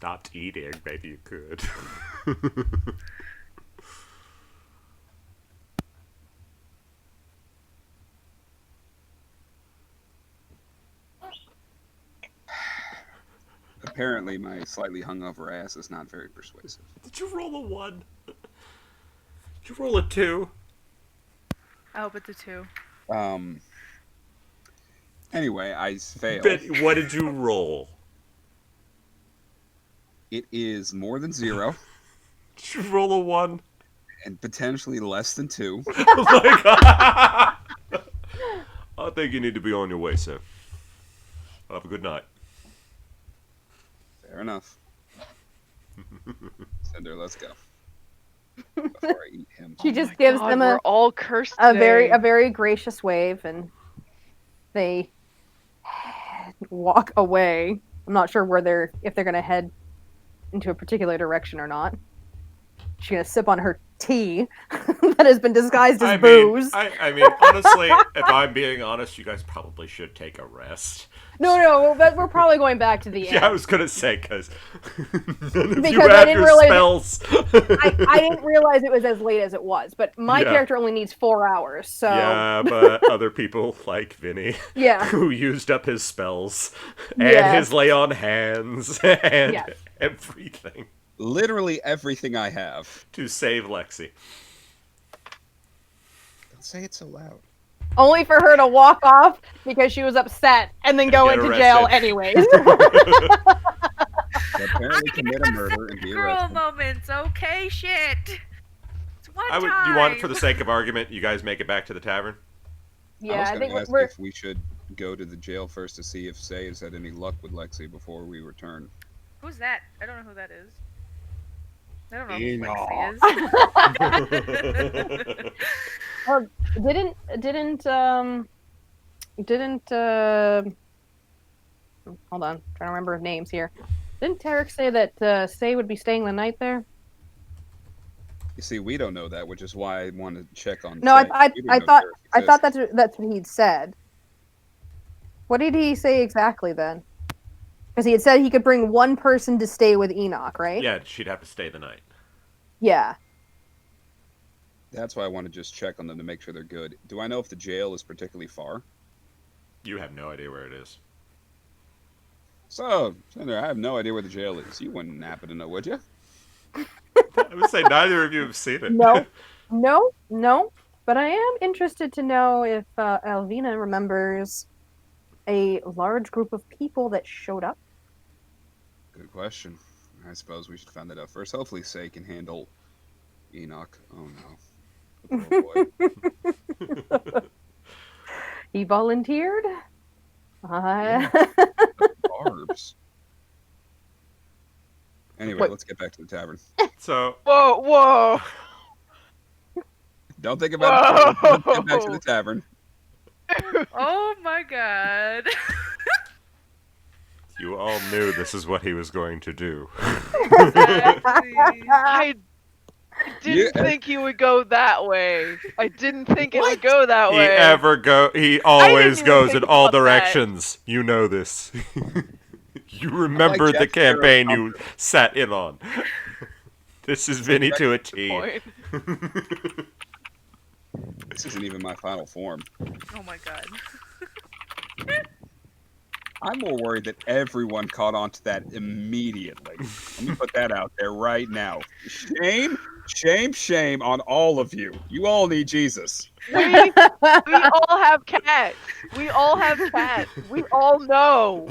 stopped eating, maybe you could. Apparently, my slightly hungover ass is not very persuasive. Did you roll a 1? Did you roll a 2? I hope it's a 2. Anyway, I failed. But what did you roll? It is more than 0 Did you roll a 1? and potentially less than 2. Oh my god! I think you need to be on your way, sir. Have a good night. Fair enough. Cinder, let's go. Before I eat him. She just gives God, them we're all cursed a today. very gracious wave, and they walk away. I'm not sure if they're gonna head into a particular direction or not. She's gonna sip on her tea that has been disguised as booze. I mean, honestly, if I'm being honest, you guys probably should take a rest. No, but we're probably going back to the end. Yeah, I was gonna say, because none of you Because I have didn't your realize spells. I didn't realize it was as late as it was, but my Yeah. character only needs 4 hours, so Yeah, but other people like Vinny, yeah. who used up his spells and Yeah. his lay on hands and Yes. everything Literally everything I have. to save Lexi. Don't say it so loud. Only for her to walk off because she was upset and then go get into jail arrested. anyways. Apparently commit a murder and be Girl arrested. moments, okay? Shit. It's one I would. time. You want it for the sake of argument? You guys make it back to the tavern. I Yeah, was I going think to ask we're if we should go to the jail first to see if Say has had any luck with Lexi before we return. Who's that? I don't know who that is. I don't know who Enoch. Lexi is. well, didn't hold on, trying to remember names here. Didn't Tarek say that Say would be staying the night there? You see, we don't know that, which is why I want to check on. No, Say. I We don't know thought if Tarek that's what he'd said. What did he say exactly then? Because he had said he could bring one person to stay with Enoch, right? Yeah, she'd have to stay the night. Yeah. That's why I want to just check on them to make sure they're good. Do I know if the jail is particularly far? You have no idea where it is. So, Cinder, I have no idea where the jail is. You wouldn't happen to know, would you? I would say neither of you have seen it. No. But I am interested to know if Alvina remembers a large group of people that showed up. Good question. I suppose we should find that out first. Hopefully, Say can handle Enoch. Oh no. The poor boy. He volunteered. Barbs. Anyway, Wait. let's get back to the tavern. So, Whoa! Don't think about it. Let's get back to Whoa! the tavern. Oh my god. you all knew this is what he was going to do. Exactly. I didn't Yeah. think he would go that way. I didn't think it would go that He way. he always even goes think in all about that. directions. You know this. You remember the Jack Sparrow campaign you sat in on. This is Vinny to a T. Point. This isn't even my final form. Oh my god. I'm more worried that everyone caught on to that immediately. Let me put that out there right now. Shame on all of you. You all need Jesus. We all have cats. We all have cats. We all know.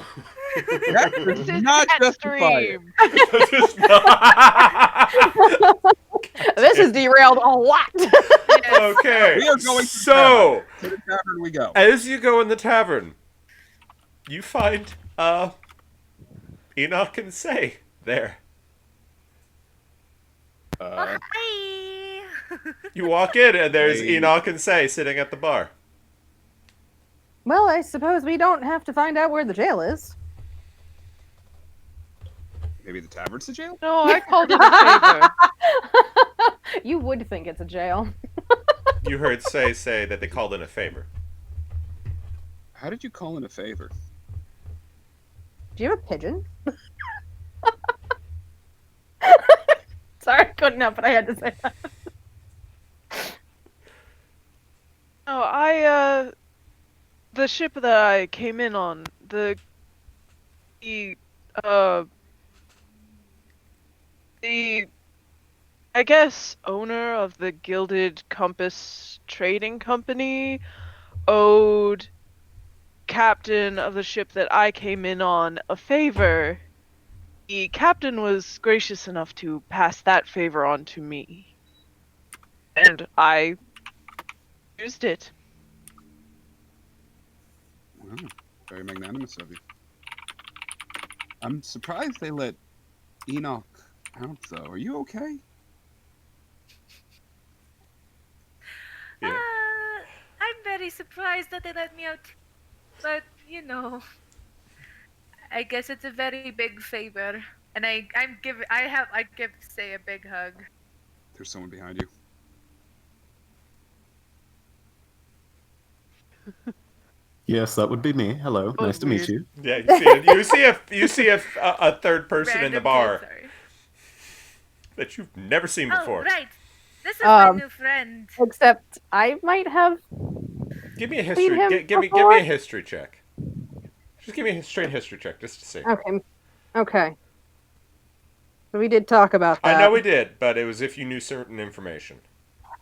That This does is not cat justify it. stream. This is derailed a lot. Okay. We are going to So, To the tavern we go. as you go in the tavern, you find Enoch and Say there. Hi. You walk in and there's Hey. Enoch and Say sitting at the bar. Well, I suppose we don't have to find out where the jail is. Maybe the tavern's the jail? No, I called it a favor. You would think it's a jail. You heard say that they called in a favor. How did you call in a favor? Do you have a pigeon? couldn't help it. I had to say that. Oh, the ship that I came in on, uh, the, I guess, owner of the Gilded Compass Trading Company owed captain of the ship that I came in on a favor. The captain was gracious enough to pass that favor on to me. And I used it. Wow, very magnanimous of you. I'm surprised they let Enoch out, though. Are you okay? Yeah. I'm very surprised that they let me out. But, I guess it's a very big favor. And I give Say a big hug. There's someone behind you. Yes, that would be me. Hello, Oh, nice to meet weird. you. Yeah, you see a third person in the Random bar kid, sorry. that you've never seen Oh, before. right. This is my Um, new friend. Except I might have. Give me a Seen history. him Give me before? a history check. Just give me a straight history check, just to see. Okay. So we did talk about that. I know we did, but it was if you knew certain information.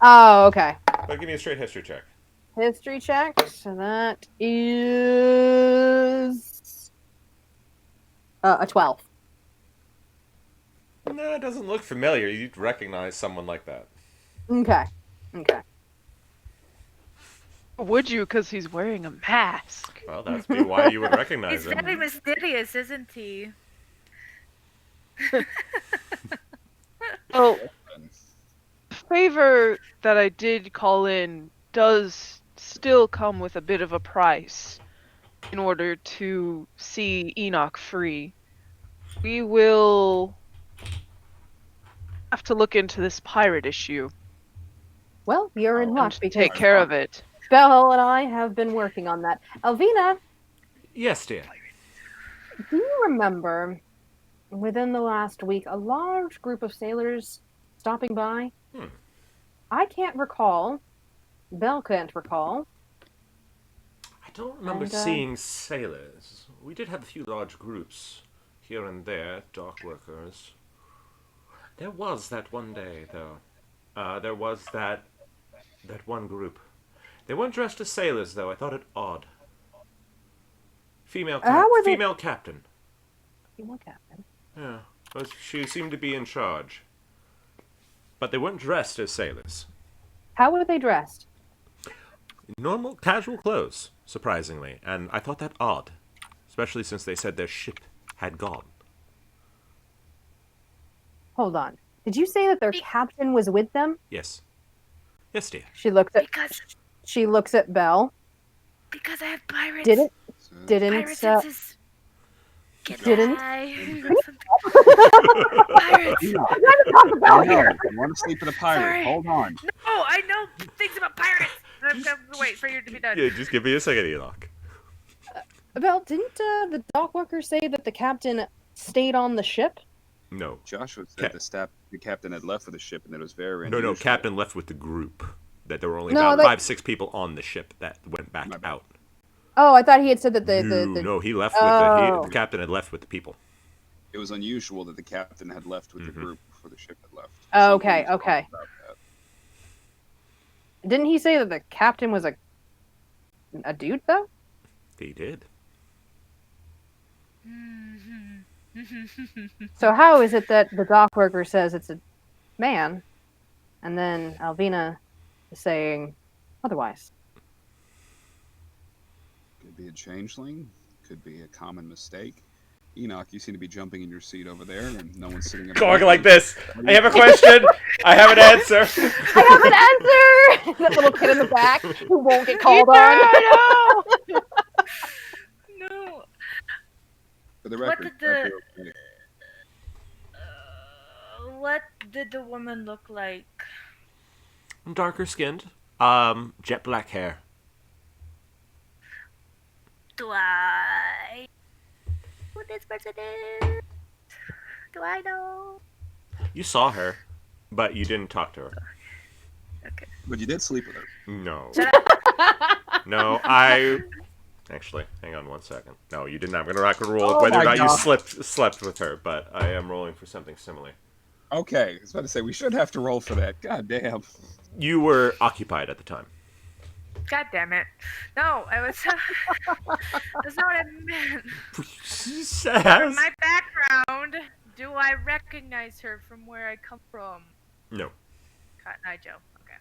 Oh, okay. But give me a straight history check. History check. So that is a 12. No, it doesn't look familiar. You'd recognize someone like that. Okay. Would you? Because he's wearing a mask. Well, that's be why you would recognize He's him. very mysterious, isn't he? Well, the favor that I did call in does still come with a bit of a price in order to see Enoch free. We will have to look into this pirate issue Well, you're in and luck because take care of it. Belle and I have been working on that. Elvina, Yes, dear. do you remember within the last week a large group of sailors stopping by? I can't recall. Belle can't recall. I don't remember seeing sailors. We did have a few large groups here and there, dock workers. There was that one day, though. There was that one group. They weren't dressed as sailors, though. I thought it odd. Female captain. Female captain. Yeah. Well, she seemed to be in charge. But they weren't dressed as sailors. How were they dressed? Normal, casual clothes, surprisingly. And I thought that odd. Especially since they said their ship had gone. Hold on. Did you say that their captain was with them? Yes. Yes, dear. She looks at Belle. Because I have pirates. Didn't Pirate senses. Didn't? Pirates. You want to sleep with a pirate? Sorry. Hold on. No, I know things about pirates. I'm gonna wait for you to be done. Yeah, just give me a second, Enoch. Belle, didn't the dockworker say that the captain stayed on the ship? No. Joshua said the captain had left for the ship, and it was very No, unusual. captain left with the group. That there were only No, about 5-6 people on the ship that went back out. Oh, I thought he had said that No, he left with the captain had left with the people. It was unusual that the captain had left with the group before the ship had left. Oh, Something okay. was wrong about that. Didn't he say that the captain was a dude though? He did. So how is it that the dock worker says it's a man, and then Alvina is saying otherwise? Could be a changeling. Could be a common mistake. Enoch, you seem to be jumping in your seat over there, and no one's sitting. Going like this. I have a question. I have an answer. I have an answer. That little kid in the back who won't get called on. No. For the record, What did the woman look like? Darker skinned. Jet black hair. Do I who this person is? Do I know? You saw her. But you didn't talk to her. Okay. But you did sleep with her. No. Should I- No, Actually, hang on 1 second. No, you didn't. I'm going to rock a roll Oh whether or my not you God. slept with her, but I am rolling for something similar. Okay, I was about to say we should have to roll for that. God damn. You were occupied at the time. God damn it! No, I was. That's not what I meant. She For says. my background, do I recognize her from where I come from? No. Cotton Eye Joe. Okay.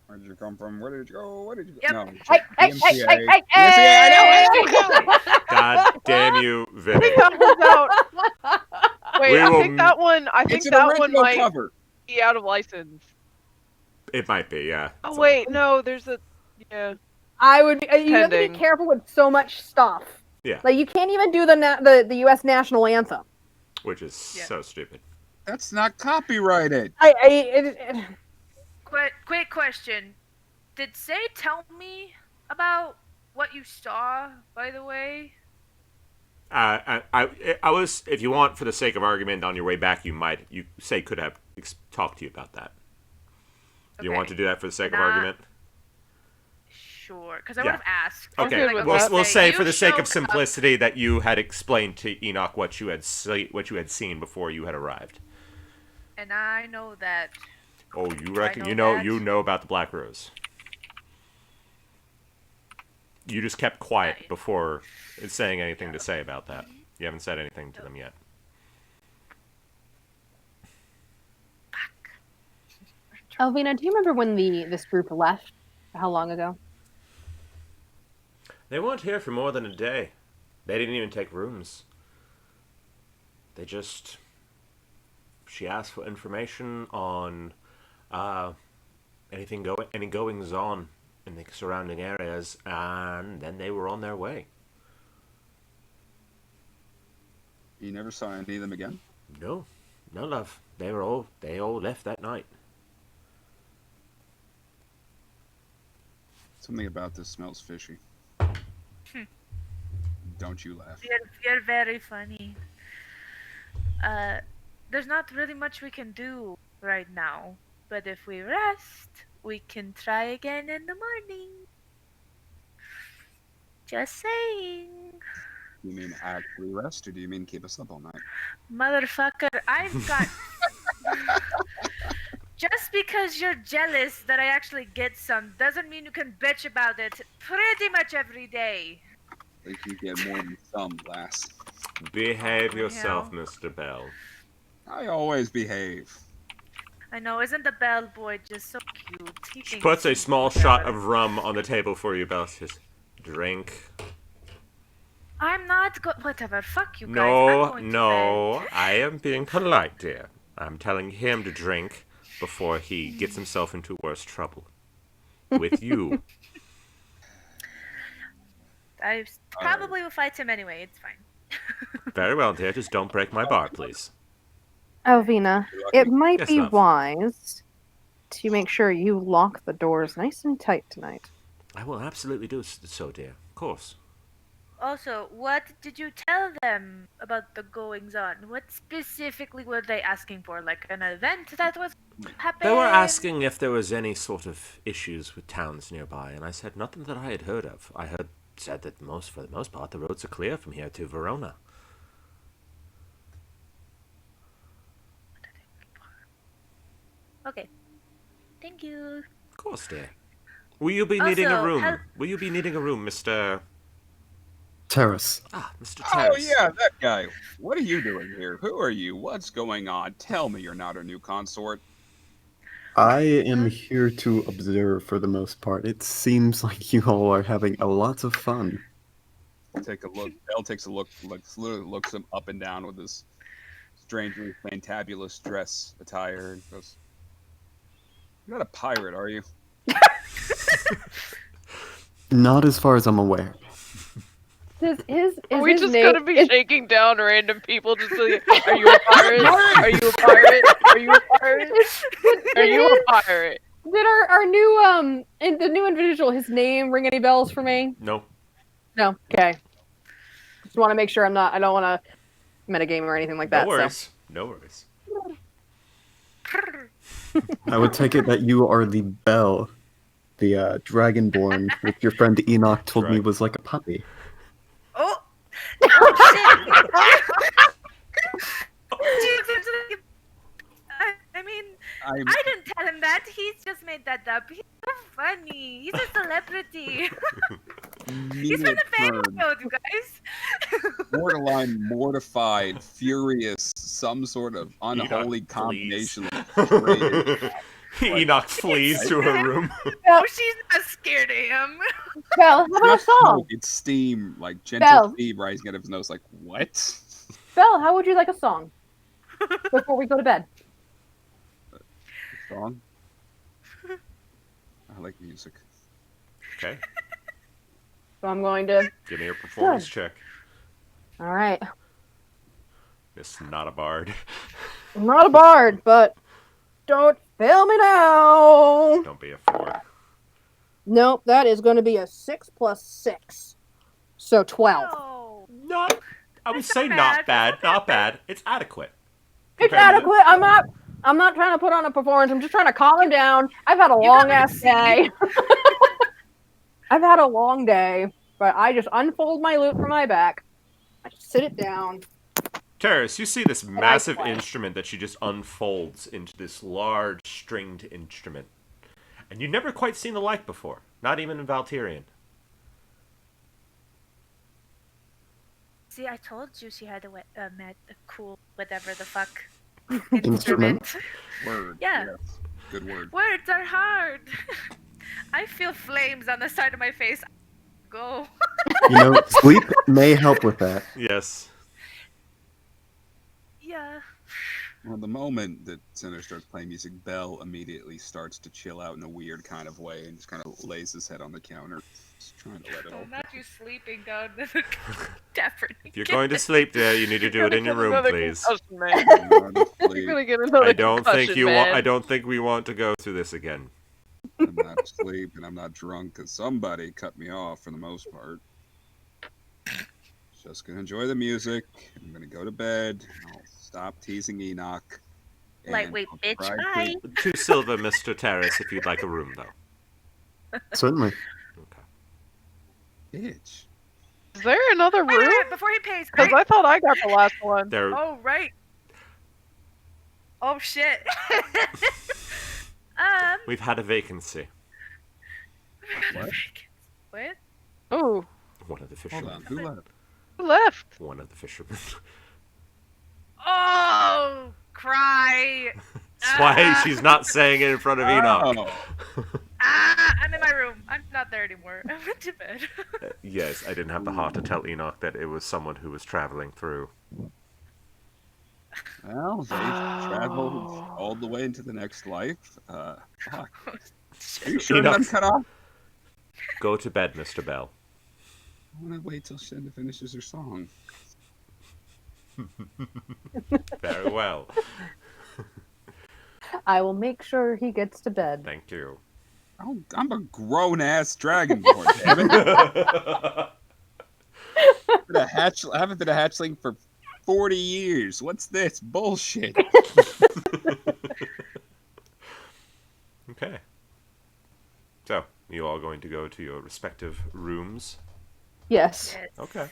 Where did you come from? Where did you go? Where did you go? Yep. No. Hey, hey, hey, DMCA. hey, hey, DMCA, I know. God damn you, I Vinny. think that one's out. Wait, We I will think that one. I think It's an that one original might cover. be out of license. It might be, yeah. Oh wait, no. There's a. Yeah. I would. You have to be Pending. careful with so much stuff. Yeah. Like you can't even do the U.S. national anthem. Which is so stupid. That's not copyrighted. Quick question. Did Say tell me about what you saw, by the way? I was, if you want, for the sake of argument, on your way back, you could have talked to you about that. Do you want to do that for the sake of argument? Sure, because I Yeah. would have asked. Okay, Okay, we'll say you for the sake of showed up, simplicity that you had explained to Enoch what you had seen before you had arrived. and I know that. Oh, you reckon know that. you know about the Black Rose? You just kept quiet before saying anything to say about that. You haven't said anything to them yet. Elvina, do you remember when this group left? How long ago? They weren't here for more than a day. They didn't even take rooms. They just... She asked for information on any goings on in the surrounding areas, and then they were on their way. You never saw any of them again? No, love. They all left that night. Something about this smells fishy. Don't you laugh. You're very funny. There's not really much we can do right now, but if we rest, we can try again in the morning. Just saying. You mean actually rest, or do you mean keep us up all night? Motherfucker, I've got... Just because you're jealous that I actually get some doesn't mean you can bitch about it pretty much every day. I think you get more than some, lass. Behave yourself, Yeah. Mr. Bell. I always behave. I know, isn't the bellboy just so cute? He She thinks puts a he's small better. shot of rum on the table for you, Bell. She says, drink. I'm not whatever, fuck you guys. I'm going to No, bed. I am being polite, dear. I'm telling him to drink before he gets himself into worse trouble. With you. I probably will fight him anyway, it's fine. Very well, dear. Just don't break my bar, please. Elvina, it might Yes, be love. wise to make sure you lock the doors nice and tight tonight. I will absolutely do so, dear. Of course. Also, what did you tell them about the goings on? What specifically were they asking for? Like an event that was happening? They were asking if there was any sort of issues with towns nearby, and I said nothing that I had heard of. I said that for the most part, the roads are clear from here to Verona. Okay. Thank you. Of course, dear. Will you be needing a Also, room? Will you be needing a room, Mr. Terrace. Mr. Oh, Terrace? yeah, that guy. What are you doing here? Who are you? What's going on? Tell me you're not a new consort. I am here to observe for the most part. It seems like you all are having a lot of fun. Take a look. Bell takes a look, looks him up and down with his strangely fantabulous dress attire, and goes, "You're not a pirate, are you?" Not as far as I'm aware. Is Are we his just name, gonna be is- shaking down random people just like, are you a pirate? Are you a pirate? Are you a pirate? Are you a pirate? Did our new the new individual, his name ring any bells for me? No. No. Okay. Just want to make sure I don't want to metagame or anything like that. No worries. No worries. So. I would take it that you are the Bell, the dragonborn, which your friend Enoch told me Drag- was like a puppy. Oh, oh shit! I mean, I'm I didn't tell him that. He's just made that up. He's so funny. He's a celebrity. He's from the Feywild, you guys. borderline mortified, furious, some sort of unholy Enoch combination flees. of betrayed. Enoch flees to her room. Oh, she's not scared of him. Belle, how about a Not song? smoke, it's steam, like gentle Belle. steam rising out of his nose. Like, what? Belle, how would you like a song before we go to bed? Song? I like music. Okay, So I'm going to. give me your performance check. All right. It's not a bard. I'm not a bard, but don't fail me now. Don't be a 4. Nope, that is going to be a 6 plus 6. So 12. No. Not. I would It's say not not bad. bad. It's not Not bad. It's adequate. It's Compared to the- adequate. I'm not trying to put on a performance. I'm just trying to calm him down. I've had a You long gotta ass see. day. I've had a long day, but I just unfold my lute from my back. I just sit it down. Terrace, you see this massive play. instrument that she just unfolds into this large stringed instrument. And you've never quite seen the like before. Not even in Valtirian. See, I told you she had a cool whatever the fuck Instrument. instrument. Word. Yeah. Yes. Good word. Words are hard. I feel flames on the side of my face. Go. You know, sleep may help with that. Yes. Yeah. Well, the moment that Cinder starts playing music, Bell immediately starts to chill out in a weird kind of way and just kind of lays his head on the counter, just trying to let it all. Not you sleeping down the different. If you're going to sleep there, you need to do it in your room, Another please. concussion, man. I'm You're gonna get another I don't think concussion, you man. want. I don't think we want to go through this again. not asleep and I'm not drunk because somebody cut me off for the most part. Just gonna enjoy the music. I'm gonna go to bed. I'll stop teasing Enoch. and Lightweight I'll bitch, try bye. 2 silver, Mr. Terrace, if you'd like a room, though. Certainly. Bitch. Is there another Wait, room? before he pays. Because I thought I got the last one. There. Oh right. Oh shit. We've had a vacancy. What? What? Ooh, One of the Hold fishermen. on. Who left? who left? One of the fishermen. Oh, cry. That's why she's not saying it in front of Enoch. Oh. I'm in my room. I'm not there anymore. I went to bed. Yes, I didn't have the heart to tell Enoch that it was someone who was traveling through. Well, they traveled all the way into the next life. Fuck. Are you sure that I'm Enoch. cut off? Go to bed, Mr. Bell. I want to wait till Shinda finishes her song. Very well. I will make sure he gets to bed. Thank you. Oh, I'm a grown ass dragonborn, damn it. I haven't been a hatchling for 40 years. What's this bullshit? Okay. So, you all going to go to your respective rooms? Yes. Okay.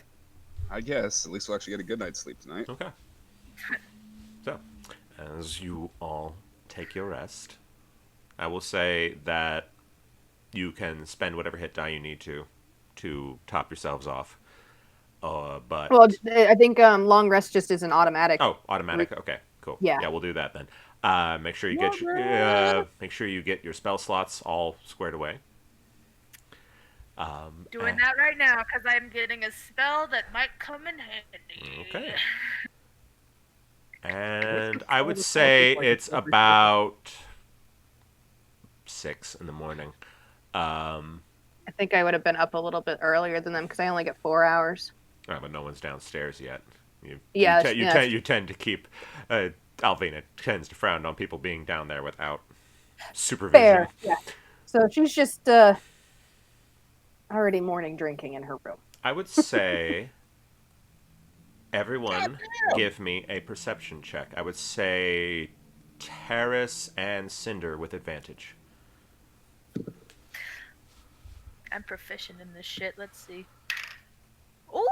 I guess. At least we'll actually get a good night's sleep tonight. Okay. So, as you all take your rest, I will say that you can spend whatever hit die you need to top yourselves off. But Well, I think long rest just is an automatic. oh, automatic. Okay, cool. Yeah. Yeah, we'll do that then. Make sure you get your spell slots all squared away. Doing that right now because I'm getting a spell that might come in handy. Okay. And I would say it's about 6 in the morning. I think I would have been up a little bit earlier than them because I only get 4 hours. But no one's downstairs yet. Yes, You tend to keep. Alvina tends to frown on people being down there without supervision. Fair. Yeah. So she's just already morning drinking in her room. I would say everyone give me a perception check. I would say Terrace and Cinder with advantage. I'm proficient in this shit. Let's see. Ooh!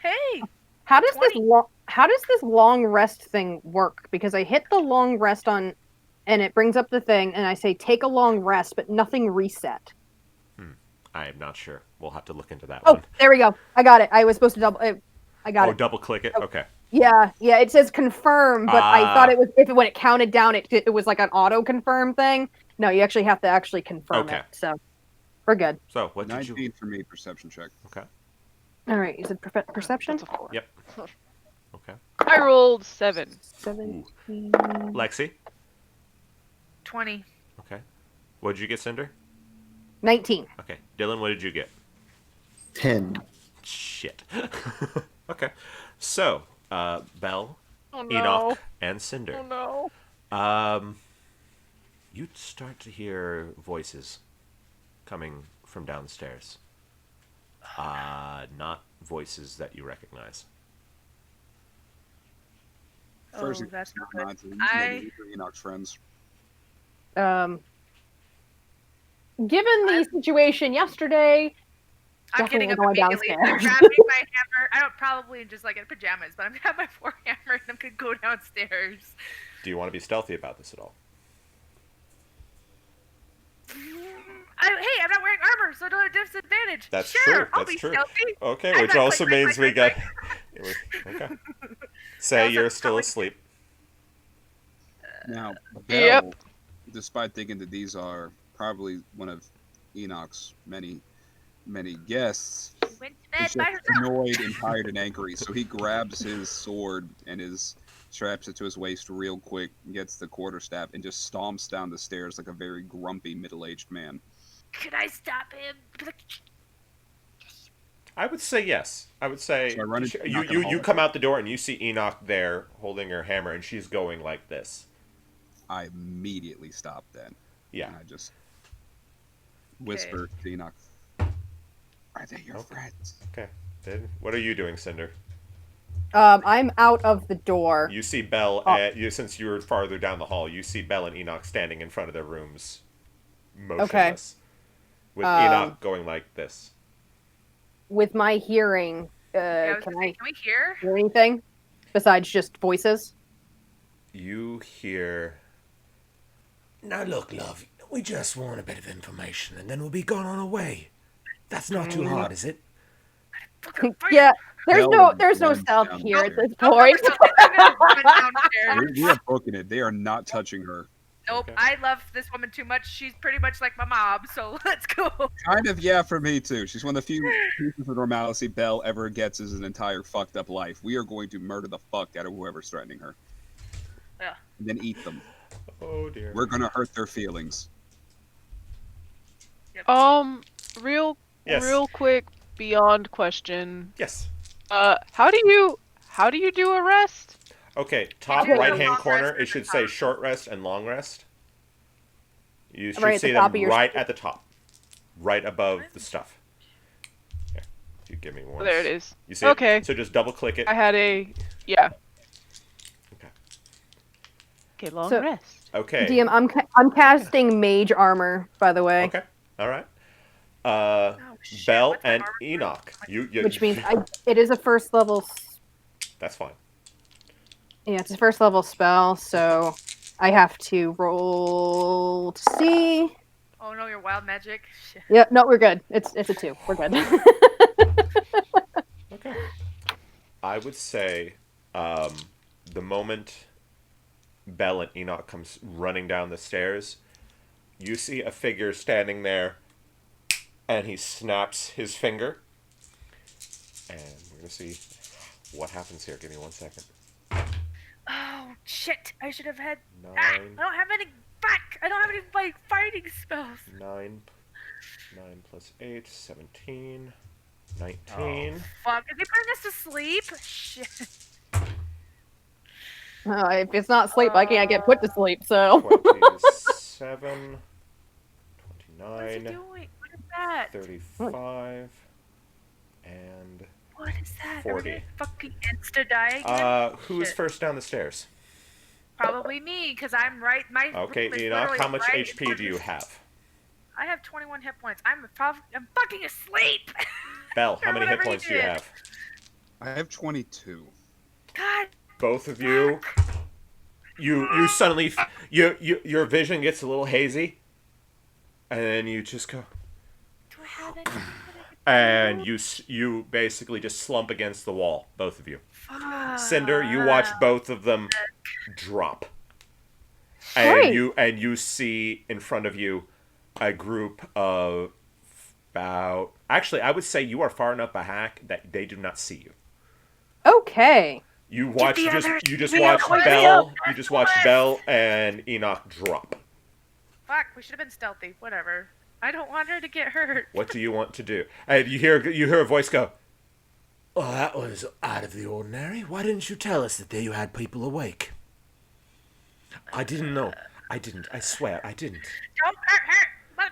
Hey! How does 20. this long rest thing work? Because I hit the long rest on, and it brings up the thing, and I say take a long rest, but nothing reset. I am not sure. We'll have to look into that Oh, one. there we go. I got it. I was supposed to double. I got it. Double click it? Oh. Okay. Yeah. It says confirm, but I thought it was when it counted down, it was like an auto confirm thing. No, you actually have to confirm Okay. it. So we're good. So what did 19 you? for me, perception check. Okay. All right. You said perception. That's a 4. Yep. Okay. I rolled 7. 17. Lexi. 20. Okay. What did you get, Cinder? 19. Okay. Dylan, what did you get? 10. Shit. Okay. So, Belle, Oh no. Enoch, and Cinder. Oh no. You start to hear voices coming from downstairs. Not voices that you recognize. First, Oh, that's not not good. Enoch's friends. Given the situation yesterday, I'm getting up definitely going immediately. I'm downstairs. grabbing my hammer. I don't probably just like in pajamas, but I'm gonna have my forehammer and I'm gonna go downstairs. Do you want to be stealthy about this at all? Hey, I'm not wearing armor, so I don't have disadvantage. That's sure, true. I'll That's be true. stealthy. Okay, I'm which not also click, means click, we got. click, Okay. I Say was you're like, still probably- asleep. Now, Yep. Belle, despite thinking that these are probably one of Enoch's many guests, She went to bed is by just herself. annoyed and tired and angry. So he grabs his sword and straps it to his waist real quick, gets the quarterstaff, and just stomps down the stairs like a very grumpy middle-aged man. Could I stop him? I would say yes. I would say So I run into you Enoch in the you hall. come out the door and you see Enoch there holding her hammer and she's going like this. I immediately stop then. Yeah. And I just whisper to Enoch, "Are they your Okay. friends?" Okay. Then what are you doing, Cinder? I'm out of the door. You see Belle. Oh. Since you were farther down the hall, you see Belle and Enoch standing in front of their rooms, motionless, with Enoch going like this. With my hearing, Yeah, can can we hear? hear anything besides just voices? You hear. Now look, love. We just want a bit of information, and then we'll be gone on our way. That's not too hard, is it? Yeah, there's Belle no runs stealth down here the at this Nope, point. I'm gonna run downstairs. We are booking it. They are not touching her. Nope, Okay. I love this woman too much. She's pretty much like my mom, so let's go. Kind of, yeah, for me too. She's one of the few pieces of normalcy Belle ever gets in an entire fucked up life. We are going to murder the fuck out of whoever's threatening her. Yeah. And then eat them. Oh dear. We're gonna hurt their feelings. Real Yes. real quick beyond question. Yes. How do you do a rest? Okay, top do a right-hand long corner, rest it at should the say top. short rest and long rest. You should Right at see the top them of your right screen. at the top, right above the stuff. Here, you give me one. There it is. You see Okay. it? So just double click it. I had yeah. Okay. Okay, long So- rest. Okay. DM, I'm casting mage armor, by the way, Okay. All right. Oh, shit, Belle what's my and armor? Enoch. You which means it is a first level. That's fine. Yeah, it's a first level spell, so I have to roll to see. Oh no, your wild magic. Shit. Yeah, no, we're good. It's a 2. We're good. Okay. I would say the moment Belle and Enoch comes running down the stairs, you see a figure standing there, and he snaps his finger. And we're going to see what happens here. Give me 1 second. Oh shit! I should have had. 9, I don't have any back. I don't have any like fighting spells. 9 plus 8, 17, Oh, 19. fuck! Is he putting us to sleep? Shit. If it's not sleep, I can't get put to sleep. So 27, What is he 29, doing? What is that? 35, and What is that? 40. Are we gonna fucking insta die again? who is Shit. first down the stairs? Probably me, because I'm right. My Okay, room is Enoch, literally how much right in HP front do you of- have? I have 21 hit points. I'm fucking asleep. Bell, how Or many hit whatever he points do you did. have? I have 22. God. Both of you, you suddenly, your vision gets a little hazy, and then you just go, Do I have anything and you basically just slump against the wall, both of you. Fuck. Cinder, you watch both of them drop, Great. and you see in front of you a group of about. Actually, I would say you are far enough back that they do not see you. Okay. You watch the just others you just be watch up, hurry Bell. up, You just watch Nicholas! Bell and Enoch drop. Fuck, we should have been stealthy. Whatever. I don't want her to get hurt. What do you want to do? And you hear a voice go, "Oh, that was out of the ordinary. Why didn't you tell us that there you had people awake?" "I didn't know. I didn't. I swear, I didn't." Don't hurt her,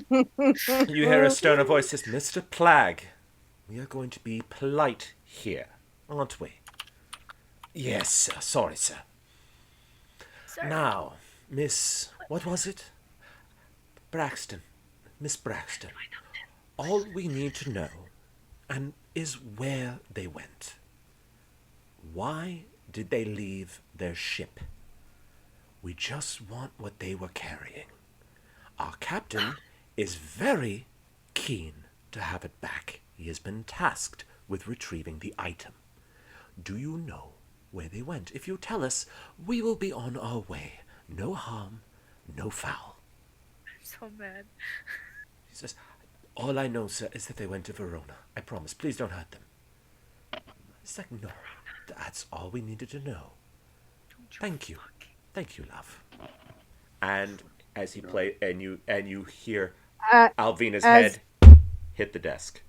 motherfuckers! You hear a sterner voice says, "Mr. Plagg, we are going to be polite here, aren't we?" "Yes, sir. Sorry, sir. Sir, Now, Miss... what was it? Braxton. Miss Braxton. All we need to know is where they went. Why did they leave their ship? We just want what they were carrying. Our captain is very keen to have it back. He has been tasked with retrieving the item. Do you know where they went? If you tell us, we will be on our way. No harm, no foul." I'm so mad. He says, "All I know, sir, is that they went to Verona. I promise. Please don't hurt them." It's like, no, that's all we needed to know. Thank you. Thank you, love. And as he play, and you hear Alvina's as- head hit the desk.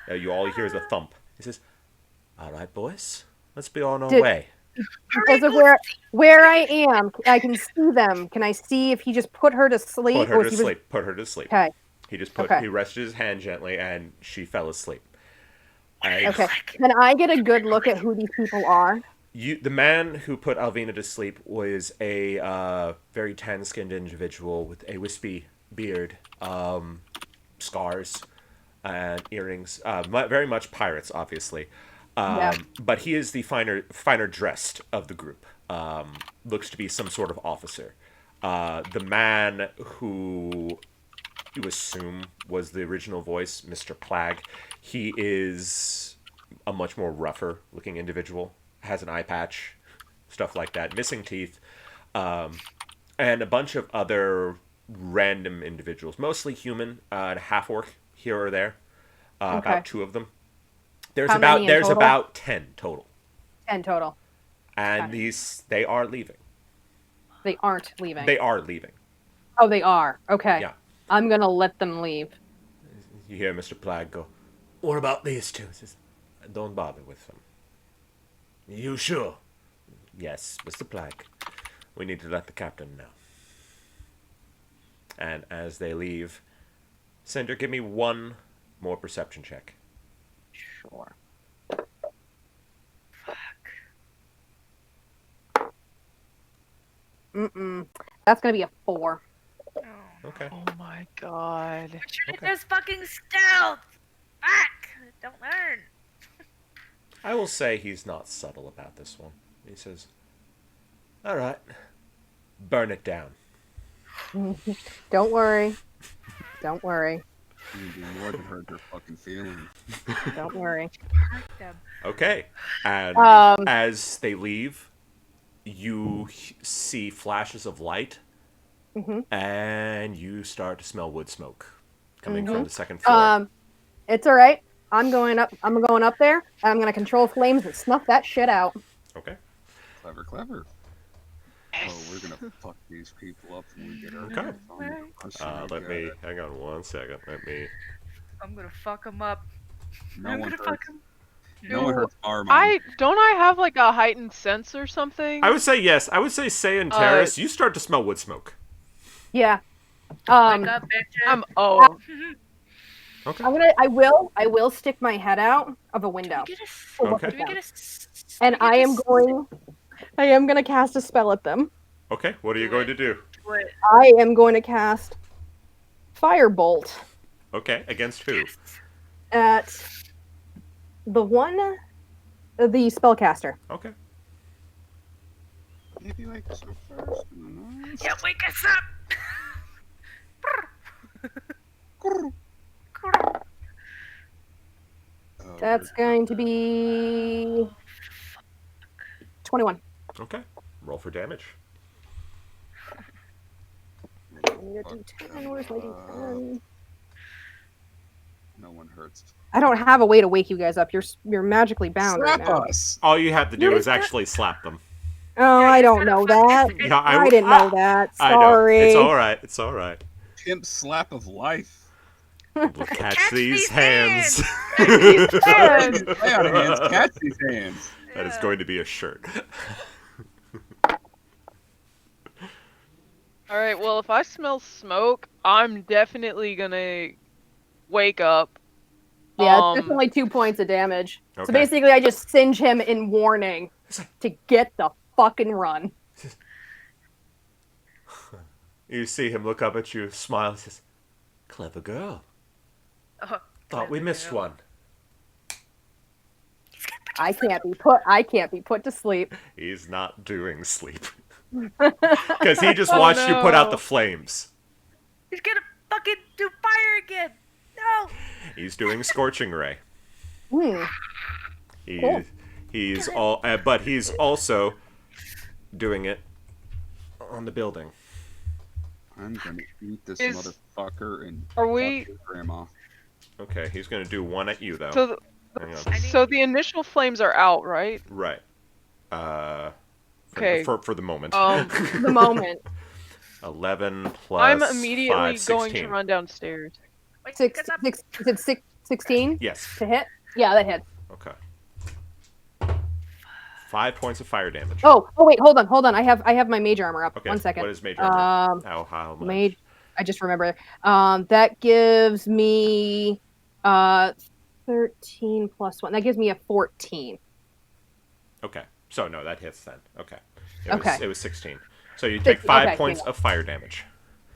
You all hear the thump. He says, "All right, boys, let's be on our Did- way." Because of where I am, I can see them. Can I see if he just put her to sleep? Put her or to if he was- sleep. Put her to sleep. Okay. He just Okay. he rested his hand gently, and she fell asleep. And Okay. Can I get a good look at who these people are? the man who put Alvina to sleep was a very tan-skinned individual with a wispy beard, scars, and earrings. Very much pirates, obviously. Yeah. But he is the finer dressed of the group. Looks to be some sort of officer. The man who you assume was the original voice, Mr. Plagg, he is a much more rougher looking individual. Has an eye patch, stuff like that, missing teeth, and a bunch of other random individuals, mostly human, and half orc here or there. Okay. About 2 of them. There's How many in there's total? about 10 total, 10 total. and Okay. they are leaving. They aren't leaving. They are leaving. Oh, they are. Okay. Yeah. I'm going to let them leave. You hear Mr. Plagg go, "What about these 2? He says, "Don't bother with them." "You sure?" "Yes, Mr. Plagg. We need to let the captain know." And as they leave, Cinder, give me one more perception check. Sure. That's going to be a 4. Okay. Oh my god. Shoot Okay. this fucking stealth! Fuck! Don't learn. I will say he's not subtle about this one. He says, "All right, burn it down." Don't worry. Don't worry. You do more than hurt their fucking feelings. Don't worry. Hurt them. Okay. And Um, as they leave, you see flashes of light, and you start to smell wood smoke coming from the second floor. It's all right. I'm going up there, and I'm going to control flames and snuff that shit out. Okay. Clever, clever. Oh, we're gonna fuck these people up when we get our Okay. Let me together. hang on one second. Let me. I'm gonna fuck him up. No I'm one gonna hurts. fuck him. No one hurts our mom. I have like a heightened sense or something? I would say yes. I would say and Terrace. You start to smell wood smoke. Yeah. Wake up, bitches. I'm Okay. I will stick my head out of a window. Do Okay. we get a And I am gonna cast a spell at them. Okay. What are you Do going it. to do? I am going to cast Firebolt Okay. Against who? at the spellcaster. Okay. Maybe wake us up first. Yeah, wake us up! Oh, That's going to be 21. Okay. Roll for damage. Where's my D10? No one hurts. I don't have a way to wake you guys up. You're magically bound right Slap now. us. All you have to do You're is actually slap them. Oh, Yeah, I you're don't kind know of that. fucking- Yeah, I didn't know that. I know. Sorry. It's all right. It's all right. Pimp slap of life. We'll catch Catch these these hands. hands. Play on hands. Catch these hands. That is Yeah. going to be a shirt. All right. Well, if I smell smoke, I'm definitely gonna wake up. Yeah, it's only 2 points of damage. Okay. So basically, I just singe him in warning to get the fucking run. You see him look up at you, smile, and says, "Clever girl. Thought we missed one." I can't be put to sleep. He's not doing sleep. Because he just watched you put out no. the flames. He's gonna fucking do fire again! No! He's doing Scorching Ray. Hmm. He, Cool. but he's also doing it on the building. I'm gonna eat this Is- motherfucker and Are we? fuck your grandma. Okay, he's gonna do one at you though. So, Hang on. so the initial flames are out, right? Right. Okay. For the moment. The moment. 11 plus I'm immediately 5, going 16. to run downstairs. Wake Six, us up. six, is it 16 Yes. to hit? Yeah, that hits. Okay. 5 points of fire damage. Oh, wait, hold on. I have my mage armor up. Okay. 1 second. What is major armor? Um, How much? Mage. I just remember. That gives me 13 plus 1. That gives me a 14. Okay. So no, that hits then. Okay. Okay. It was 16. So you take 16, 5 okay, points yeah. of fire damage.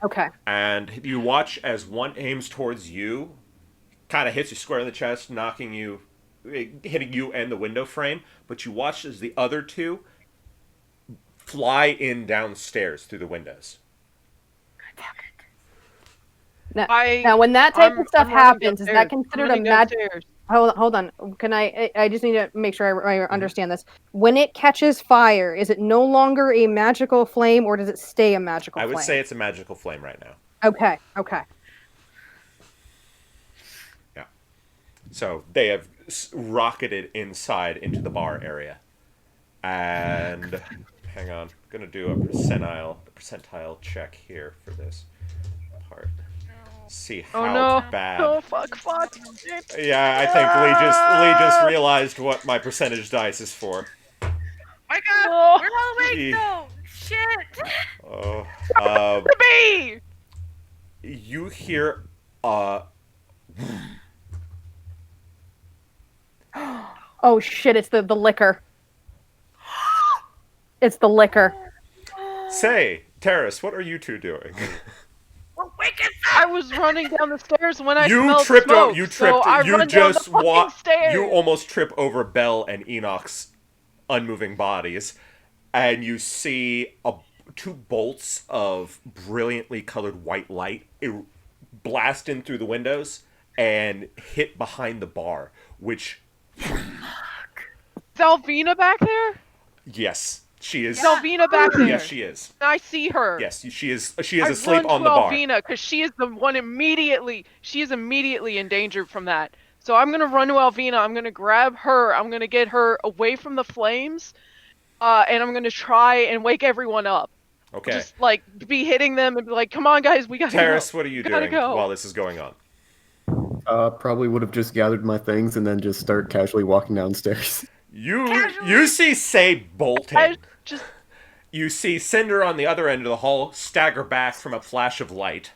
Okay. And you watch as one aims towards you, kind of hits you square in the chest, hitting you and the window frame, but you watch as the other two fly in downstairs through the windows. Now, when that type of stuff I'm running happens, is that downstairs. I'm considered a running magic? downstairs. Hold on. Can I just need to make sure I understand this. When it catches fire, is it no longer a magical flame, or does it stay a magical I flame? would say it's a magical flame right now. Okay. Yeah. So they have rocketed inside into the bar area. And hang on, I'm gonna do a percentile check here for this part. See how Oh no! bad. Oh fuck! Yeah, I think Lee just realized what my percentage dice is for. Wake up! Oh. We're all awake Gee. though! Shit! Oh, Me! you hear Oh shit! It's the liquor. It's the liquor. say, Terrace, what are you two doing? Well, wake us I was running down the stairs when I You smelled tripped smoke. over. You so tripped. I You run just down the fucking stairs. You almost trip over Belle and Enoch's unmoving bodies, and you see two bolts of brilliantly colored white light blast in through the windows and hit behind the bar. Which, Is Alvina back there? yes, she is. Is Alvina back there? Yes, she is. I see her. Yes, she is. She is I asleep run on to the bar. Alvina because she is the one immediately. She is immediately endangered from that. So I'm gonna run to Alvina. I'm gonna grab her. I'm gonna get her away from the flames, and I'm gonna try and wake everyone up. Okay. Just like be hitting them and be like, "Come on, guys, we gotta Terrace, go. what are you We gotta doing go." while this is going on? Probably would have just gathered my things and then just start casually walking downstairs. You see Say bolting. I just You see Cinder on the other end of the hall stagger back from a flash of light.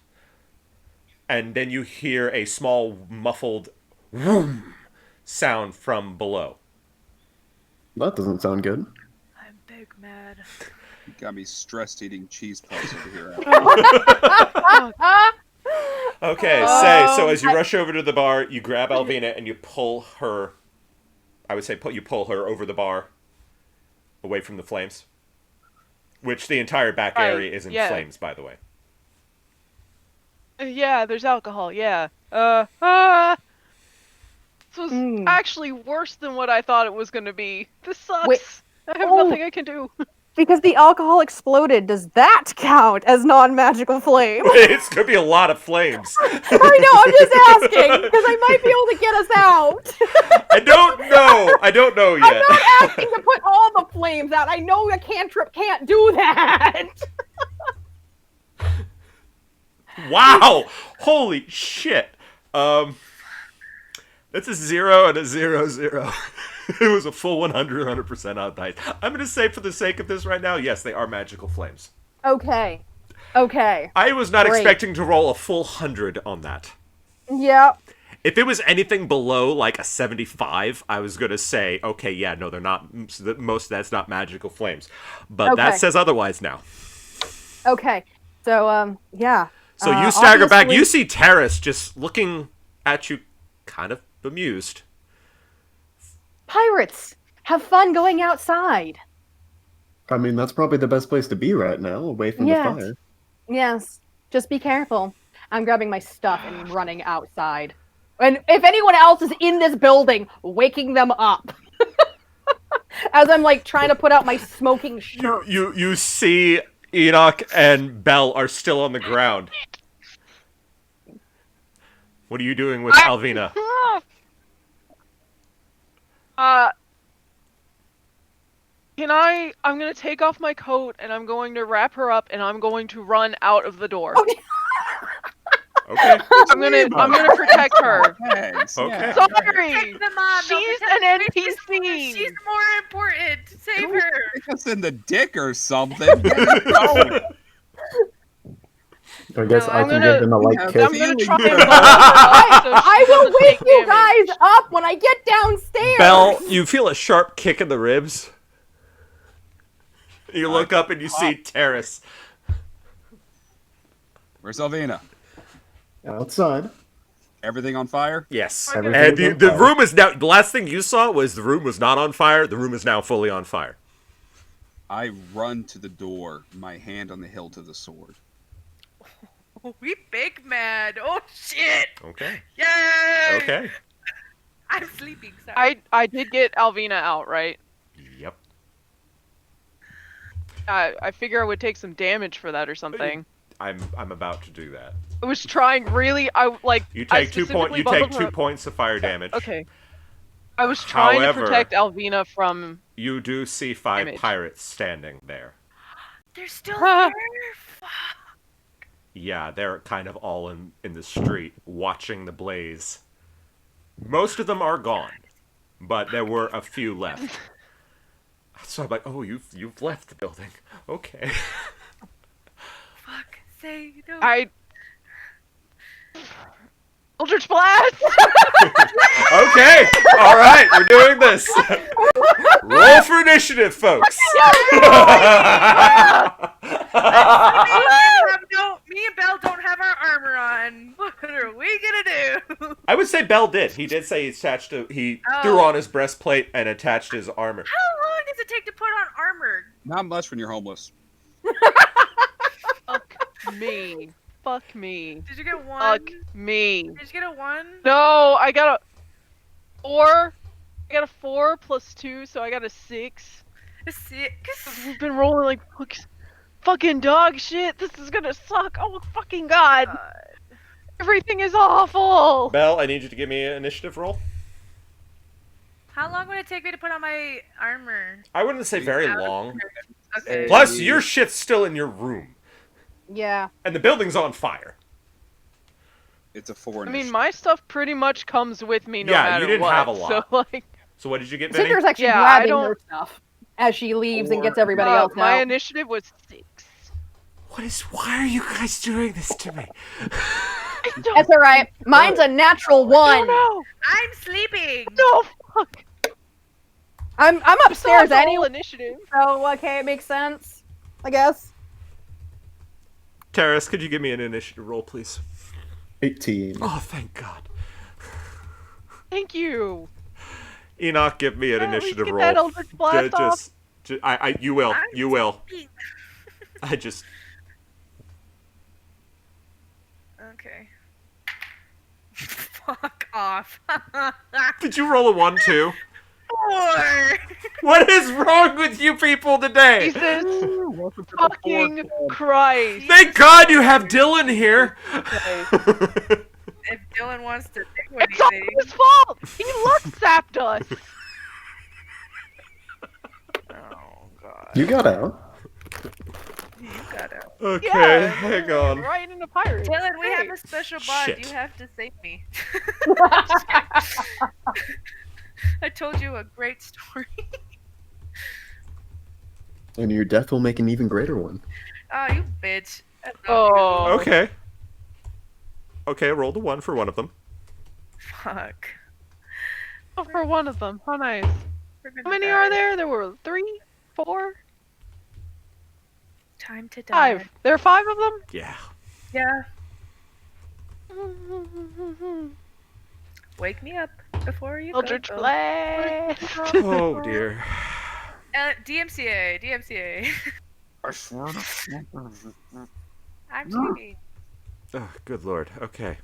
and then you hear a small muffled "vroom" sound from below. That doesn't sound good. I'm big mad. You got me stressed eating cheese puffs over here. Okay, so as you rush over to the bar, you grab Alvina and you pull her. I would say you pull her over the bar, away from the flames. Which the entire back area is in flames, by the way. Yeah, there's alcohol. Yeah. This was actually worse than what I thought it was going to be. This sucks. Wait. I have nothing I can do. Because the alcohol exploded, does that count as non-magical flame? It's gonna be a lot of flames. I know, I'm just asking, because I might be able to get us out. I don't know yet. I'm not asking to put all the flames out. I know a cantrip can't do that. Wow! Holy shit! That's a 0 and a 0, 0. It was a full 100% on dice. I'm going to say, for the sake of this right now, yes, they are magical flames. Okay. I was not Great. expecting to roll a full 100 on that. Yep. If it was anything below, like, a 75, I was going to say, okay, yeah, no, they're not, most of that's not magical flames. But that says otherwise now. Okay. So, yeah. So you stagger back. obviously- You see Terrace just looking at you, kind of bemused. Pirates! Have fun going outside. I mean, that's probably the best place to be right now, away from the fire. Yes. Just be careful. I'm grabbing my stuff and running outside. And if anyone else is in this building, waking them up. As I'm, like, trying to put out my smoking shirt. You see Enoch and Belle are still on the ground. What are you doing with Alvina? I'm gonna take off my coat and I'm going to wrap her up and I'm going to run out of the door. Okay. I'm gonna protect her. Thanks. Okay. Yeah. Sorry, Protect the mom. No, she's protect an the princess. NPC. She's more important. Save her. Stick us in the dick or something. No. I guess No, I I'm can gonna- give them a light I'm kiss. I'm gonna try and Feeling blow her up so she I will doesn't wake take you damage. guys up when I get downstairs. Belle, you feel a sharp kick in the ribs. You look up and you see Terrace. Where's Alvina? Outside. Everything on fire? Yes. Everything And is on the fire. room is now... The last thing you saw was the room was not on fire. The room is now fully on fire. I run to the door, my hand on the hilt of the sword. We big mad. Oh shit. Okay. Yay. Okay. I'm sleeping. Sorry. I did get Alvina out, right? Yep. I figure I would take some damage for that or something. I'm about to do that. I was trying really. You I take 2 points. specifically You bundled take her 2 up. points of fire damage. Okay. I was trying However- to protect Alvina from. You do see 5 Damage. pirates standing there. They're still there. Fuck. Yeah, they're kind of all in the street watching the blaze. Most of them are gone, but there were a few left. So I'm like, oh, you've left the building. Okay. Fuck. Say no. Eldritch Blast! Okay. All right, we're doing this. Roll for initiative, folks. Me and Belle don't have our armor on. What are we gonna do? I would say Bell did. He did say he threw on his breastplate and attached his armor. How long does it take to put on armor? Not much when you're homeless. Fuck me. Fuck me. Did you get one? Fuck me. Did you get a 1? No, I got a 4. I got a 4 plus 2, so I got a 6. A 6? We've been rolling like fucking dog shit. This is gonna suck. Oh fucking god. Everything is awful. Bell, I need you to give me an initiative roll. How long would it take me to put on my armor? I wouldn't say very long. Okay. Plus, your shit's still in your room, Yeah. and the building's on fire. It's a 4 I mean, my stuff pretty much comes with me no Yeah, matter you didn't what. have a lot. So like, So what did you get, Vinny? Cinder's actually Yeah, I grabbing don't- her stuff as she leaves and gets everybody else my out. initiative was 6. Why are you guys doing this to me? That's all right. Mine's a natural one. No, I'm sleeping. no, fuck. I'm I still have upstairs to roll anyway, initiative. so okay, it makes sense. I guess. Terrace, could you give me an initiative roll, please? 18. Oh, thank God. Thank you. Enoch, give me an Yeah, we initiative get roll. that Eldritch Blast off. You will. I'm You will. sleeping. I just. Okay. Fuck off. Did you roll a 1 too? 4. What is wrong with you people today? Jesus Welcome to the fucking fourth. Christ. Thank God you have Dylan here. Okay. If Dylan wants to do It's all anything. his fault. He luck sapped us. Oh god. You got out. You gotta. Okay, Yeah, hang on. Right into pirate. Dylan, we have Great. a special bond. Shit. You have to save me. I told you a great story. And your death will make an even greater one. Oh, you bitch. That's not Oh. Okay. Okay, roll the 1 for one of them. good. Fuck. Oh, for one of them. How nice. We're gonna How many die. are there? There were 3, 4, Time to die. 5. There are 5 of them? Yeah. Yeah. Wake me up before you Eldritch go. Blast. Oh dear. DMCA. DMCA. I swear to I'm sleeping. Oh, good lord. Okay.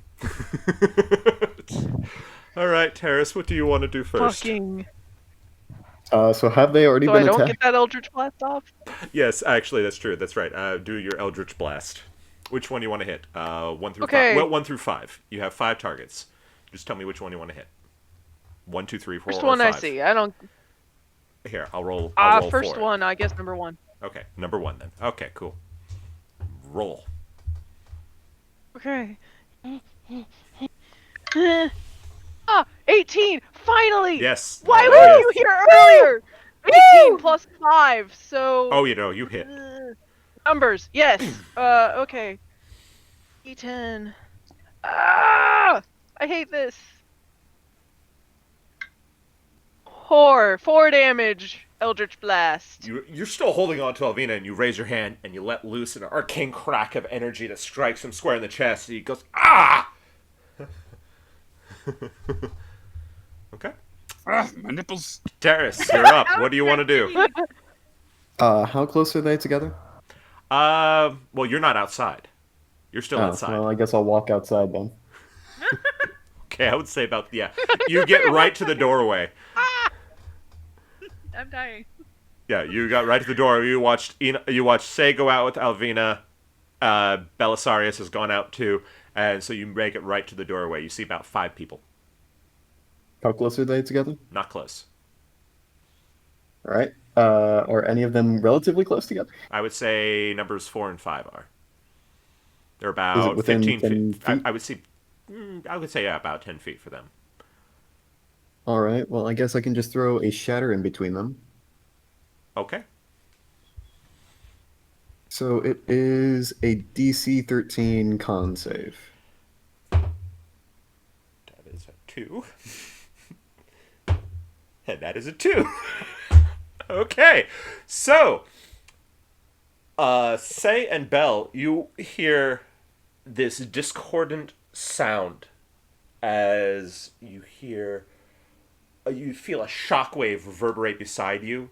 All right, Terrace, what do you want to do first? Fucking. So have they already So I been don't attacked? get that Eldritch Blast off? Yes, actually, that's true. That's right. Do your Eldritch Blast. Which one do you want to hit? 1 through Okay. 5. Well, 1 through 5. You have 5 targets. Just tell me which one you want to hit. 1, 2, 3, 4, First or one 5. I see. I don't. Here, I'll roll. I'll roll First for it. one, I guess number 1. Okay, number 1 then. Okay, cool. Roll. Okay. 18! Finally! Yes. Why Oh, were yes. you here earlier? 18 plus 5, so. Oh, you hit. Numbers, yes. Okay. E10. Ah! I hate this. 4 damage. Eldritch Blast. You're still holding on to Alvina, and you raise your hand, and you let loose an arcane crack of energy that strikes him square in the chest. And he goes, ah! Okay. my nipples. Terrace, you're up. What do you want to do? How close are they together? Well, you're not outside. You're still Oh, inside. well, I guess I'll walk outside then. Okay, I would say about, yeah. You get right to the doorway. I'm dying. Yeah, you got right to the door. You watched Say go out with Alvina. Belisarius has gone out too, and so you make it right to the doorway. You see about 5 people. How close are they together? Not close. All right. Are any of them relatively close together? I would say numbers 4 and 5 are. They're Is it about within 15 10 feet. feet? I would say yeah, about 10 feet for them. All right. Well, I guess I can just throw a shatter in between them. Okay. So it is a DC 13 con save. That is a 2. And that is a 2. Okay. So, Say and Bell, you hear this discordant sound as you feel a shockwave reverberate beside you,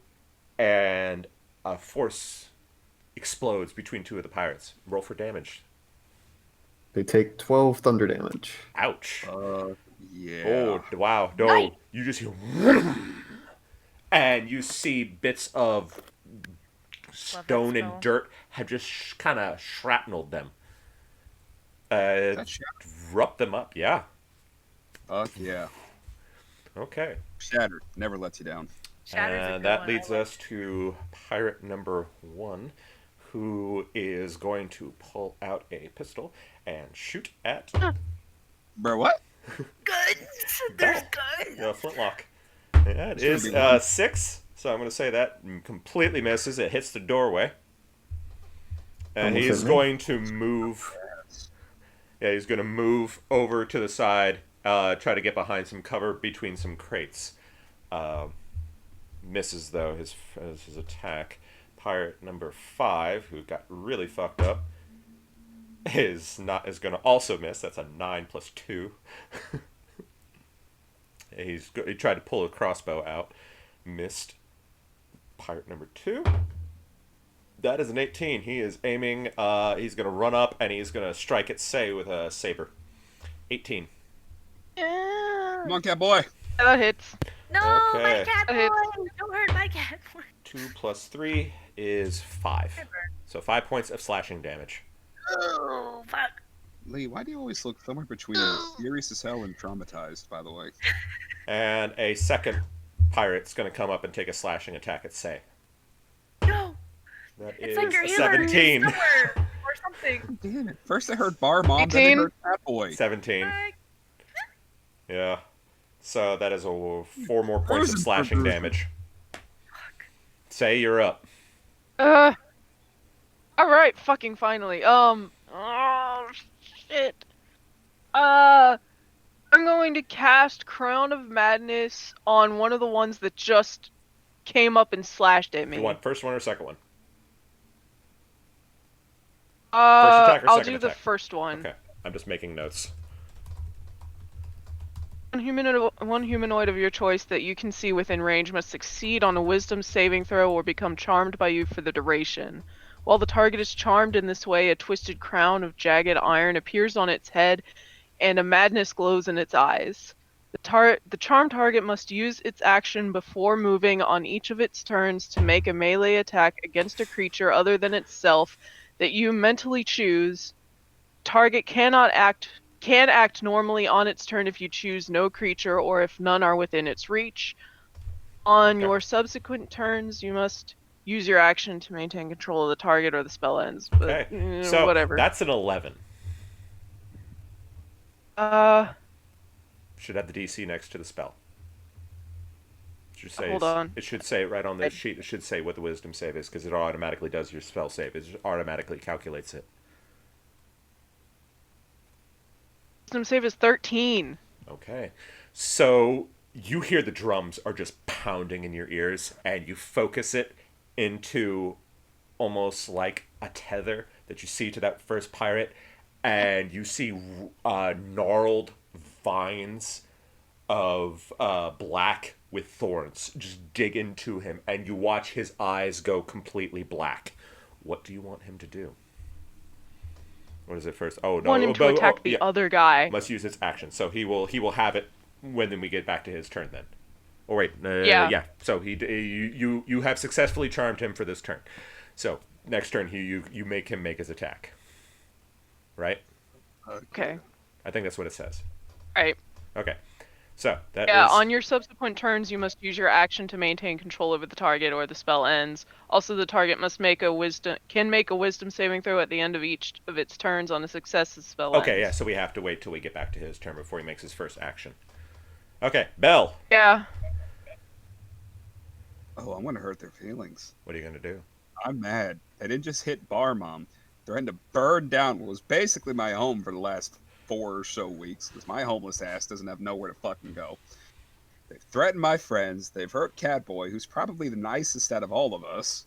and a force explodes between 2 of the pirates. Roll for damage. They take 12 thunder damage. Ouch. Yeah. Oh, wow. No. Nice. You just hear... And you see bits of stone and smell. dirt have just kind of shrapneled them. That's shattered. Rubbed them up, yeah. Fuck yeah. Okay. Shattered. Never lets you down. Shatter's a And good that one. leads I like us to pirate number 1, who is going to pull out a pistol and shoot at Bro, what? Guns. There's guns. flintlock. That It's gonna is be one. 6, so I'm going to say that completely misses. It hits the doorway. And Almost he's hit me. going to move. Yeah, he's gonna move over to the side, try to get behind some cover between some crates. Misses though his attack. Pirate number 5, who got really fucked up, is gonna also miss. That's a 9 plus 2. He tried to pull a crossbow out, missed. Pirate number 2. That is an 18. He is aiming. He's gonna run up and he's gonna strike at Say with a saber. 18. Yeah. Come on, cat boy. That hits. No, my Okay. cat boy! Hits. Don't hurt my cat boy. 2 plus 3 is 5. So 5 points of slashing damage. Oh, fuck. Lee, why do you always look somewhere between serious as hell and traumatized, by the way? And a second pirate's gonna come up and take a slashing attack at Say. No, That it's is like your a healer is 17. somewhere or something. Damn it. First I heard bar mom, then I 18. heard cat boy. 17. Like, Yeah. So that is 4 more points of Bruising for slashing bruising. damage. Say you're up. Alright, fucking finally. Oh, shit. I'm going to cast Crown of Madness on one of the ones that just came up and slashed at me. You want first one or second one? First attack or I'll second do the attack? first one. Okay. I'm just making notes. One humanoid of your choice that you can see within range must succeed on a wisdom saving throw or become charmed by you for the duration. While the target is charmed in this way, a twisted crown of jagged iron appears on its head and a madness glows in its eyes. The charmed target must use its action before moving on each of its turns to make a melee attack against a creature other than itself that you mentally choose. Target can act normally on its turn if you choose no creature or if none are within its reach. On your subsequent turns, you must use your action to maintain control of the target or the spell ends. But, Okay. So whatever. that's an 11. Should have the DC next to the spell. Should say Hold on. It should say right on the sheet. It should say what the wisdom save is because it automatically does your spell save. It automatically calculates it. Wisdom save is 13. Okay. So you hear the drums are just pounding in your ears and you focus it into almost like a tether that you see to that first pirate, and you see gnarled vines of black with thorns just dig into him, and you watch his eyes go completely black. What do you want him to do? What is it first? Oh no! Want him to attack the other guy. Must use its action, so he will have it when we get back to his turn then. Oh wait, Yeah. So you have successfully charmed him for this turn. So next turn you make him make his attack. Right? Okay. I think that's what it says. Right. Okay. So that Yeah, is on your subsequent turns, you must use your action to maintain control over the target or the spell ends. Also, the target must make a wisdom saving throw at the end of each of its turns. On a success, the spell ends. okay. Yeah. So we have to wait till we get back to his turn before he makes his first action. Okay, Belle. Yeah. Oh, I'm gonna hurt their feelings. What are you gonna do? I'm mad. They didn't just hit bar mom. Threatened to burn down what was basically my home for the last 4 or so weeks, because my homeless ass doesn't have nowhere to fucking go. They've threatened my friends. They've hurt Catboy, who's probably the nicest out of all of us.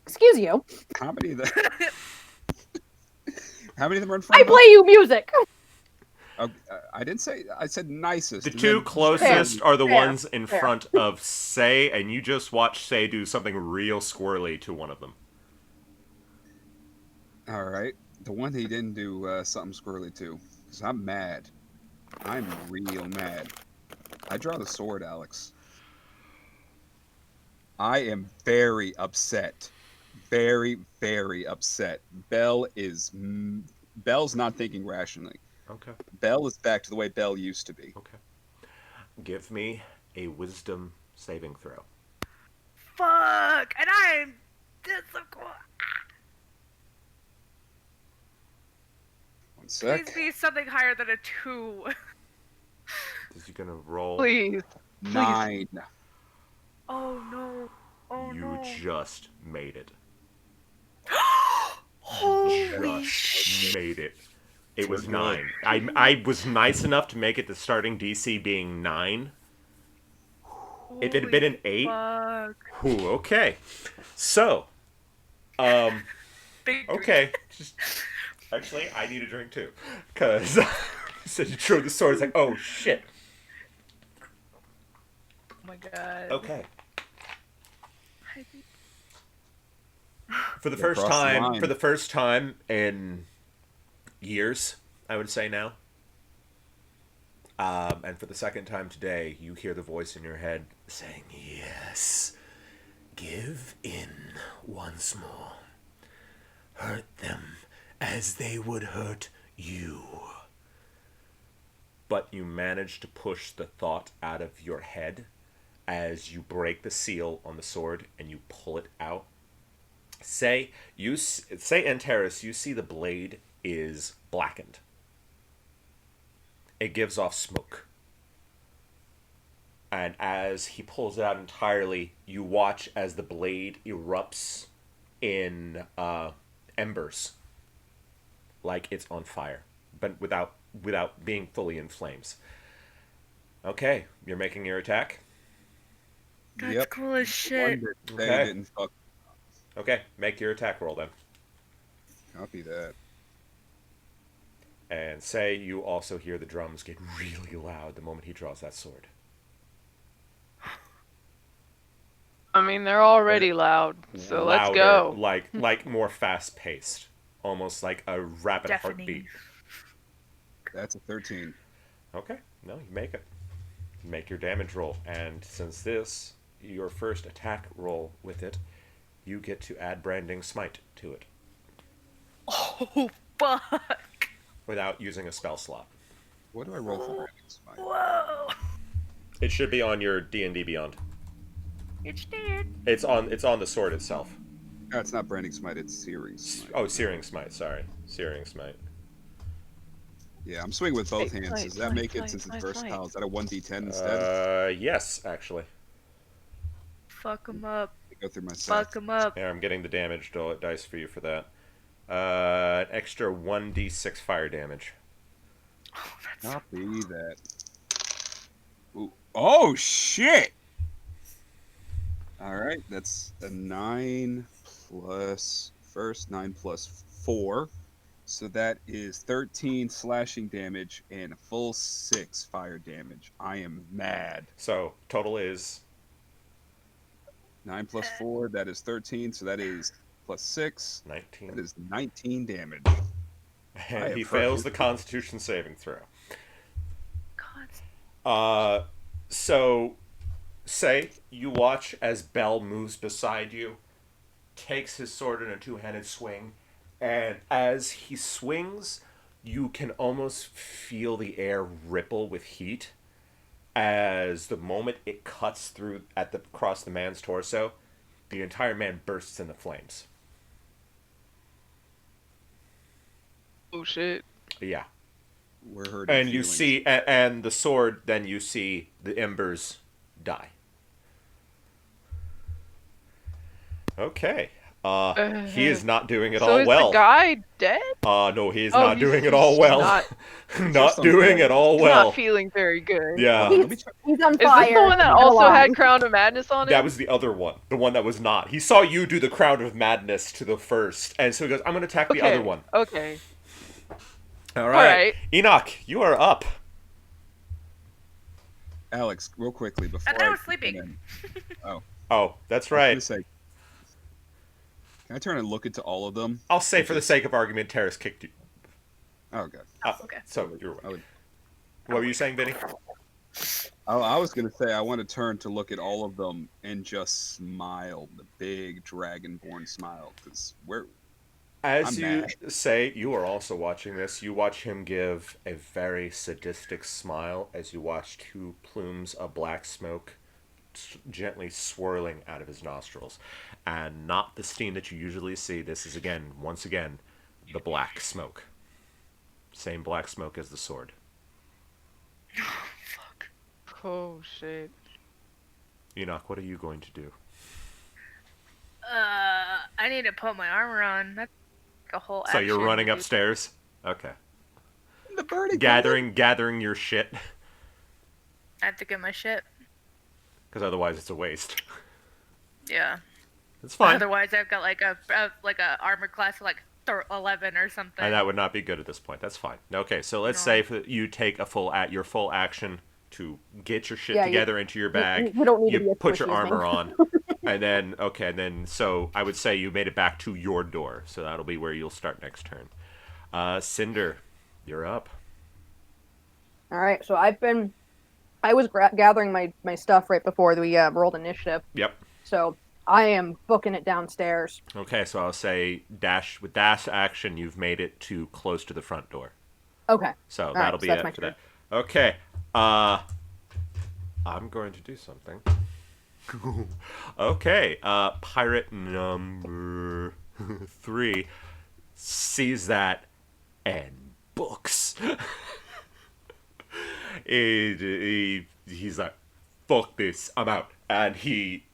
Excuse you. How many of them? How many of them are in front I of us? play you music. Oh, I didn't say. I said nicest. The and two then- closest are the Fair. ones in Fair. front of Say, and you just watch Say do something real squirrely to one of them. All right, the one he didn't do something squirrely to, because I'm mad. I'm real mad. I draw the sword, Alex. I am very upset. Very, very upset. Bell's not thinking rationally. Okay. Belle is back to the way Belle used to be. Okay. Give me a wisdom saving throw. fuck! And I'm disappointed. One sec. Please be something higher than a 2. Is he gonna roll? Please. 9. Oh no. Oh You no. just made it. Holy Just shit. made it. It was We're 9. I was nice enough to make it the starting DC being 9. If it had been an 8, Fuck. whew, okay. So, Big okay. Just, actually, I need a drink too. Because you said you drew the sword. It's like, oh, shit. Oh my god. Okay. I think- For the They first crossed the time, line. for the first time in years, I would say now. And for the second time today, you hear the voice in your head saying, "Yes, give in once more. Hurt them as they would hurt you." But you manage to push the thought out of your head as you break the seal on the sword and you pull it out. Say Antares, you see the blade is blackened. It gives off smoke. And as he pulls it out entirely, you watch as the blade erupts in embers, like it's on fire, but without being fully in flames. Okay, you're making your attack. That's Yep. cool as shit. Wonder they Okay. didn't fuck. Okay, make your attack roll then. Copy that. And say you also hear the drums get really loud the moment he draws that sword. I mean, they're already loud, so let's Louder, go. like more fast paced, almost like a rapid Deafening. heartbeat. That's a 13. Okay, no, you make it. Make your damage roll, and since this your first attack roll with it, you get to add branding smite to it Oh fuck. without using a spell slot. What do I roll for branding smite? Whoa. It should be on your D&D Beyond. It's dead. It's on the sword itself. No, it's not branding smite. It's searing smite. Oh, searing smite. Sorry, searing smite. Yeah, I'm swinging with both Smite, hands. Does that smite, make it smite, since it's smite, versatile? Is that a 1d10 instead? Yes, actually. Fuck him up. Go through my Fuck stats. him up. Yeah, I'm getting the damage dice for you for that. An extra 1d6 fire damage. Oh, that's Copy that. Ooh. Oh shit! All right, that's a 9 plus 9 plus 4. So that is 13 slashing damage and a full 6 fire damage. I am mad. So total is 9 plus 4, that is 13. So that is plus 6. 19. That is 19 damage. And he have fails heard- the Constitution saving throw. God. So say you watch as Bell moves beside you, takes his sword in a two-handed swing, and as he swings, you can almost feel the air ripple with heat. As the moment it cuts through across the man's torso, the entire man bursts into flames. Oh shit. Yeah. We're hurting And you feelings. see, and the sword, then you see the embers die. Okay. He is not doing it So all is well. the guy dead? No, he is Oh, not he's- doing it all he's well. not- Not doing it all He's well. not feeling very good. Yeah. Let me check. He's on Is fire. this the one that Get also along. had Crown of Madness on it? That was the other one. The one that was not. He saw you do the Crown of Madness to the first, and so he goes, I'm going to attack the Okay, other one. Okay. All right. Alright. Enoch, you are up. Alex, real quickly before I thought I was come sleeping. in. Oh, Oh, that's I was right. gonna say, can I turn and look into all of them? I'll say for the sake of argument, Terrace kicked you. Oh, God. Okay. So you're I would- What were you saying, Vinny? I was gonna say I want to turn to look at all of them and just smile, the big dragonborn smile, because As I'm you mad. say, you are also watching this. You watch him give a very sadistic smile as you watch two plumes of black smoke gently swirling out of his nostrils. And not the steam that you usually see. This is, once again, the black smoke. Same black smoke as the sword. Oh shit. Enoch, what are you going to do? I need to put my armor on. That's like a whole So you're action, running dude. upstairs? Okay. burning gathering your shit, I have to get my shit. because otherwise it's a waste. Yeah. It's fine. Otherwise, I've got like a armored class of like 11 or something. And that would not be good at this point. That's fine. Okay, so let's say you take your full action to get your shit together into your bag. You don't need to be you a put your squishy armor thing. on, and then so I would say you made it back to your door. So that'll be where you'll start next turn. Cinder, you're up. All right, so I was gathering my stuff right before we rolled initiative. Yep. So I am booking it downstairs. Okay, so I'll say dash action. You've made it to close to the front door. Okay. So All that'll right, be so that's it my for turn. that. Okay. I'm going to do something. Okay. Pirate number 3 sees that and books. He's like, fuck this, I'm out. And he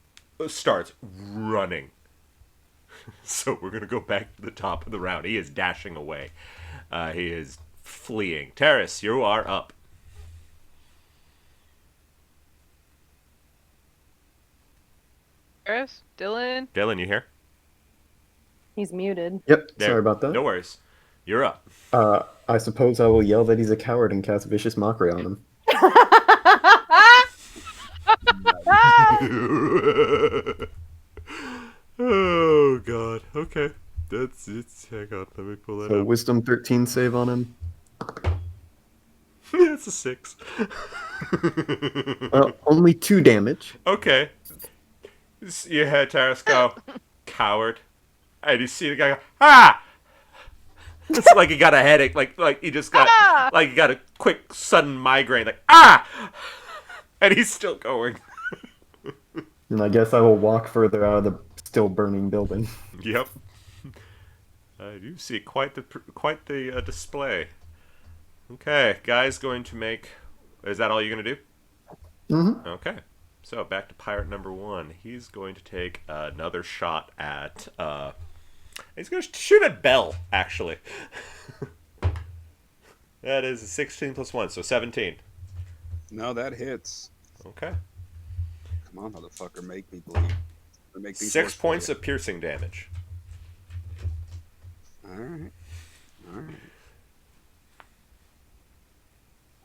starts running. So we're going to go back to the top of the round. He is dashing away. He is fleeing. Terrace, you are up. Paris? Dylan? Dylan, you here? He's muted. Yep, There. sorry about that. No worries. You're up. I suppose I will yell that he's a coward and cast vicious mockery on him. Oh, God. Okay. That's it. Hang on. Let me pull that So up. Wisdom 13 save on him. It's a 6. Only 2 damage. Okay. You heard Terrace go, coward. And you see the guy go, ah! It's like he got a headache. Like he just got, like he got a quick, sudden migraine. Like, ah! And he's still going. And I guess I will walk further out of the still burning building. Yep. You see quite the display. Okay, guy's going to make. Is that all you're gonna do? Mm-hmm. Okay. So back to pirate number 1. He's going to take another shot at. He's going to shoot at Bell. Actually. That is a 16 plus 1, so 17. No, that hits. Okay. Come on, motherfucker, make me bleed. Or make things 6 worse for points you. of piercing damage. Alright.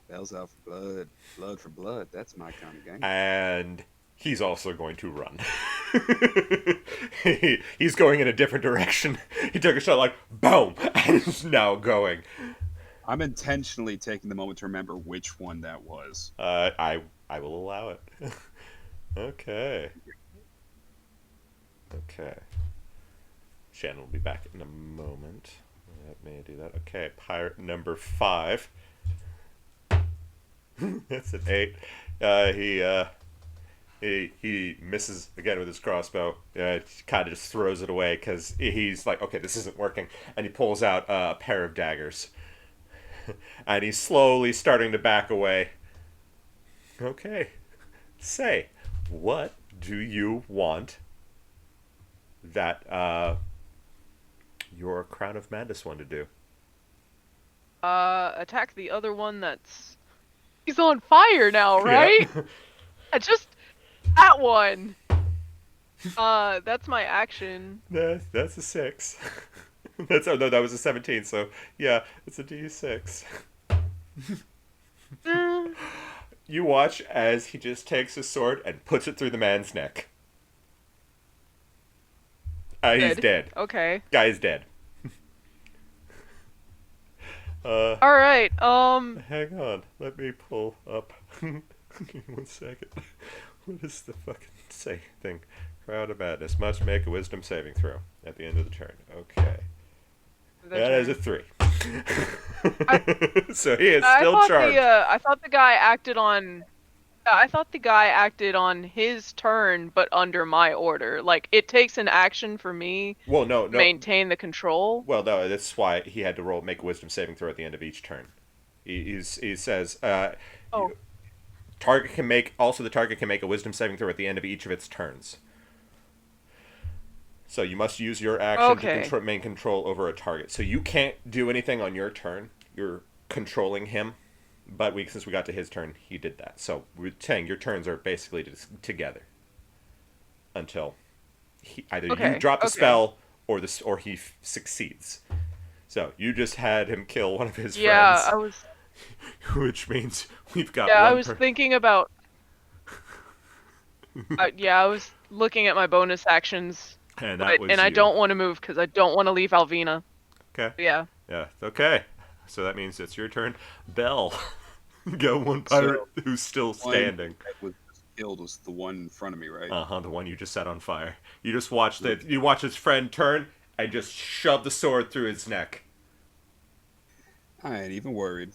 Bell's out for blood. Blood for blood. That's my kind of game. And he's also going to run. He's going in a different direction. He took a shot like, boom, and is now going. I'm intentionally taking the moment to remember which one that was. I will allow it. Okay. Shannon will be back in a moment. Let me do that. Okay, pirate number 5. That's an 8. He misses again with his crossbow. Kind of just throws it away because he's like, okay, this isn't working. And he pulls out a pair of daggers. And he's slowly starting to back away. Okay. Say, what do you want that your Crown of Madness one to do? Attack the other one that's... He's on fire now, right? Just that one. That's my action. That's a 6. That was a 17, so yeah, it's a D6. You watch as he just takes his sword and puts it through the man's neck. He's dead. Okay. Guy's dead. Alright, Hang on. Let me pull up. Give me 1 second. What does the fucking say thing? Crown of Madness must make a wisdom saving throw at the end of the turn. Okay. That is a 3. So he is still charged. I thought the guy acted on... I thought the guy acted on his turn, but under my order. Like, it takes an action for me to maintain the control. Well, no, that's why he had to make a wisdom saving throw at the end of each turn. He says, the target can make a wisdom saving throw at the end of each of its turns. So you must use your action to maintain control over a target. So you can't do anything on your turn. controlling him, but since we got to his turn, he did that. So we're saying your turns are basically together until either you Okay, drop the okay. spell or he succeeds. So you just had him kill one of his Yeah, friends, I was. which means we've got Yeah, I one was thinking about. Yeah, I was looking at my bonus actions, and that was and I you. don't want to move because I don't want to leave Alvina. Okay. Yeah. Yeah. Okay. So that means it's your turn, Bell. You got one pirate who's still standing. That was killed was the one in front of me, right? The one you just set on fire. You just watched you watch his friend turn and just shove the sword through his neck. I ain't even worried.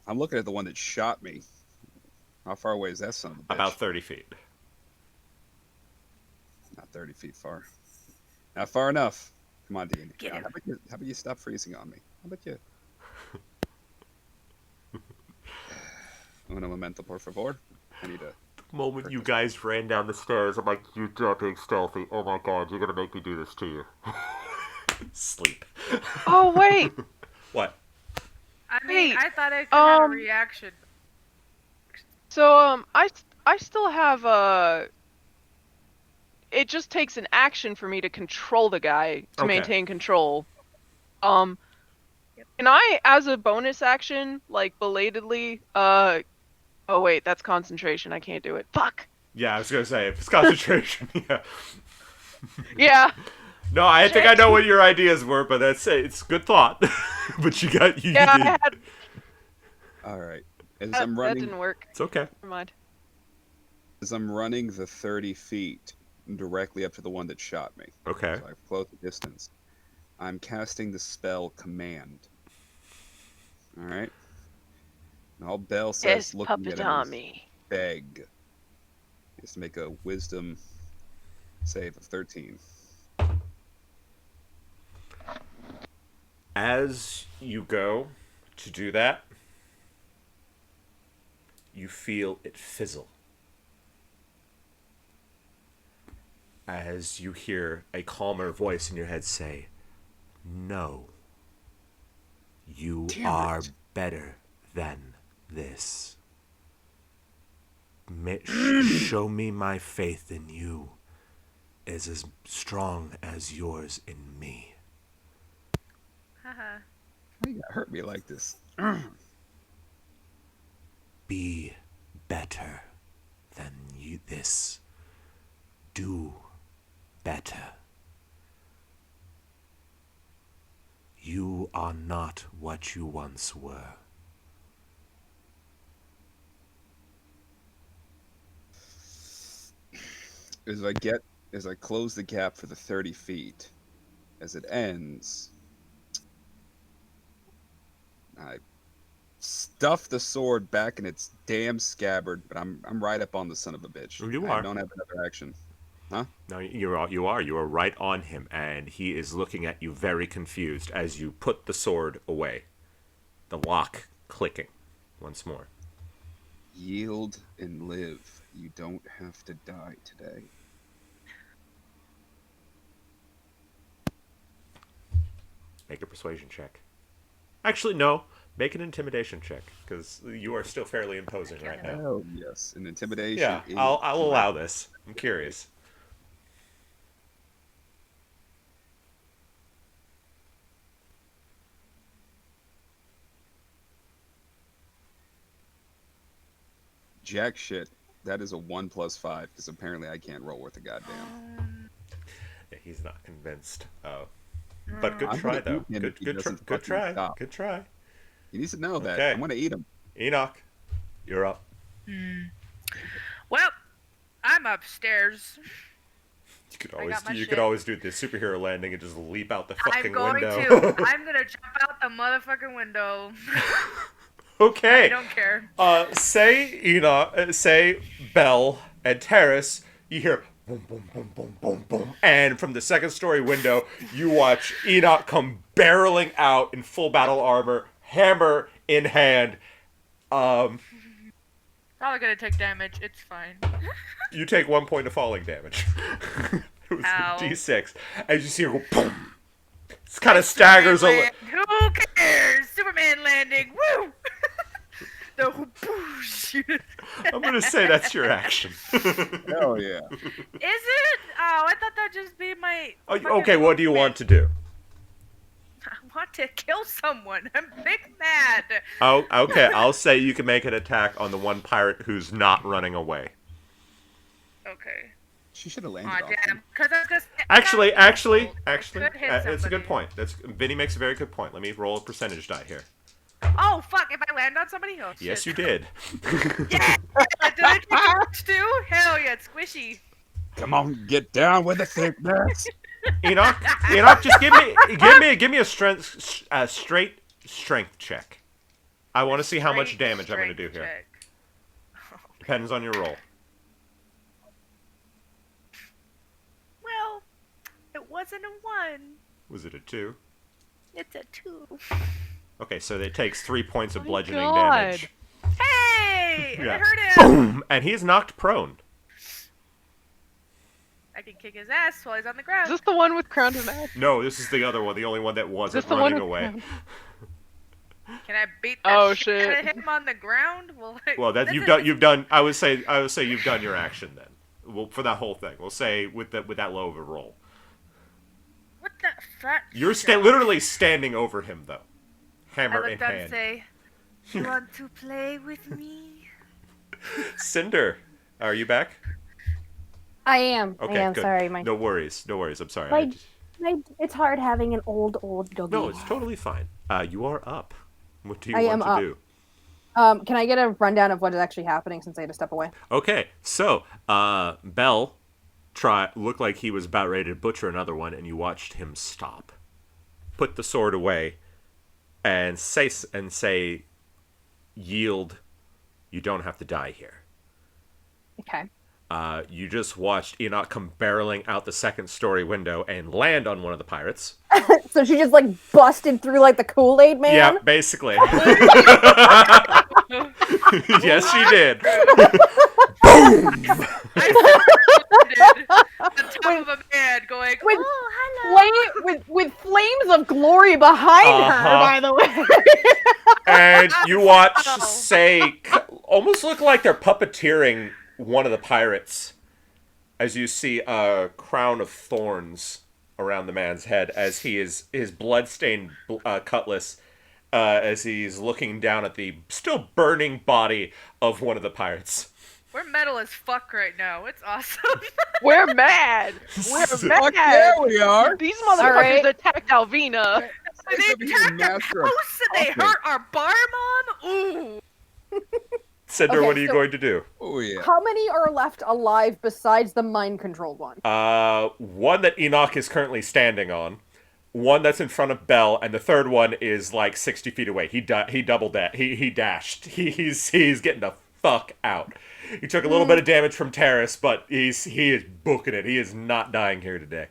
I'm looking at the one that shot me. How far away is that son of a bitch? About 30 feet. Not 30 feet far. Not far enough. Come on, Dean. Get him. How about you stop freezing on me? How about you? Una momento, por favor. I need a... The moment you guys ran down the stairs, I'm like, you're not being stealthy. Oh my god, you're gonna make me do this to you. Sleep. Oh wait. What? I mean, Wait, I thought I could have a um, reaction. So I still have It just takes an action for me to control the guy to Okay. maintain control. Can I, as a bonus action, like belatedly, oh wait, that's concentration. I can't do it. Fuck. Yeah, I was gonna say, if it's concentration, yeah. Yeah. No, I think I know what your ideas were, but it's good thought. But you Yeah, did. I had. All right. As That, I'm that running, didn't work. It's okay. Never mind. as I'm running the 30 feet directly up to the one that shot me. Okay. So I've closed the distance. I'm casting the spell Command. All right. And all Bell says, Yes, looking puppet at him, on is me. beg. He has to make a Wisdom save of 13. As you go to do that, you feel it fizzle. As you hear a calmer voice in your head say, "No, you Damn are it. better than this. Show me my faith in you is as strong as yours in me." Haha. Why you gotta hurt me like this? Be better than this. Do better. You are not what you once were. As I close the gap for the 30 feet, as it ends, I stuff the sword back in its damn scabbard, but I'm right up on the son of a bitch. You I are. don't have another action. Huh? No, you are right on him, and he is looking at you very confused as you put the sword away. The lock clicking once more. Yield and live. You don't have to die today. Make a persuasion check. Actually, no. Make an intimidation check, because you are still fairly imposing right now. Oh yes, an intimidation. Yeah, is I'll allow this. I'm curious. Jack shit. That is a 1+5 because apparently I can't roll worth a goddamn. Yeah, he's not convinced. Oh, but good I'm try gonna though. eat him if he Good doesn't good fucking try. stop. Good try. He needs to know that. Okay. I'm gonna eat him. Enoch, you're up. Well, I'm upstairs. You could shit. always do the superhero landing and just leap out the fucking I'm going window. to. I'm gonna jump out the motherfucking window. Okay. I don't care. Say Enoch, say Bell and Terrace. You hear boom, boom, boom, boom, boom, boom, and from the second story window, you watch Enoch come barreling out in full battle armor, hammer in hand. Probably gonna take damage. It's fine. You take 1 point of falling damage. It was Ow. D6 as you see her go boom. kind of staggers a Superman little. land. Who cares? Superman landing. Woo! The whoosh. I'm gonna say that's your action. Hell yeah. Is it? Oh, I thought that'd just be my. Oh, fucking okay, what do you movement. want to do? I want to kill someone. I'm big mad. Oh, okay. I'll say you can make an attack on the one pirate who's not running away. Okay. She should have landed Aw, off damn. him. Because I was just. Actually, Could hit it's a good somebody. point. Vinny makes a very good point. Let me roll a percentage die here. Oh, fuck. If I land on somebody? Oh, shit. Yes, you did. Yeah! Did I take damage too? Hell yeah, it's squishy. Come on, get down with the thickness. Enoch, just give me a straight strength check. I want to see how much Straight damage I'm going to do strength here. check. Depends on your roll. Well, it wasn't a 1. Was it a 2? It's a 2. Okay, so it takes 3 points of My bludgeoning God. damage. Hey! Yeah. I hurt him! Boom! And he is knocked prone. I can kick his ass while he's on the ground. Is this the one with crown and axe? No, this is the other one, the only one that Is wasn't this the one running with away. crown? Can I beat that Oh, shit out of shit. him on the ground? Well, that this you've is- done. I would say you've done your action then. Well, for that whole thing, we'll say with that low of a roll. What the fuck? You're literally standing over him though, I hammer in look down and hand. say, "You want to play with me?" Cinder, are you back? I am. Okay, I am. good. Sorry, No worries. I'm sorry. My- it's hard having an old doggy. No, it's totally fine. You are up. What do you I want am to up. do? Can I get a rundown of what is actually happening since I had to step away? Okay, so Bell looked like he was about ready to butcher another one, and you watched him stop, put the sword away, and say, yield. You don't have to die here. Okay. You just watched Enoch come barreling out the second-story window and land on one of the pirates. So she just like busted through like the Kool-Aid man. Yeah, basically. Yes, she did. The top of a man going, With- "Oh, hello." with flames of glory behind her, Uh-huh. by the way. And you watch almost look like they're puppeteering one of the pirates as you see a crown of thorns around the man's head as his blood-stained cutlass as he's looking down at the still burning body of one of the pirates. We're metal as fuck right now. It's awesome. We're mad. We're Fuck mad. yeah, we are. These motherfuckers Alright. attacked Alvina. they Over here, attacked our master of house and they puppet. hurt our bar mom. Ooh. Cinder, Okay, what are you so- going to do? Oh yeah. How many are left alive besides the mind-controlled one? One that Enoch is currently standing on, one that's in front of Bell, and the third one is like 60 feet away. He doubled that. He dashed. He's getting the fuck out. He took a little bit of damage from Terrace, but he is booking it. He is not dying here today.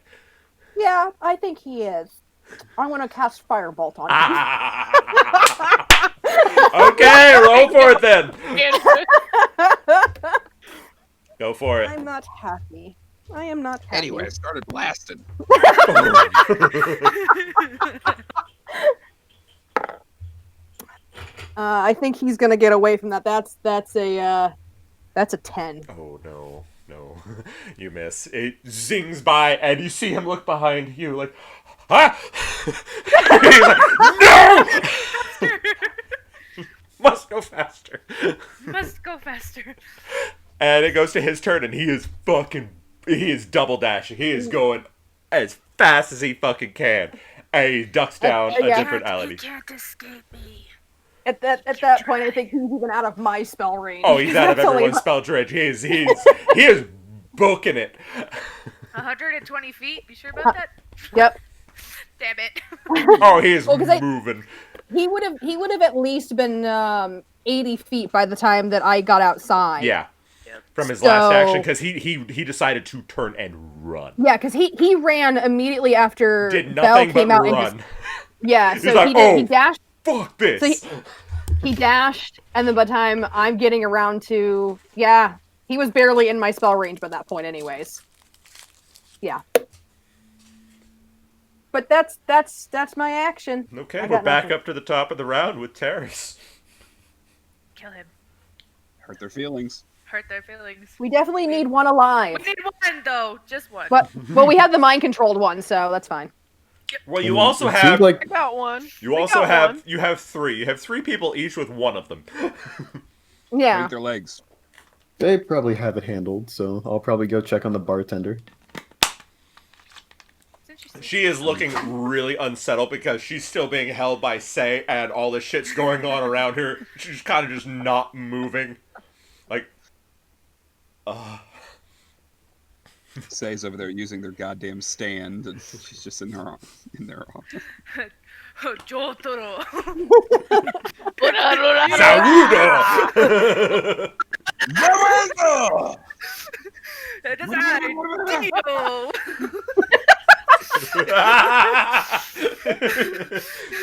Yeah, I think he is. I'm gonna cast Firebolt on him. Okay, roll for it then. Go for it. I'm not happy. I am not happy. Anyway, it started blasting. I think he's gonna get away from that. That's a 10. Oh no, you miss. It zings by, and you see him look behind you, like, ah! He's like, no! Must go faster. Must go faster. And it goes to his turn, and he is double dashing. He is going as fast as he fucking can, and he ducks down a yeah. different alley. You can't escape me. At that point, I think he's even out of my spell range. Oh, he's out of That's only- everyone's spell range. He is booking it. 120 feet. You sure about that? Yep. Damn it. Oh, he is Well, 'cause I- moving. He would have at least been 80 feet by the time that I got outside. Yeah. Yep. From his last So- action, because he decided to turn and run. Yeah, because he ran immediately after Did Bell nothing came but out and run. just yeah. So like, he did. He "Oh, dashed. Fuck this. So he dashed, and then by the time I'm getting around to he was barely in my spell range by that point, anyways. Yeah. But that's my action. Okay, I we're got back nothing. up to the top of the round with Terrace. Kill him. Hurt their feelings. Hurt their feelings. We definitely need one alive. We need one though, just one. But we have the mind controlled one, so that's fine. Well, I you mean, also it have seems like I got one. you We also got have one. you have 3. You have 3 people each with one of them. Yeah. Break their legs. they probably have it handled, so I'll probably go check on the bartender. It's interesting. She is looking really unsettled because she's still being held by Say, and all this shit's going on around her. She's kind of just not moving. Like, Say's over there using their goddamn stand, and she's just in there. Jotaro. Sarudo! It is I, Dio.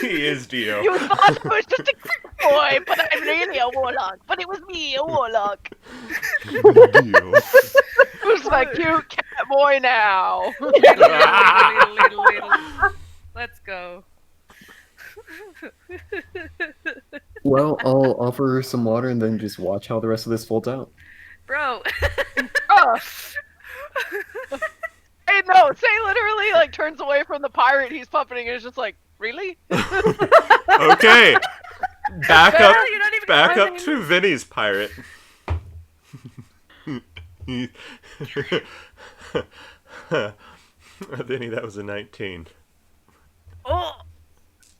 He is Dio. You thought I was just a quick boy, but I'm really a warlock. But it was me, a warlock. Dio. Who's my cute cat boy now? Little. Let's go. Well, I'll offer her some water and then just watch how the rest of this folds out. Bro. Oh. Hey, no, Say literally like turns away from the pirate he's puppeting and is just like, really? Okay. Back up. You're not even Back up playing. to Vinny's pirate. Vinny, that was a 19. Oh,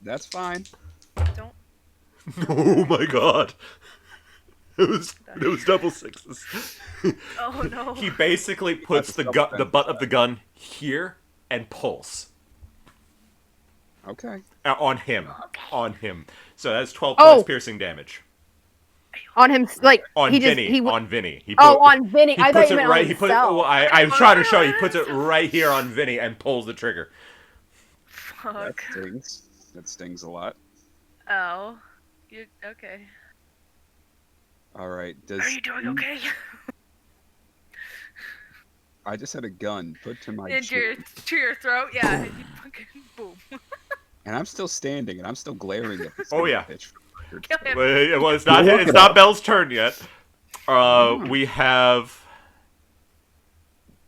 That's fine. don't. Oh my god. It was double 6s. Oh no. He basically puts the butt of the gun here and pulls Okay. on him. On him. So that's 12 Oh. points piercing damage. On him, like On he just Vinny. he. On Vinny. He On Vinny. He I thought puts you it meant right. on He put. himself. Well, I'm trying to show you. He puts it right here on Vinny and pulls the trigger. That Fuck. stings. That stings a lot. Oh. You okay? All right. Does Are you doing okay? I just had a gun put to my Into your, chin, to your throat? Yeah. And you fucking boom. and I'm still standing, and I'm still glaring at this Oh, yeah. bitch. Kill him. Well, it's not. You'll look It's it not up. Belle's turn yet. We have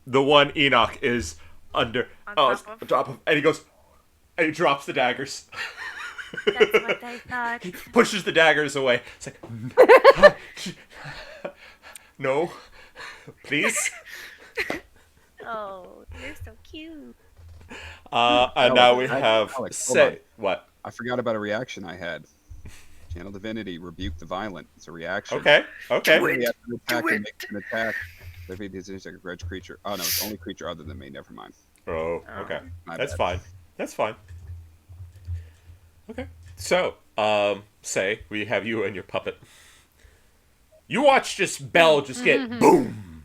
the one Enoch is under. On Oh, top of? top of, and he goes, and he drops the daggers. That's what I thought. He pushes the daggers away. It's like, no, please. Oh, you're so cute. And now we Alex, have hold say on. what? I forgot about a reaction I had. Channel Divinity, rebuke the violent. It's a reaction. Okay, okay. Do it. He has to attack Do and it. make an attack. If he does a grudge creature. Oh no, it's only creature other than me. Never mind. Oh, okay. My That's bad. fine. That's fine. Okay. So, say we have you and your puppet. You watch just Belle just get boom.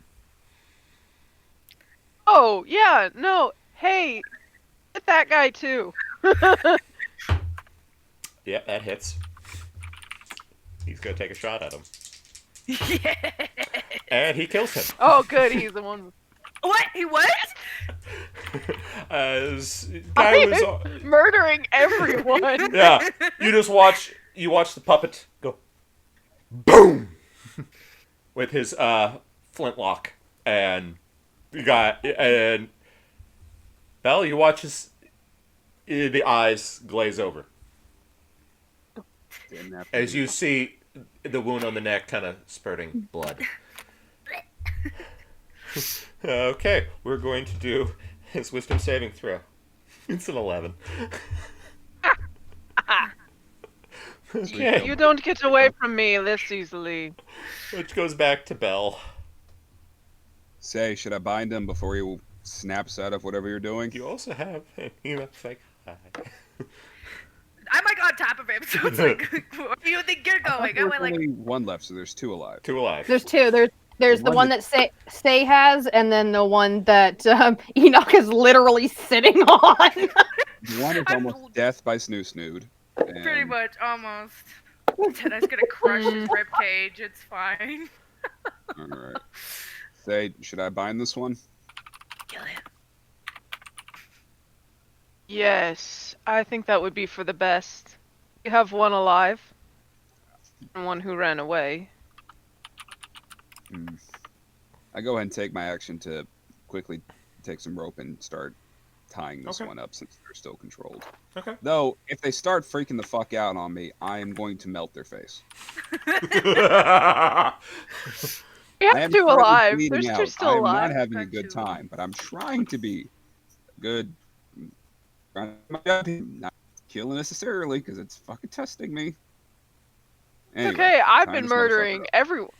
Oh, yeah, no. Hey, hit that guy too. Yep, that hits. He's gonna take a shot at him, Yeah. and he kills him. Oh, good, he's the one. What? He what? As guy was, Murdering everyone. yeah. You just watch. You watch the puppet go boom with his flintlock, and you got and Belle. You watch his the eyes glaze over Didn't have to as do you that. see the wound on the neck kind of spurting blood. Okay, we're going to do his wisdom saving throw. It's an 11. Okay, You don't get away from me this easily. which goes back to Belle. Say, should I bind him before he snaps out of whatever you're doing? You also have Enoch's like, hi. I'm like on top of him, so it's like, where do you think you're going? I There's went like, only one left, so there's two alive. 2 alive. There's two. There's the One one that Say has, and then the one that Enoch is literally sitting on. One is I'm- almost death by Snoo-Snood. pretty and much, almost. Teddy's gonna crush his rib cage. It's fine. All right. Say, should I bind this one? Kill him. Yes, I think that would be for the best. You have one alive, and one who ran away. I go ahead and take my action to quickly take some rope and start tying this one up since they're still controlled. Okay. Though, if they start freaking the fuck out on me, I am going to melt their face. We I have am two currently alive. bleeding There's two out. I still am alive. not having a Got good two. time, but I'm trying to be good. Not killing necessarily, because it's fucking testing me. Anyway, Okay, I've time been this motherfucker murdering up. everyone.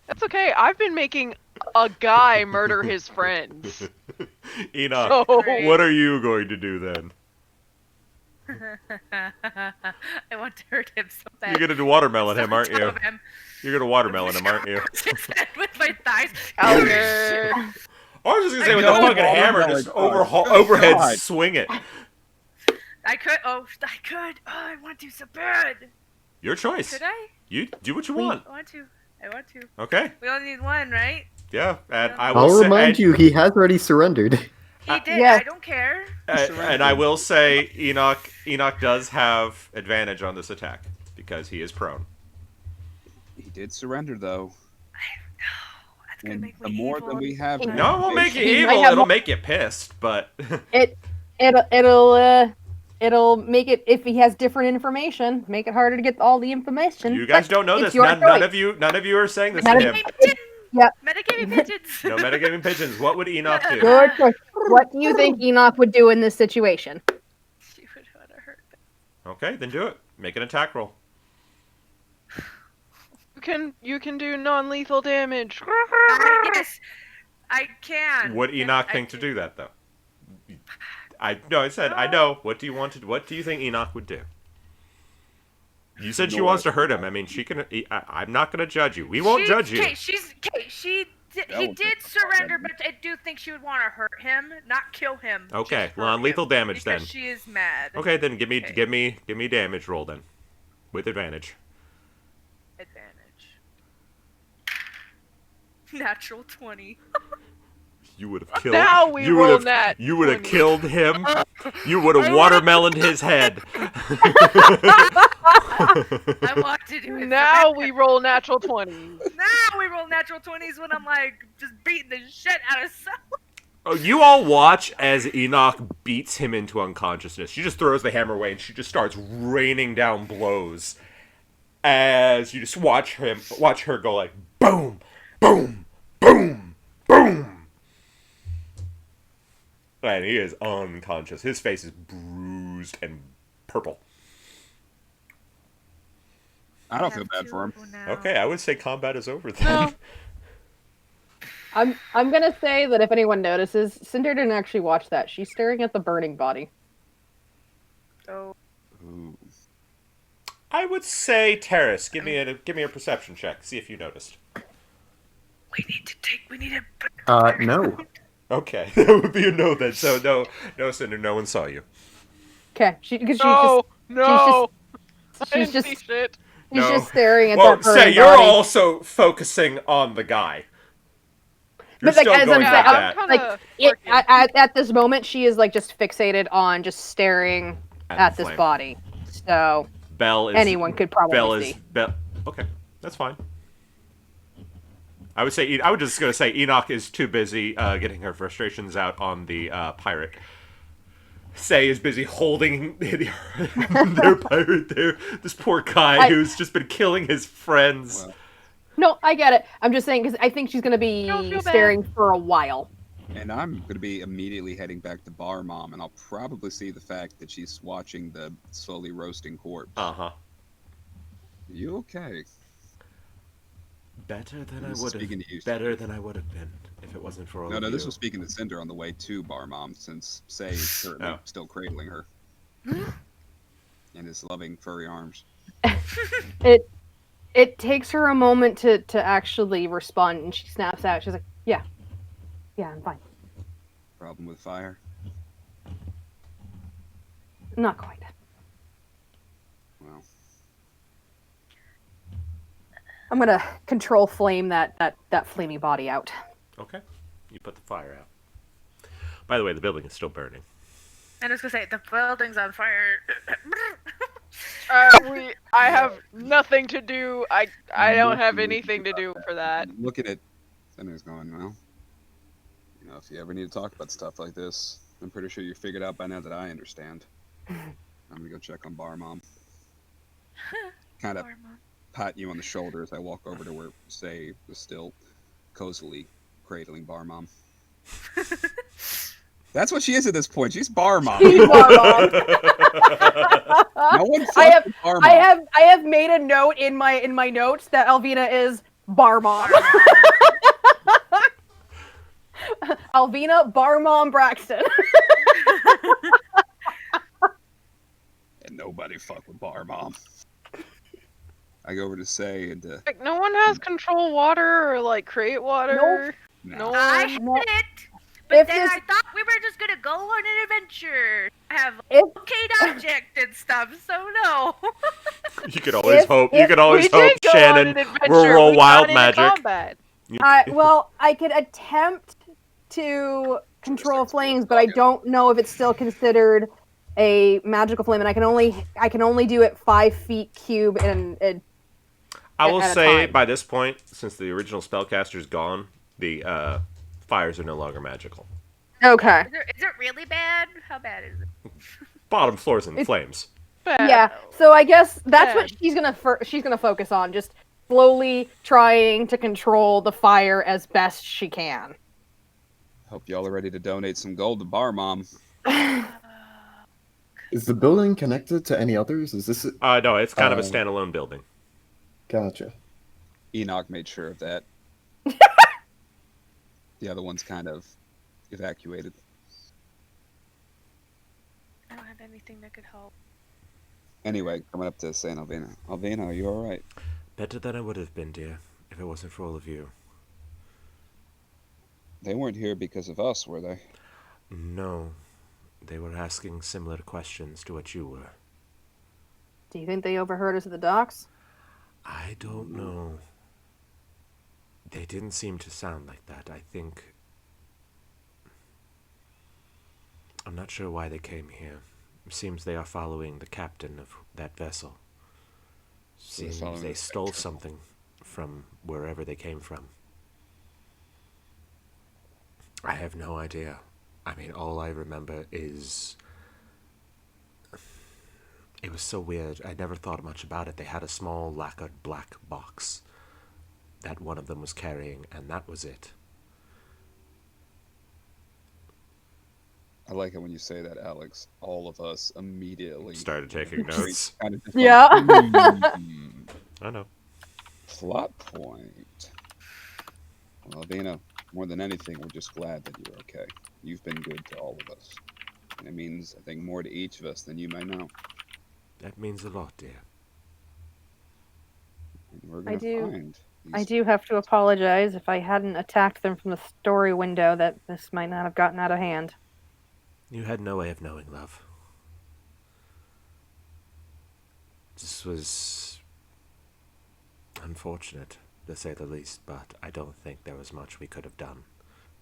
That's okay. I've been making a guy murder his friends. Enoch, So what are you going to do then? I want to hurt him so bad. You're gonna watermelon him, aren't Top you? of him. You're gonna watermelon him, aren't you? His head with my thighs. Alger. I was just gonna say with No the fucking hammer, watermelon, just God. overhead God. swing it. I could. Oh, I could. Oh, I want to so bad. Your choice. Could I? You do what you want. I want to. I want to. Okay. We only need one, right? Yeah, and I will I'll say, remind you, he has already surrendered. He did. Yes. I don't care. and I will say, Enoch does have advantage on this attack because he is prone. He did surrender, though. That's gonna And make the me more evil. that we have, He- No, it won't make you He might evil. have It'll more- make you pissed, but It'll make it, if he has different information, make it harder to get all the information. you guys but don't know it's this. your None choice. of you are saying this None to of him. Yeah. Metagaming pigeons. No metagaming pigeons. What would Enoch do? Your choice. What do you think Enoch would do in this situation? She would want to hurt me. Okay, then do it. Make an attack roll. You can do non-lethal damage. Yes, I can. Would And Enoch I think to can- do that though? I said I know. What do you think Enoch would do? You said she wants to hurt him. I mean, she can. I'm not going to judge you. We won't judge you. Okay, he would did be surrender, fun. but I do think she would want to hurt him, not kill him. Okay, just well, hurt on lethal him, damage because then. She is mad. Okay, then give me Okay. damage roll then, with advantage. Advantage. Natural 20. You would have killed. Now we you roll would have. nat You would have 20. killed him. You would have watermeloned his head. I want to do it. Now we roll natural 20. Now we roll natural 20s when I'm like just beating the shit out of someone. Oh, you all watch as Enoch beats him into unconsciousness. She just throws the hammer away and she just starts raining down blows. As you just watch her go like boom, boom, boom, boom. And he is unconscious. His face is bruised and purple. I don't feel bad for him. Okay, I would say combat is over then. No. I'm gonna say that if anyone notices, Cinder didn't actually watch that. She's staring at the burning body. Oh, Ooh. I would say Terrace. Give me a perception check. See if you noticed. we need to. No. Okay, that would be a no then. So no, Cinder. No one saw you. Okay, because No, I she's didn't just see shit. she's No. just staring at Well, that burning say you're body. also focusing on the guy. You're But, like, still as going I'm with saying, that I'm like kinda it, working. at this moment, she is like just fixated on just staring at the this flame. body. So Bell is anyone could probably Bell is see. Bell. Okay, that's fine. I would say I would just gonna say Enoch is too busy getting her frustrations out on the pirate. Say is busy holding their pirate there. This poor guy who's just been killing his friends. Well, No, I get it. I'm just saying because I think she's gonna Don't be feel bad. staring for a while. and I'm going to be immediately heading back to Bar Mom, and I'll probably see the fact that she's watching the slowly roasting corpse. Uh-huh. You okay? Better than This is I would speaking to you, have. Better Steve. than I would have been if it wasn't for all No, of no, you. this was speaking to Cinder on the way to Bar Mom, since Say is certainly Oh. still cradling her in his loving furry arms. It takes her a moment to actually respond, and she snaps out. She's like, "Yeah, I'm fine. Problem with fire? Not quite." Well, I'm gonna control flame that flamey body out. Okay. You put the fire out. By the way, the building is still burning. I was gonna say the building's on fire. I have nothing to do. I don't have anything to do for that. Looking at Center's going, well, if you ever need to talk about stuff like this, I'm pretty sure you figured out by now that I understand. I'm gonna go check on Bar Mom. Kind of pat you on the shoulder as I walk over to where Say is still cozily cradling Bar Mom. That's what she is at this point. She's Bar Mom. She's Bar Mom. No one fucks with Bar Mom. I have made a note in my notes that Alvina is Bar Mom. Alvina Bar Mom Braxton. And nobody fuck with Bar Mom. I go over to Say and Like, no one has control water or like create water. Nope. No No. I one. had it, but If then this- I thought we were just gonna go on an adventure, have If- arcade object and stuff. So no. You could always hope. You could always we hope, did go on Shannon. an adventure. We'll roll We wild got into magic. combat. Well, I could attempt to control flames, but I don't know if it's still considered a magical flame, and I can only do it 5 feet cube and I will at a say time. by this point, since the original spellcaster's gone, the fires are no longer magical. okay. Is it really bad? How bad is it? Bottom floor's in flames. Yeah. So I guess that's what Bad. she's gonna focus on, just slowly trying to control the fire as best she can. Hope y'all are ready to donate some gold to Bar Mom. Is the building connected to any others? Is this... No, it's kind of a standalone building. Gotcha. Enoch made sure of that. The other one's kind of evacuated. I don't have anything that could help. Anyway, coming up to Say and Alvina. Alvina, are you alright? Better than I would have been, dear, if it wasn't for all of you. They weren't here because of us, were they? No, they were asking similar questions to what you were. Do you think they overheard us at the docks? I don't know. They didn't seem to sound like that. I think... I'm not sure why they came here. It seems they are following the captain of that vessel. So they're Seems following they the stole captain. something from wherever they came from. I have no idea. I mean, all I remember is... It was so weird. I never thought much about it. They had a small lacquered black box that one of them was carrying, and that was it. I like it when you say that, Alex. All of us immediately Started taking notes. Kind of just Yeah. I know. Plot point. Well, Alvina, more than anything, we're just glad that you're okay. You've been good to all of us. And it means, I think, more to each of us than you may know. That means a lot, dear. And we're gonna find these... I do have to apologize. If I hadn't attacked them from the story window, that this might not have gotten out of hand. You had no way of knowing, love. This was unfortunate, to say the least, but I don't think there was much we could have done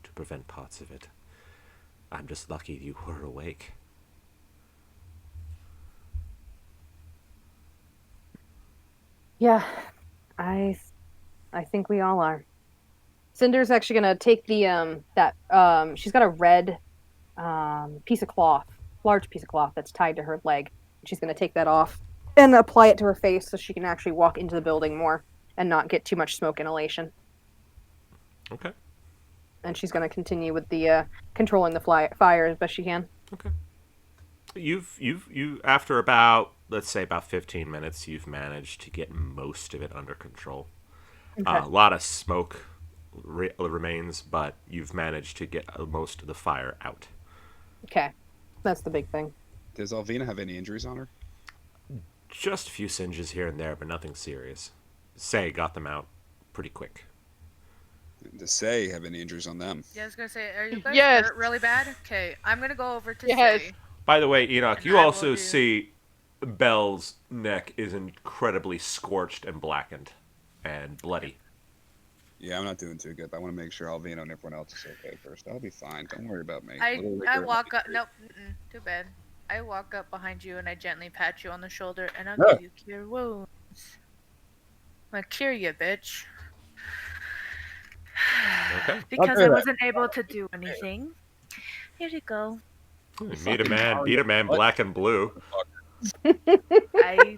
to prevent parts of it. I'm just lucky you were awake. Yeah, I think we all are. Cinder's actually gonna take the she's got a red piece of cloth, large piece of cloth that's tied to her leg. She's gonna take that off and apply it to her face so she can actually walk into the building more and not get too much smoke inhalation. Okay. And she's gonna continue with the controlling the fire as best she can. Okay. You after about, let's say about 15 minutes, you've managed to get most of it under control. Okay. A lot of smoke remains, but you've managed to get most of the fire out. Okay, that's the big thing. Does Alvina have any injuries on her? Just a few singes here and there, but nothing serious. Say got them out pretty quick. Does Say have any injuries on them? Yeah, I was gonna say, are you guys Yes. hurt really bad? Okay, I'm gonna go over to Yes. Say. By the way, Enoch, And you I will also do- see Belle's neck is incredibly scorched and blackened and bloody. Yeah, I'm not doing too good. But I want to make sure Alvino and everyone else is okay first. I'll be fine. Don't worry about me. I Little rigor, walk I'll up. be Nope. Too bad. I walk up behind you and I gently pat you on the shoulder and I'll Ah. give you cure wounds. I'll cure you, bitch. Okay. Because do I that. wasn't able to do anything. Here you go. Meet a man, beat a man, black and blue. I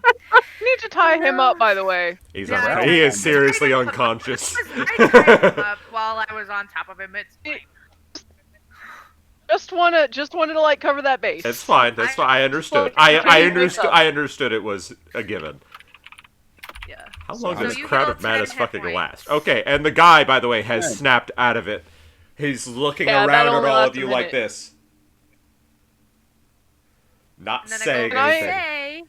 Need to tie him up, by the way. He's Yeah, un- I he tried- is seriously I tied him up. unconscious. I tied him up while I was on top of him. It's fine. Just wanted to like cover that base. It's fine. That's fine. I understood. I understood it was a given. Yeah. How So long how does does- this you crowd heal of madness 10 hit fucking points. last? Okay, and the guy, by the way, has Yeah. snapped out of it. He's looking Yeah, that around at only all of lasts a you like minute. this. Not And then saying I go, anything. say,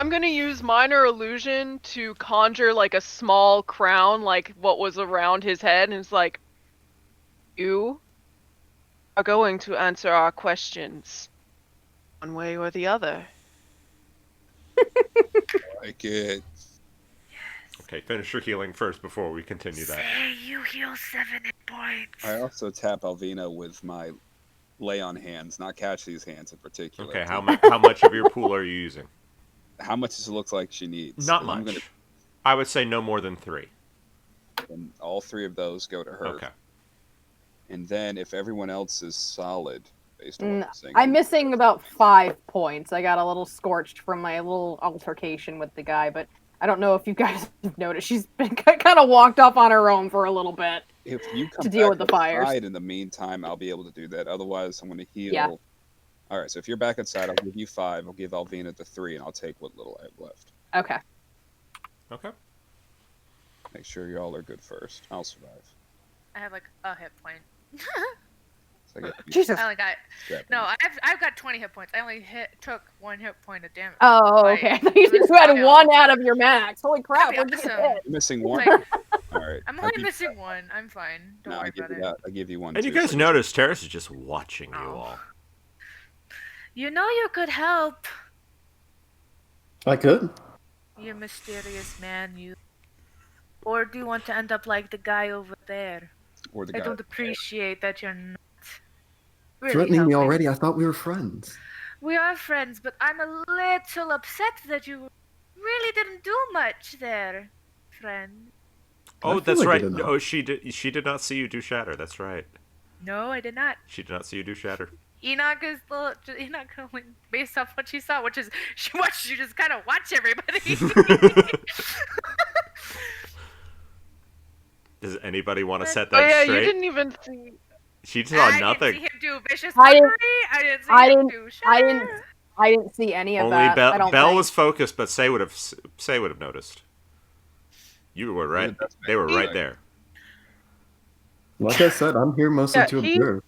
I'm gonna use minor illusion to conjure like a small crown, like what was around his head, and it's like, you are going to answer our questions, one way or the other. like it. Okay, finish your healing first before we continue that. say you heal 7 hit points. I also tap Alvino with my lay on hands, not catch these hands in particular. Okay, how much of your pool are you using? How much does it look like she needs? Not And I'm much. gonna- I would say no more than 3. and all 3 of those go to her. Okay. And then if everyone else is solid, based on what I'm saying, I'm missing about 5 points. I got a little scorched from my little altercation with the guy, but I don't know if you guys have noticed. She's been kind of walked off on her own for a little bit. if you come to deal back with the fires. outside in the meantime, I'll be able to do that. Otherwise, I'm going to heal. Yeah. All right, so if you're back inside, I'll give you 5. I'll give Alvina the 3, and I'll take what little I have left. Okay. Okay. Make sure y'all are good first. I'll survive. I have like a hit point. So I get to be Jesus. I only got scrapping. no. I've got 20 hit points. I only took 1 hit point of damage. Oh, Like, okay. I thought you it said was you had fine. 1 out of your max. Holy crap! That'd Where'd be you get awesome. hit? You're missing 1. Like, All right. I'm I'll only give- missing 1. I'm fine. Don't No, worry I give about you it. that. I give you 1. And you too, guys so- notice Terrace is just watching you Oh. all. You know you could help. I could. You mysterious man, you. Or do you want to end up like the guy over there? Or the I guy. don't appreciate that you're not really Threatening me helping. already? I thought we were friends. We are friends, but I'm a little upset that you really didn't do much there, friend. Oh, I feel that's like I right. did not. Oh, she did not see you do shatter. That's right. No, I did not. She did not see you do shatter. Enoch is the Enoch only based off what she saw, which is she watched you just kind of watch everybody. Does anybody want to But- set Oh that yeah, straight? you didn't even see. She I saw didn't nothing. see him do vicious I didn't- mockery. I didn't see I him didn't- do I share. didn't- I didn't see any of Only that. I Bell. don't Bell think. was focused, but Say would have noticed. You were right. that's They were right right. there. Like I said, I'm here mostly Yeah, to he- observe.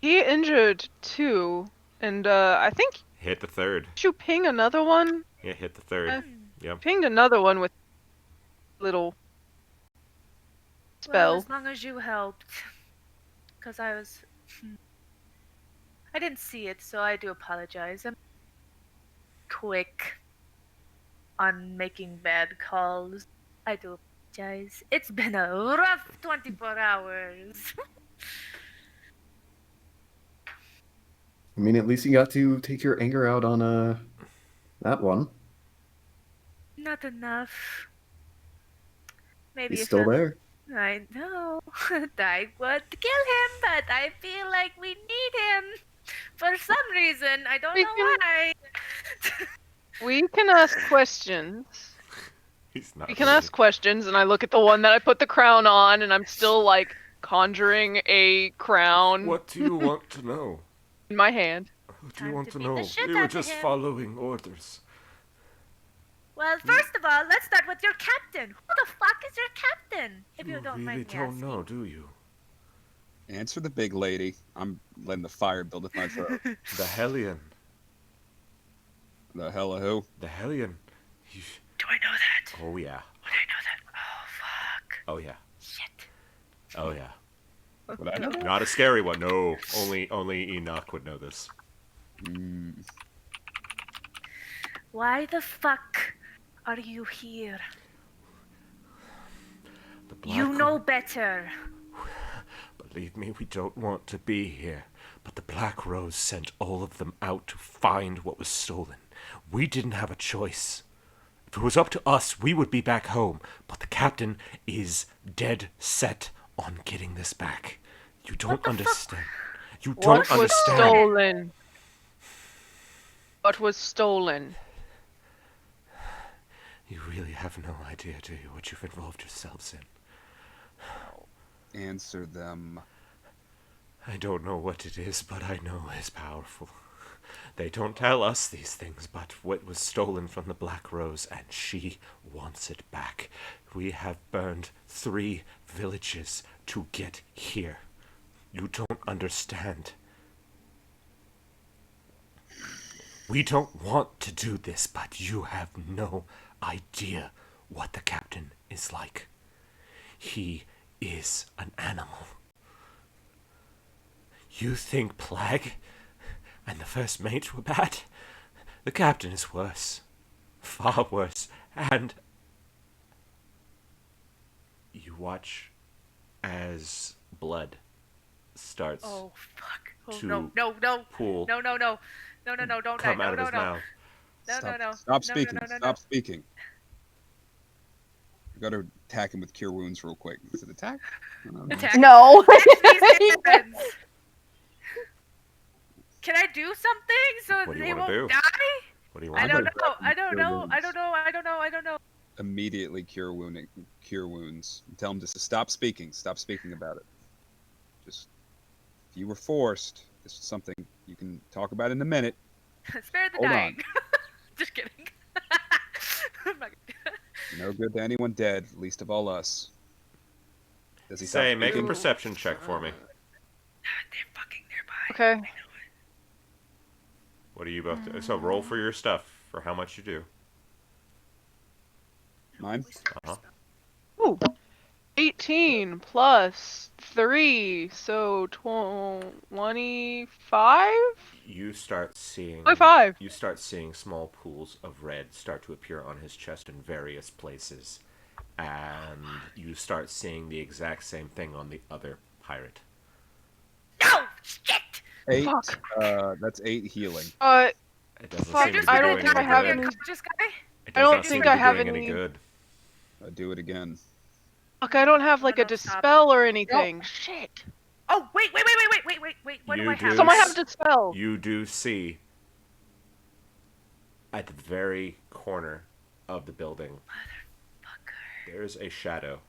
He injured 2, and I think Hit the third. you ping another one. Yeah, hit the third. Uh, Yep. Pinged another one with little spell. Well, as long as you helped, because I was, I didn't see it, so I do apologize. I'm quick on making bad calls. I do apologize. It's been a rough 24 hours. I mean, at least you got to take your anger out on that one. Not enough. Maybe He's if still I- there. I know. I want to kill him, but I feel like we need him for some reason. I don't We know can- why. We can ask questions. He's not. We can really- ask questions, and I look at the one that I put the crown on, and I'm still like conjuring a crown What do you want to know? in my hand. What do Time you want to to beat the know? shit We out were of just him. following orders. Well, first of all, let's start with your captain. Who the fuck is your captain? If you You don't really mind me don't asking. know, do you? Answer the big lady. I'm letting the fire build with my throat. The Hellion. The hell of who? The Hellion. You- Do I know that? Oh yeah. Would I know that? Oh fuck. Oh yeah. Shit. Oh yeah. Would I know? Not a scary one. No. Only Enoch would know this. Mm, Why the fuck are you here? The Black You know better. Believe me, we don't want to be here. But the Black Rose sent all of them out to find what was stolen. We didn't have a choice. If it was up to us, we would be back home. But the captain is dead set on getting this back. You don't understand. You don't What was understand. stolen? What was stolen? You really have no idea, do you, what you've involved yourselves in? Answer them. I don't know what it is, but I know it's powerful. They don't tell us these things, but what was stolen from the Black Rose, and she wants it back. We have burned 3 villages to get here. You don't understand. We don't want to do this, but you have no idea what the captain is like. He is an animal. You think Plague and the first mate were bad? The captain is worse. Far worse. And you watch as blood starts Oh fuck! Oh to no! pool Don't come die! out of his mouth. Stop speaking. Stop speaking. I gotta attack him with Cure Wounds real quick. Is it attack? I don't know. Attack. No. These hands. Can I do something so What do you they wanna won't do? die? What do you I want? don't gonna know. I don't Cure know. Wounds. I don't know. Immediately cure wounds. Tell him to stop speaking. Stop speaking about it. Just if you were forced, this is something you can talk about in a minute. Spare the Hold dying. on. Just kidding. I'm not gonna- No good to anyone dead, least of all us. Does he stop Say, make a speaking? perception check for me. They're fucking nearby. Okay. What are you about to... So roll for your stuff, for how much you do. Mine? Uh-huh. Ooh. 18 plus 3, so 25? You start seeing... 25. You start seeing small pools of red start to appear on his chest in various places. And you start seeing the exact same thing on the other pirate. No! Shit! 8. Fuck. That's 8 healing. It doesn't Fuck, seem to be I don't doing think I any have good. any- Conscious guy? It I does don't not seem think to I be have doing any- good. Do it again. Fuck, I don't have like a No, stop. dispel or anything. Shit. Oh, wait. What do You I have? do Someone s- have dispel. You do see at the very corner of the building there's a shadow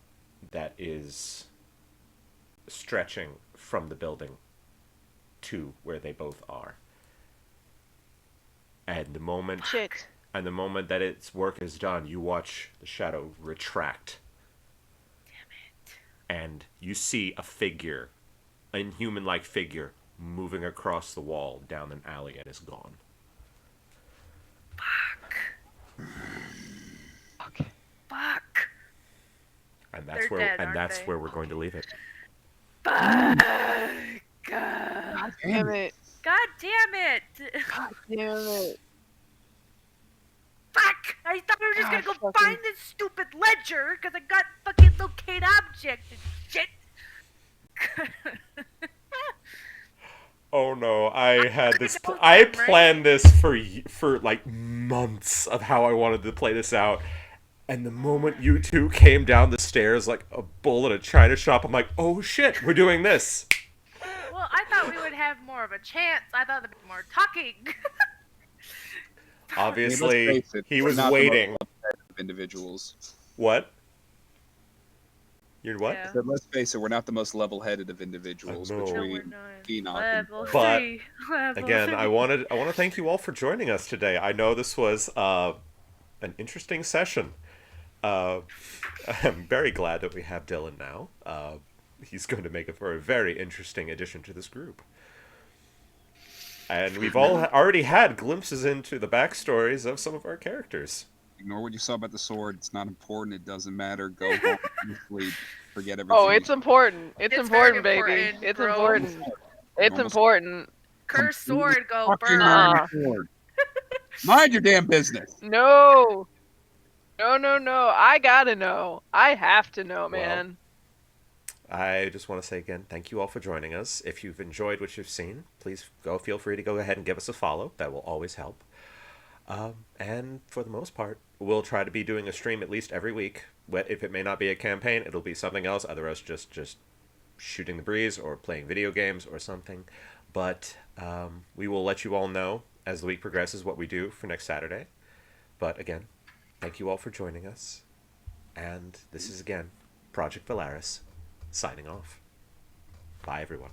that is stretching from the building to where they both are. And the moment Shit. that its work is done, you watch the shadow retract. And you see a figure, a inhuman-like figure, moving across the wall down an alley and is gone. Fuck. And that's They're where dead, and aren't that's they? where we're going to leave it. Fuck. God damn it. God damn it. God damn it. Fuck! I thought we were just God gonna go fucking- find this stupid ledger because I got fucking locate object and shit. Oh no, I had this know I them, right? planned this for like months of how I wanted to play this out. And the moment you two came down the stairs like a bull in a china shop, I'm like, "Oh shit, we're doing this." Well, I thought we would have more of a chance. I thought there'd be more talking. Obviously, Let's face it, he we're was not the most waiting. level-headed of individuals. What? You're what? Yeah. But let's face it, we're not the most level-headed of individuals I know. No, Between we're not. Enoch and Level But, 3. Level Again, 3. I want to thank you all for joining us today. I know this was an interesting session. I'm very glad that we have Dylan now. He's going to make for a very interesting addition to this group. And we've all already had glimpses into the backstories of some of our characters. Ignore what you saw about the sword. It's not important. It doesn't matter. Go home, sleep, forget everything. Oh, it's important. It's It's very important, baby. important, It's bro. important. It's Almost- important. Curse sword, go Fucking burn. Ah. sword. Mind your damn business. No. No. I gotta know. I have to know, Well, man. I just want to say again, thank you all for joining us. If you've enjoyed what you've seen, please feel free to go ahead and give us a follow. That will always help. And for the most part, we'll try to be doing a stream at least every week. If it may not be a campaign, it'll be something else. Otherwise, just shooting the breeze or playing video games or something. But we will let you all know as the week progresses what we do for next Saturday. But again, thank you all for joining us. And this is again Project Volaris signing off. Bye, everyone.